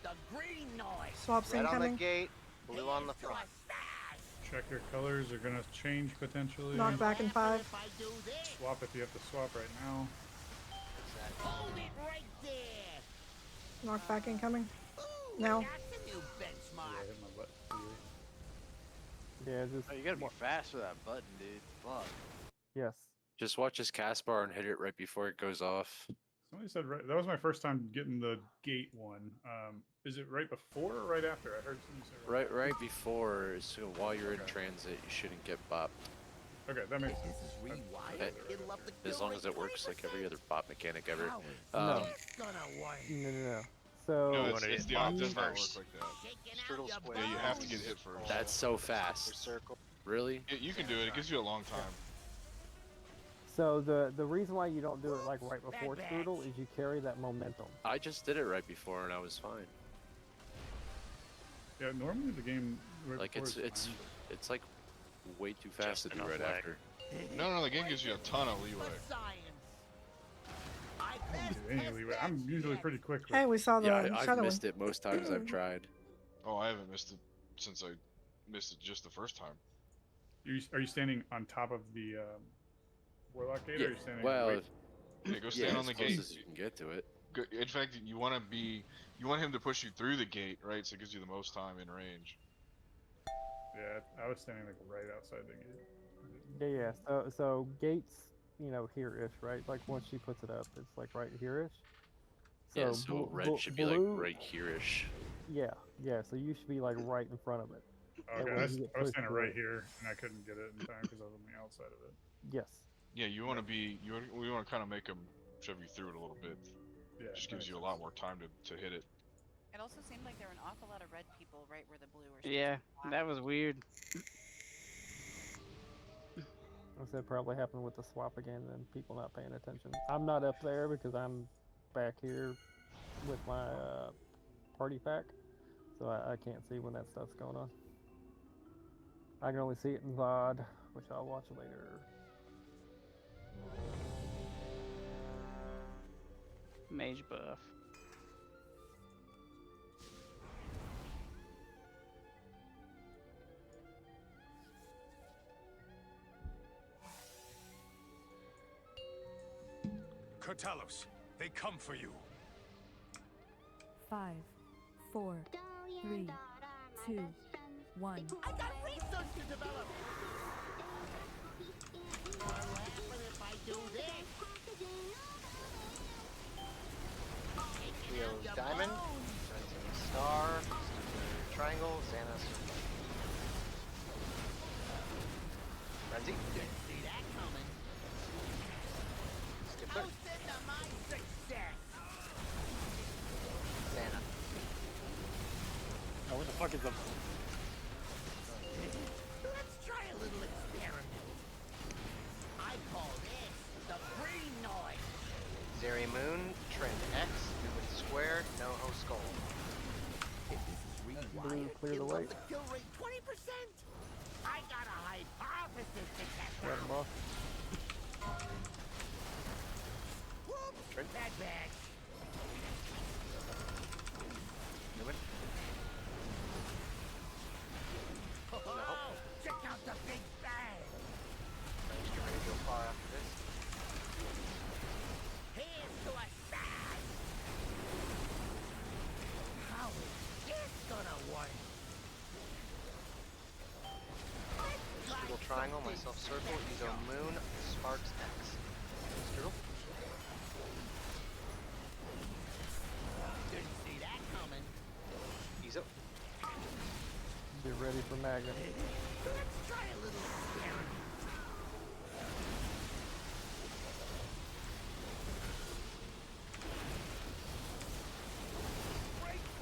the green noise. Swaps Red on the incoming. gate, blue on the Here's to front. a stash. Check your colors are gonna change potentially. Knock back in 5. If I do this, Swap if you have to swap right now. hold it right there. Knock back incoming. Ooh, No. that's a new Yeah, benchmark. I hit my butt. Yeah, just Oh, you gotta be fast with that button, dude. Fuck. yes. Just watch his cast bar and hit it right before it goes off. Somebody said right, that was my first time getting the gate one. Is it right before or right after? I heard somebody say Right before, so while you're in transit, you shouldn't get bopped. Okay, that makes sense. This is rewired. Okay. It'll up the As kill long as it works like every other bop mechanic ever. How is No. this gonna work? No. So, No, wanna it's hit the bombs opposite. Does not work first. like that. Shaking out Strudel your square. Yeah, you have to bones. get hit first. That's so fast. Circle. Really? You can do it. It gives you a long time. the reason why you don't do it like right before Strudel is you carry that momentum. I just did it right before and I was fine. Yeah, normally the game right Like before it's is fine. it's like way too fast Just to do enough right lag. after. No, the game gives you a ton of leeway. For science. I I don't best do any test leeway. that I'm usually shit. pretty quick. with- Hey, we saw the Yeah, I've shuttle. missed it most times I've tried. Oh, I haven't missed it since I missed it just the first time. Are you standing on top of the Warlock gate, or are you standing? Well, right- Yeah, go stand on as the close gate. as you can get to it. In fact, you want him to push you through the gate, right? So it gives you the most time in range. Yeah, I was standing like right outside the gate. Yeah. So gates, here-ish, right? Like once she puts it up, it's like right here-ish. Yeah, so red should be blue- like right here-ish. Yeah. So you should be like right in front of it. Okay, way I was, you get I was pushed standing through right it. here, and I couldn't get it in time because I was on the outside of it. Yes. Yeah, we want to kind of make him shove you through it a little bit. Yeah, Just that gives makes you a sense. lot more time to hit it. It also seemed like there were an awful lot of red people right where the blue were. Yeah, that was weird. I said probably happened with the swap again and people not paying attention. I'm not up there because I'm back here with my party pack, so I can't see when that stuff's going on. I can only see it in VOD, which I'll watch later. Mage buff. Kurtalos, they come for you. 5, 4, 3, 2, 1. I got research to develop. What'll happen if I do this? Diamond, Frenzy Star, Stippler Triangle, Xana Circle. Frenzy. Didn't see that coming. Stippler. Toast to my success. Xana. Oh, what the fuck is the? Let's try a little experiment. I call this the green noise. Zeri Moon, Trend X, Newman Square, NoHo Skull. If this is rewired, clear the it'll way. up the kill rate 20%. I got a hypothesis to test Grab out. him off. Whoops, Trent. bad bag. Newman. Oh, check out the big bang. Let's get ready to go far after this. Here's to a smash. How is this gonna work? Strudel Triangle, myself Circle, Ezo Moon, Sparks X. Strudel. Didn't see that coming. Ezo. Get ready for Magnet. Let's try a little experiment.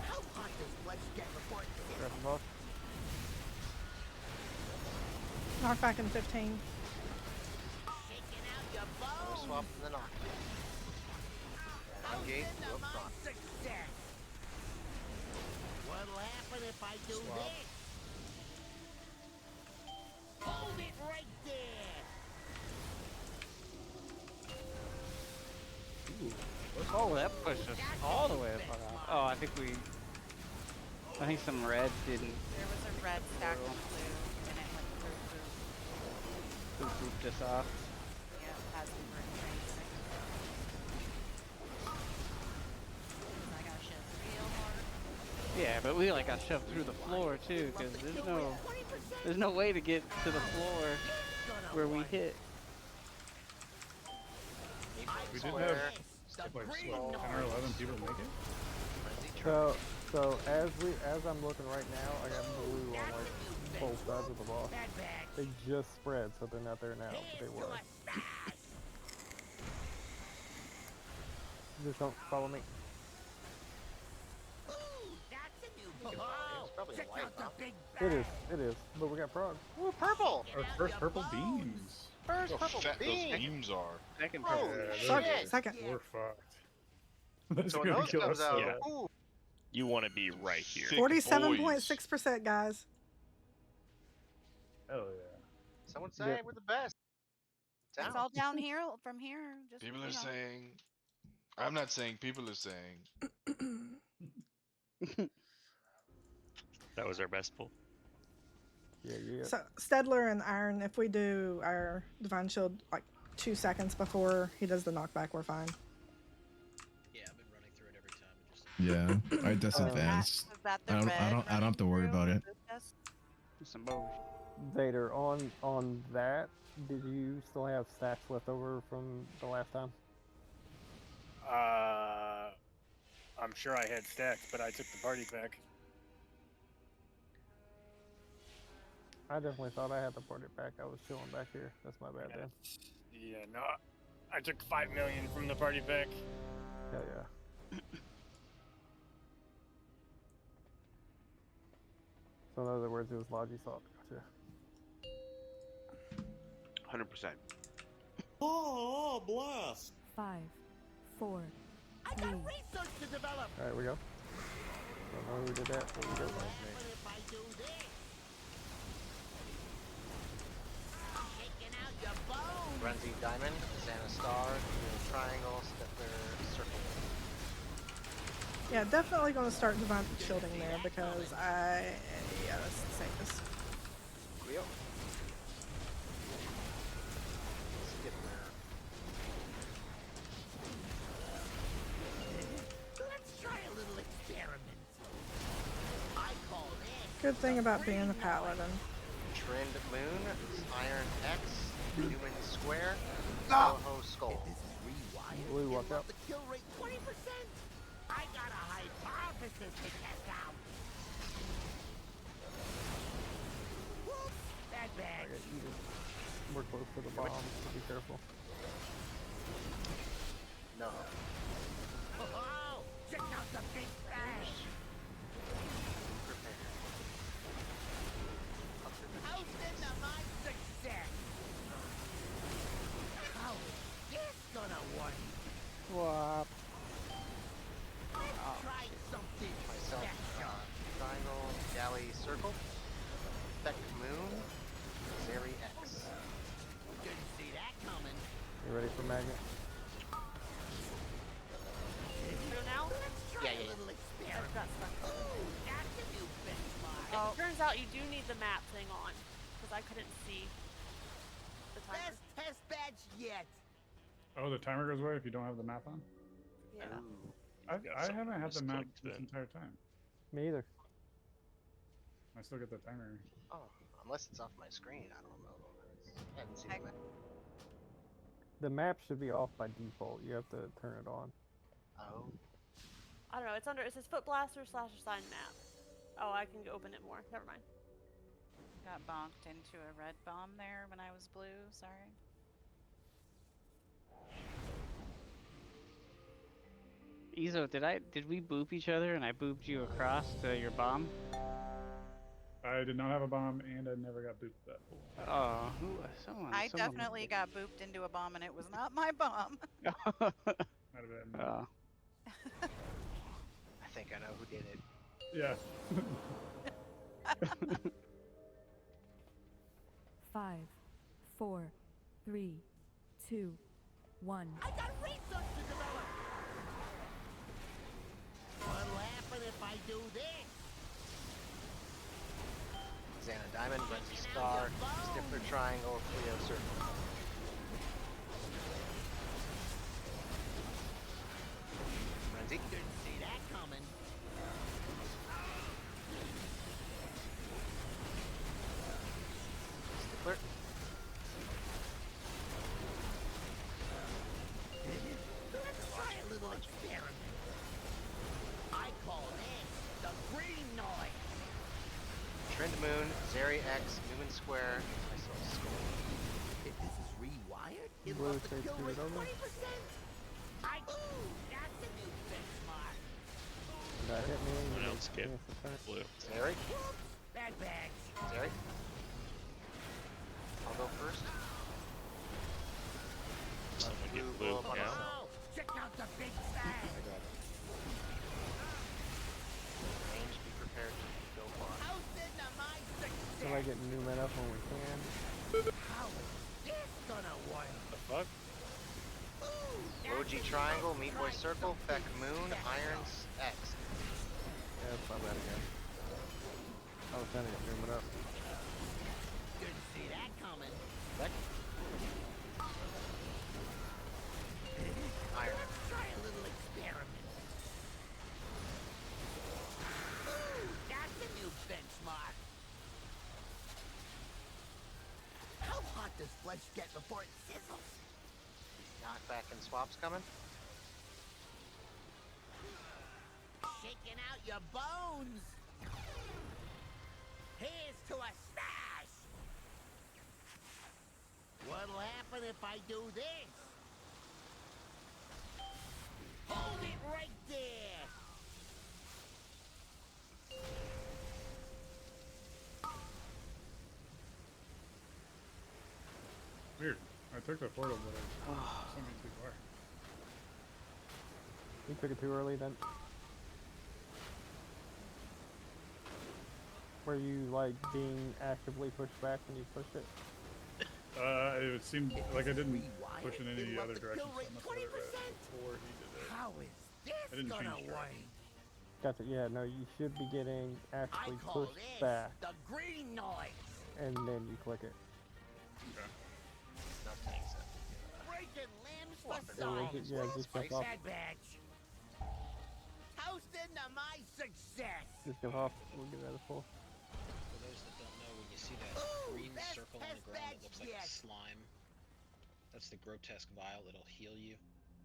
How hot does blood get before it Grab him off. Knockback in 15. shaking out your No bones? swap in the knock. Engage, Into up my front. success. What'll happen if I do Swap. this? Hold it right there. Oh, that pushed us all the way up. Oh, I think some red didn't. There was a red stack of blue, and it went through. Who pooped us off. Yeah, it has Uber and trains in it. I got shit real hard. Yeah, but we like got shoved through the floor too, because there's no way to get to the floor where we hit. We did have like 10 or 11 people make it. So as I'm looking right now, I got blue on like both sides of the boss. They just spread, so they're not there now, but they were. Just don't follow me. Check out the big It is, but we got prog. Ooh, purple! Our first purple beams. First How purple fat beam! those beams are. Second Holy purple. shit! Second. We're fucked. That's So when gonna those kill comes us out, so bad. ooh, You want to be right here. Thick 47.6%, guys. Hell yeah. someone say we're the best. It's all down here from here. Just People you are know. saying. I'm not saying. People are saying. That was our best pull. Yeah. So Stedler and Iron, if we do our Divine Shield like 2 seconds before he does the knockback, we're fine. Yeah, I've been running through it every time. Yeah, I disadvantaged. Was that the I don't red have to worry running about it. through this? Some bullshit. Vader, on that, did you still have stacks left over from the last time? I'm sure I had stacks, but I took the party pack. I definitely thought I had the party pack. I was chilling back here. That's my bad then. Yeah, no, I took 5 million from the party pack. Hell yeah. So in other words, it was Logi's fault. Gotcha. 100%. Oh, blast. 5, 4, I 3, got research to develop. Alright, we go. Don't know who did that, but we go. What happen if I do this? Shaking out your bones. Frenzy Diamond, Xana Star, Ezo Triangle, Stippler Circle. Yeah, definitely going to start Divine Shielding there because yeah, that's the safest. Cleo. Stippler. Let's try a little experiment. I call this Good thing about being a paladin. Trend Moon, Iron X, Newman Square, Ah! NoHo Skull. rewired. Blue, watch It'll out. up the kill rate 20%. I got a hypothesis to test out. Whoops, bad bag. We're close to the bomb, so be careful. No. Oh, check out the big bang. How's this my success? How is this gonna work? Swap. Let's try something Myself, special. triangle, galley, circle. Beck Moon, Zeri X. Didn't see that coming. You ready for magnet? Go now? Let's try Yeah, a little I've experiment. got stuff. Ooh, that's a new benchmark. It turns out you do need the map thing on, because I couldn't see the timer. Best test badge yet. Oh, the timer goes away if you don't have the map on? Yeah. I haven't had the map misclicked this then. entire time. Me either. I still get the timer. Oh, unless it's off my screen, I don't know. I haven't seen that. The map should be off by default. You have to turn it on. Oh. I don't know. It's under. It says Foot Blaster / assigned map. Oh, I can open it more. Never mind. Got bonked into a red bomb there when I was blue. Sorry. Izo, did we boop each other and I booped you across to your bomb? I did not have a bomb, and I never got booped that pool. Oh, someone. I definitely got booped into a bomb, and it was not my bomb. Might have been. Oh. I think I know who did it. Yeah. 5, 4, 3, 2, 1. I got research to develop. What'll happen if I do this? Xana Diamond, Renzi Star, Stifler Triangle, Cleo Circle. Renzi. Didn't see that coming. Stifler. Let's try a little experiment. I call this the green noise. Trend Moon, Zeri X, Newman Square, myself Skull. If this is rewired, it'll Blue up the takes kill it rate over. 20%. Ooh, that's a new benchmark. That hit me. Someone else get blue. Zeri. Whoops, bad bags. Zeri. I'll go first. Someone get Blue, blue blow up on now. myself. Oh, check out the big bang. I got it. Range, be prepared to go far. How's this my So I success? get Newman up when we can. How is this gonna work? The fuck? Ooh, Oji Triangle, Meat Boy Circle, Beck Moon, Irons X. Yeah, that's not bad again. I was trying to get Newman up. didn't see that coming. Beck. Iron. Let's try a little experiment. Ooh, that's a new benchmark. How hot does flesh get before it sizzles? Knockback and swaps coming. Shaking out your bones. Here's to a smash. What'll happen if I do this? Hold it right there. Weird. I took the portal, but it sent me too far. You took it too early then. Were you like being actively pushed back when you pushed it? It seemed like I didn't Rewired, push in any it'll up other the direction, kill so I rate must have read 20%. before he did it. How is I this didn't gonna change work? direction. Gotcha. Yeah, no, you should be getting I actually call pushed this back, the green noise. and then you click it. Okay. No thanks. Breaking limbs for Yeah, science. yeah, just jump off. Bad badge. Toast into my success. Just jump off. We'll get that full. For those that don't know, when you see that Ooh, green best circle on the test ground that badge looks like yet. a slime, that's the grotesque vial. It'll heal you.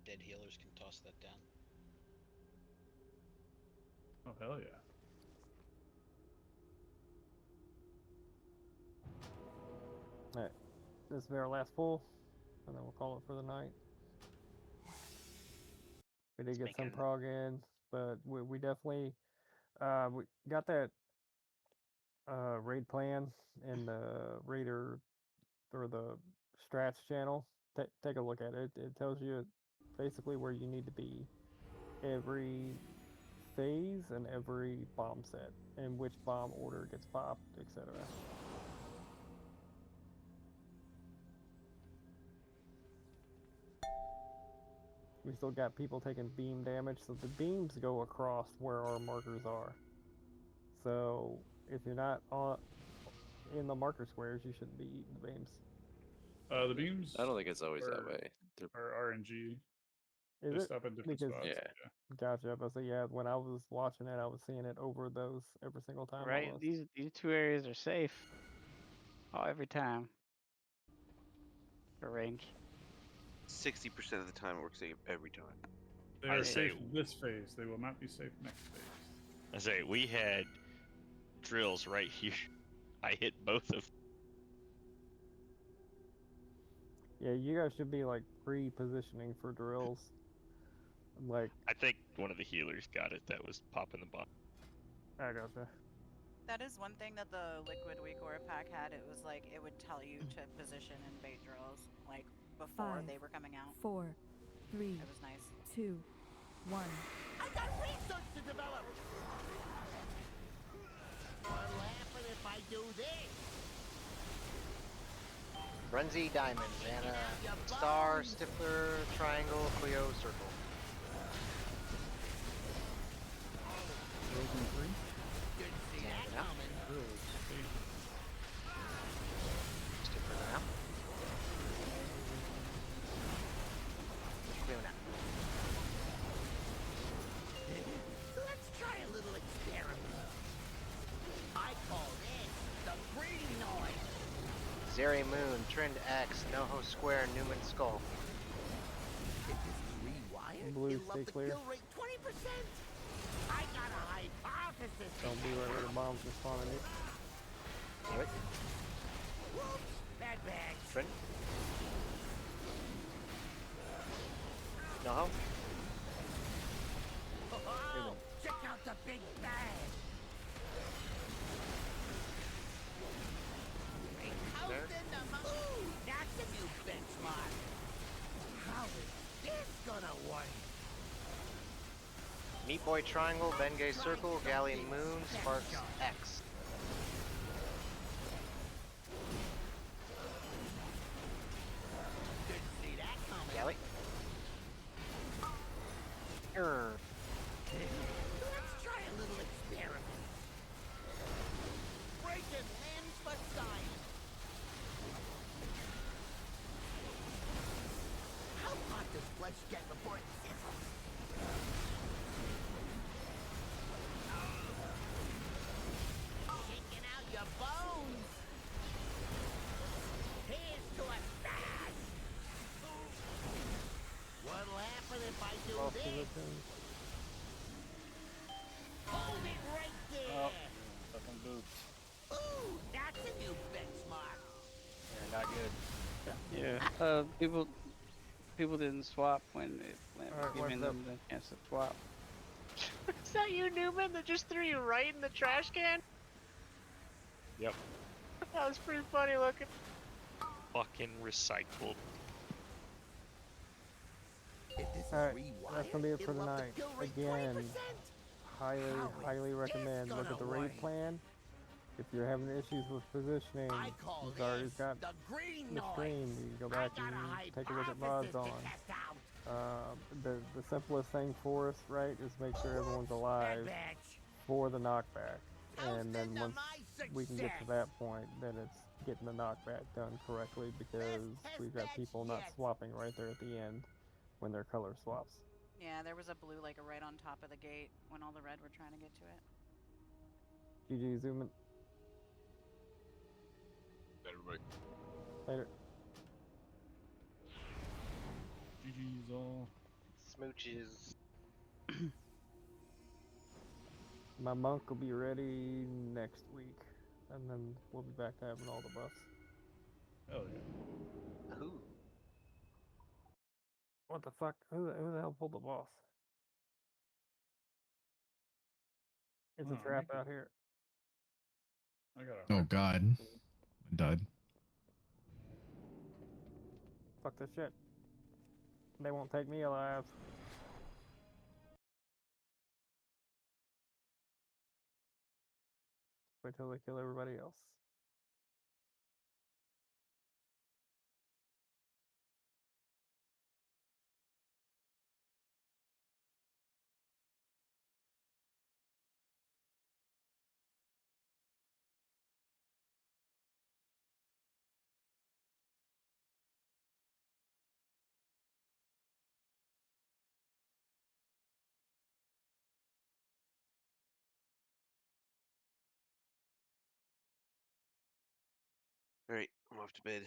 Dead healers can toss that down. Oh hell yeah! Alright, this will be our last pull, and then we'll call it for the night. We did get some prog in, but we definitely we got that raid plan in the raider or the strats channel. Take a look at it. It tells you basically where you need to be every phase and every bomb set and which bomb order gets popped, etc. We still got people taking beam damage, so the beams go across where our markers are. So if you're not in the marker squares, you shouldn't be eating the beams. The beams. I don't think it's always that way. Are RNG. Is Just it? up in different Because spots. Yeah. Gotcha. But so yeah, when I was watching it, I was seeing it over those every single time. Right, Almost. these two areas are safe. Oh, every time. For range. 60% of the time it works every time. They are safe this phase. They will not be safe next phase. I say we had drills right here. I hit both of. Yeah, you guys should be like pre-positioning for drills. Like I think one of the healers got it. That was popping the bomb. I gotcha. That is one thing that the Liquid Weak Aura pack had. It was like it would tell you to position in bait drills, like before 5, they were coming out. 4, 3, It was nice. 2, 1. I got research to develop. I'm laughing if I do this. Frenzy diamonds and a star, stippler, triangle, Cleo, circle. Stand up. Stippler now. Cleo now. Let's try a little experiment. I call this the breeding noise. Zeri Moon, Trend X, NoHo Square, Newman Skull. Blue, stay clear. Kill rate 20%. I got a hypothesis. Don't be right where the bombs are spawning it. Damn it. Whoops. Bad bag. Trend. NoHo. Oh, check out the big bag. There. Ooh, that's a new benchmark. How is this gonna work? Meat Boy Triangle, Bengay Circle, Galley Moon, Sparks X. Didn't see that coming. Galley. Let's try a little experiment. Breaking limbs for science. How hot does flesh get before it sizzles? Shaking out your bones. Here's to a stash. What'll happen if I do Cross this? position. Hold it right there. Oh, fucking booped. Ooh, that's a new benchmark. Yeah, not good. Yeah. People didn't swap when it went Alright, giving what's them the chance to swap. Is that you, Newman, that just threw you right in the trash can? Yep. That was pretty funny looking. Fucking recycled. Alright, that's gonna be it for tonight. Again, highly recommend look at the raid plan. If you're having issues with positioning, Zarya's got the green the screen. You can go back and take a look at mods on. The simplest thing for us, right, is make sure everyone's alive for the knockback. And then once we can get to that point, then it's getting the knockback done correctly because we've got people not swapping right there at the end when their color swaps. Yeah, there was a blue like right on top of the gate when all the red were trying to get to it. GG, zoom in. Everybody. Later. GG's all. Smooches. My monk will be ready next week, and then we'll be back to having all the buffs. Oh yeah. Ooh. What the fuck? Who the hell pulled the boss? It's a Oh, trap out here. I got a Oh hard god. I died. Fuck this shit. They won't take me alive. Wait till they kill everybody else. All right, I'm off to bed.